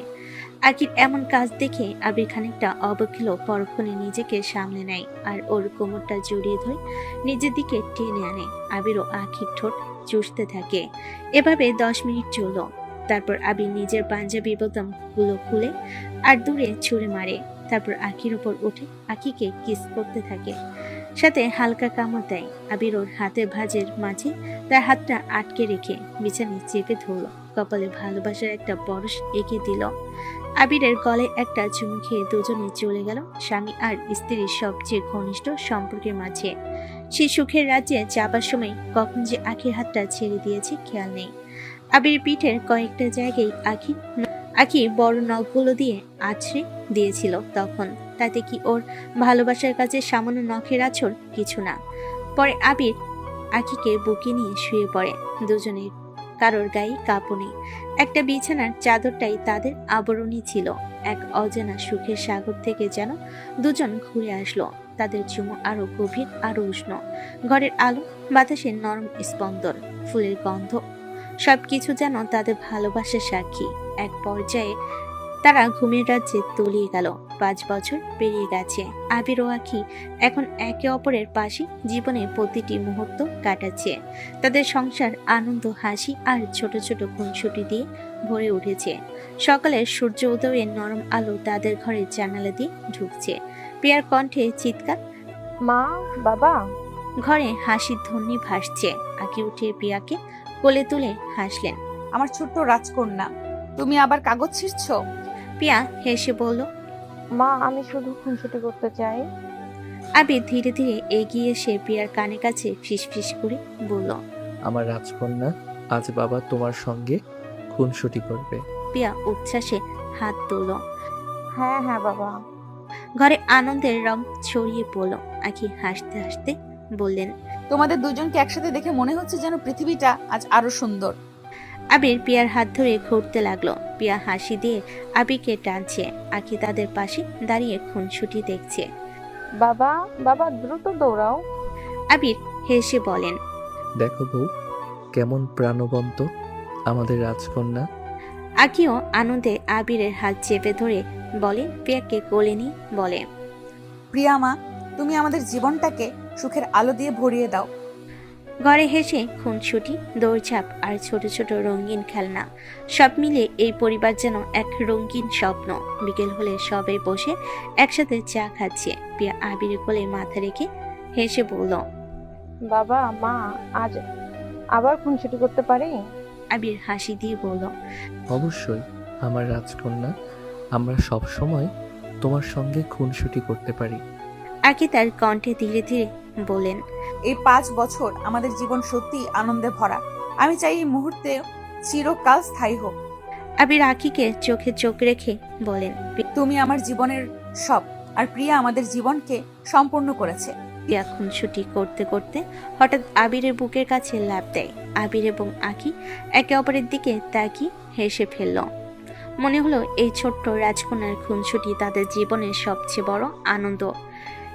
আখির এমন কাজ দেখে আবির খানিকটা অবাক হলো, পরক্ষণে নিজেকে সামলে নেয় আর ওর কোমরটা জড়িয়ে ধরে নিজের দিকে টেনে আনে। আবির ও আখির ঠোঁট চুষতে থাকে। এভাবে 10 মিনিট চলল। তারপর আবির নিজের পাঞ্জাবির বোতামগুলো খুলে আর দূরে ছুঁড়ে মারে। তারপর আখির উপর উঠে আখিকে কিস করতে থাকে, সাথে হালকা কামড় দেয়। আবির ওর হাতের ভাঁজের মাঝে তার হাতটা আটকে রেখে বিছানায় চেপে ধরল, কপালে ভালোবাসার একটা পরশ এঁকে দিল। আবিরের গলায় একটা চুমু খেয়ে দুজনে চলে গেল স্বামী আর স্ত্রীর সবচেয়ে ঘনিষ্ঠ সম্পর্কের মাঝে। সে সুখের রাজ্যে যাবার সময় কখন যে আখির হাতটা ছেড়ে দিয়েছে খেয়াল নেই। আবির পিঠের কয়েকটা জায়গায় আখি বড় নখগুলো দিয়ে আছড়ে দিয়েছিল তখন। তাতে কি ওর ভালোবাসার কাছে সামান্য নখের আছড় কিছু না। পরে আবির আখিকে বুকে নিয়ে শুয়ে পড়ে। দুজনের কারোর গায়ে কাঁপও নেই। একটা বিছানার চাদরটাই তাদের আবরণী ছিল। এক অজানা সুখের সাগর থেকে যেন দুজন ঘুরে আসলো। তাদের চুমু আরো গভীর, আরো উষ্ণ। ঘরের আলো, বাতাসের নরম স্পন্দন, ফুলের গন্ধ, সবকিছু যেন তাদের ভালোবাসার সাক্ষী। এক পর্যায়ে তারা ঘুমের রাজ্যে তলিয়ে গেল। 5 বছর পেরিয়ে গেছে। আবির ও আখি এখন একে অপরের পাশে জীবনের প্রতিটি মুহূর্ত কাটাচ্ছে। তাদের সংসার আনন্দ, হাসি আর ছোট ছোট খুনসুটি দিয়ে ভরে উঠেছে। সকালের সূর্য উদয়ের নরম আলো তাদের ঘরের জানালা দিয়ে ঢুকছে। পিয়ার কণ্ঠে চিৎকার, মা, বাবা। ঘরে হাসির ধ্বনি ভাসছে। আঁকি উঠে পিয়াকে কোলে তুলে হাসলেন। আমার ছোট্ট রাজকন্যা, তুমি আবার কাগজ ছিঁড়ছো? পিয়া হেসে বলল, মা, আমি শুধু খুনসুটি করতে চাই। আবির ধীরে ধীরে এগিয়ে এসে পিয়ার কানে কাছে ফিসফিস করে বলল, আমার রাজকন্যা, আজ বাবা তোমার সঙ্গে খুনসুটি করবে। পিয়া উচ্ছ্বাসে হাত তুলল। হ্যাঁ হ্যাঁ বাবা। ঘরে আনন্দের রং ছড়িয়ে পড়ল। আখি হাসতে হাসতে বললেন, তোমাদের দুজনকে একসাথে দেখে মনে হচ্ছে যেন পৃথিবীটা আজ আরো সুন্দর। আবির পিয়ার হাত ধরে ঘুরতে লাগলো। পিয়া হাসি দিয়ে আবিরকে টানছে। আখি তাদের পাশে দাঁড়িয়ে খুনসুটি দেখছে। বাবা, বাবা, দ্রুত দৌড়াও। আবির হেসে বলেন, দেখো বউ, কেমন প্রাণবন্ত আমাদের রাজকন্যা। আখিও আনন্দে আবিরের হাত চেপে ধরে বলে, পিয়াকে কোলে নিয়ে বলে, প্রিয়া মা, তুমি আমাদের জীবনটাকে সুখের আলো দিয়ে ভরিয়ে দাও। ঘরে হেসে খুনসুটি, দৌড়ঝাঁপ আর ছোট ছোট রঙিন খেলনা, সব মিলে এই পরিবার যেন এক রঙিন স্বপ্ন। বিকেল হলে সবাই বসে একসাথে চা খাচ্ছে। পিয়া আবিরের কোলে মাথা রেখে হেসে বলল, বাবা, মা, আজ আবার খুনসুটি করতে পারি? আবির হাসি দিয়ে বলল, অবশ্যই আমার রাজকন্যা, আমরা সব সময় তোমার সঙ্গে খুনসুটি করতে পারি। আকি তার কণ্ঠে ধীরে ধীরে বলেন, এই 5 বছর আমাদের জীবন সত্যি আনন্দে ভরা। আমি চাই এই মুহূর্তে চিরকাল স্থায়ী হোক। আবির আকিকে চোখে চোখ রেখে বলেন, তুমি আমার জীবনের সব, আর প্রিয়া আমাদের জীবনকে সম্পূর্ণ করেছে। পিয়া খুনসুটি করতে করতে হঠাৎ আবিরের বুকের কাছে লাফ দেয়। আবির এবং আকি একে অপরের দিকে তাকিয়ে হেসে ফেলল। মনে হলো এই ছোট্ট রাজকন্যার খুনসুটি তাদের জীবনের সবচেয়ে বড় আনন্দ।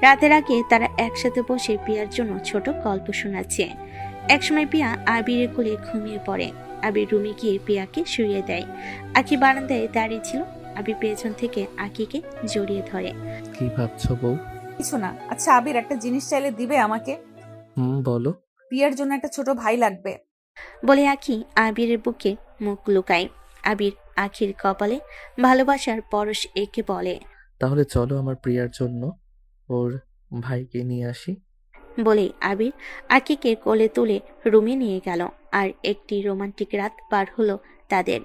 রাতের আগে তারা একসাথে বসে পিয়ার জন্য ছোট গল্প শোনাচ্ছে। একসময় পিয়া আবিরের কোলে ঘুমিয়ে পড়ে। আবির রুমে গিয়ে পিয়াকে শুইয়ে দেয়। আকি বারান্দায় দাঁড়িয়ে ছিল। আবির পেছন থেকে আকিকে জড়িয়ে ধরে। কি ভাবছো বউ? কিছু না। আচ্ছা আবির, একটা জিনিস চাইলে দিবে আমাকে? বলো। প্রিয়ার জন্য একটা ছোট ভাই লাগবে। বলে আকি আবিরের বুকে মুখ লুকায়। আবির আখির কপালে ভালোবাসার পরশ এঁকে বলে, তাহলে চলো আমার প্রিয়ার জন্য ওর ভাইকে নিয়ে আসি। বলে আবির আকিকে কোলে তুলে রুমে নিয়ে গেল। আর একটি রোমান্টিক রাত পার হলো তাদের।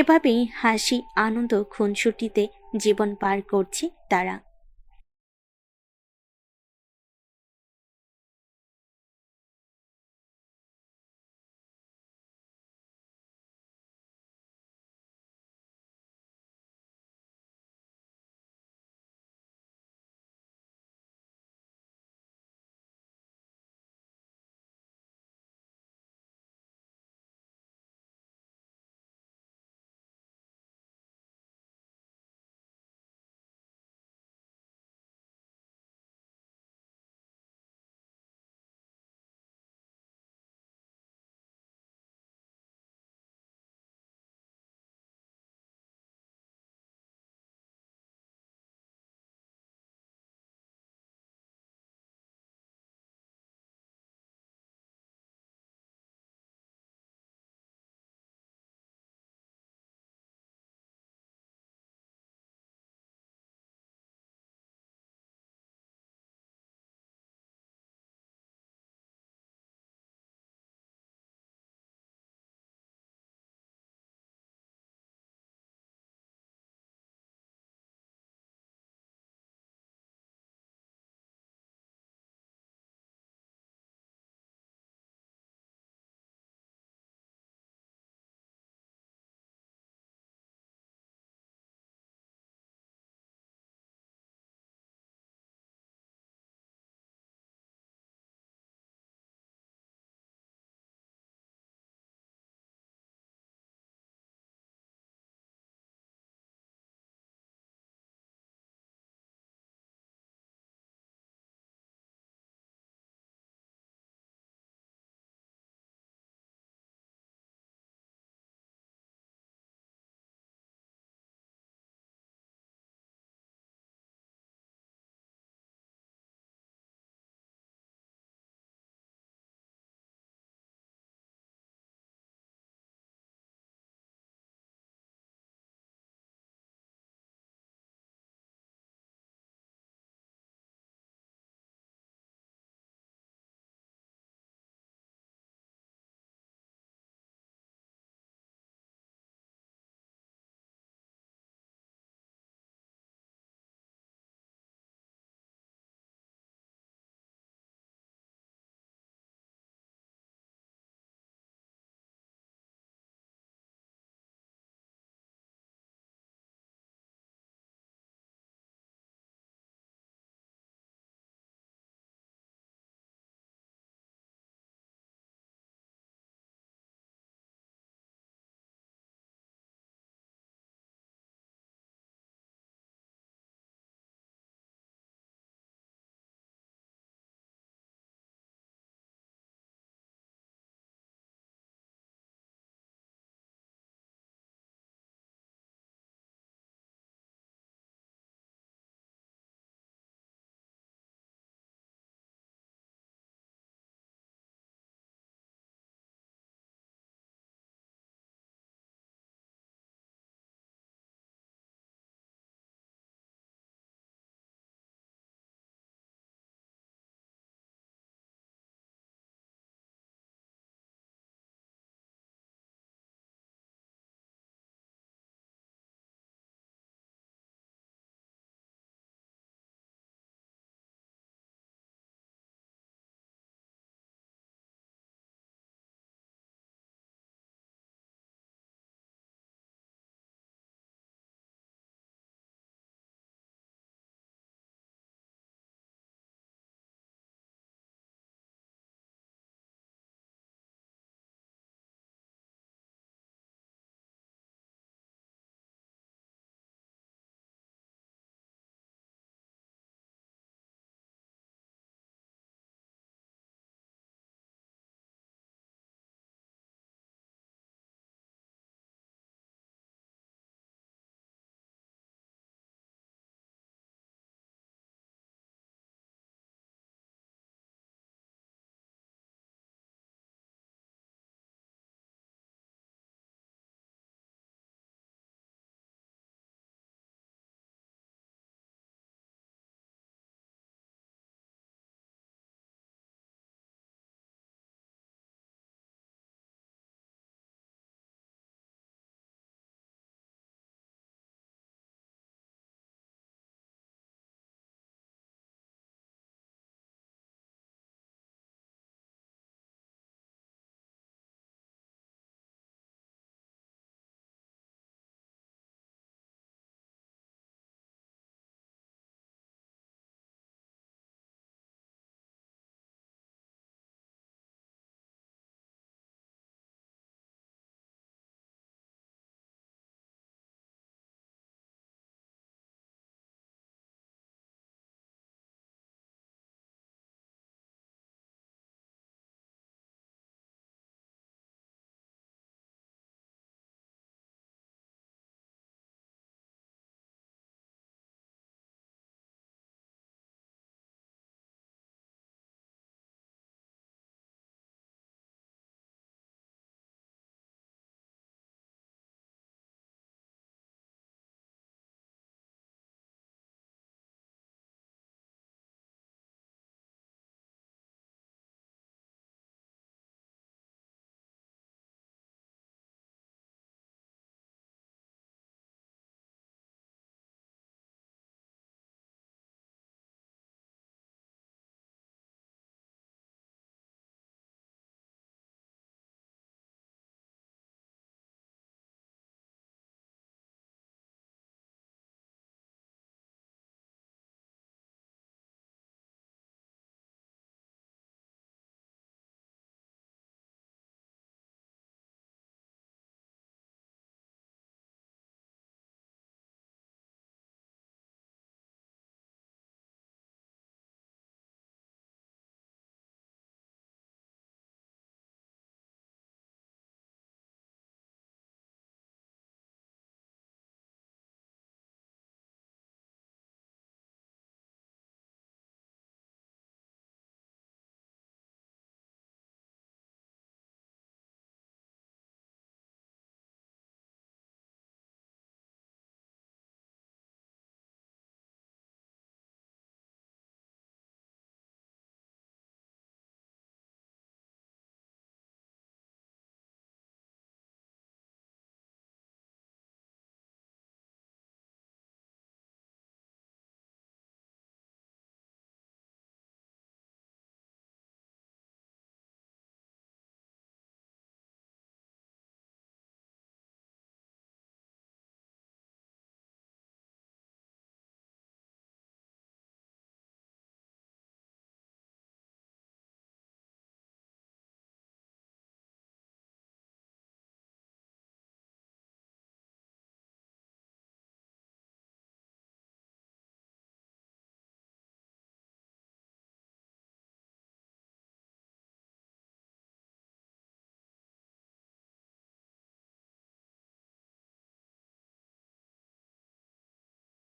এভাবেই হাসি, আনন্দ, খুনসুটিতে জীবন পার করছে তারা।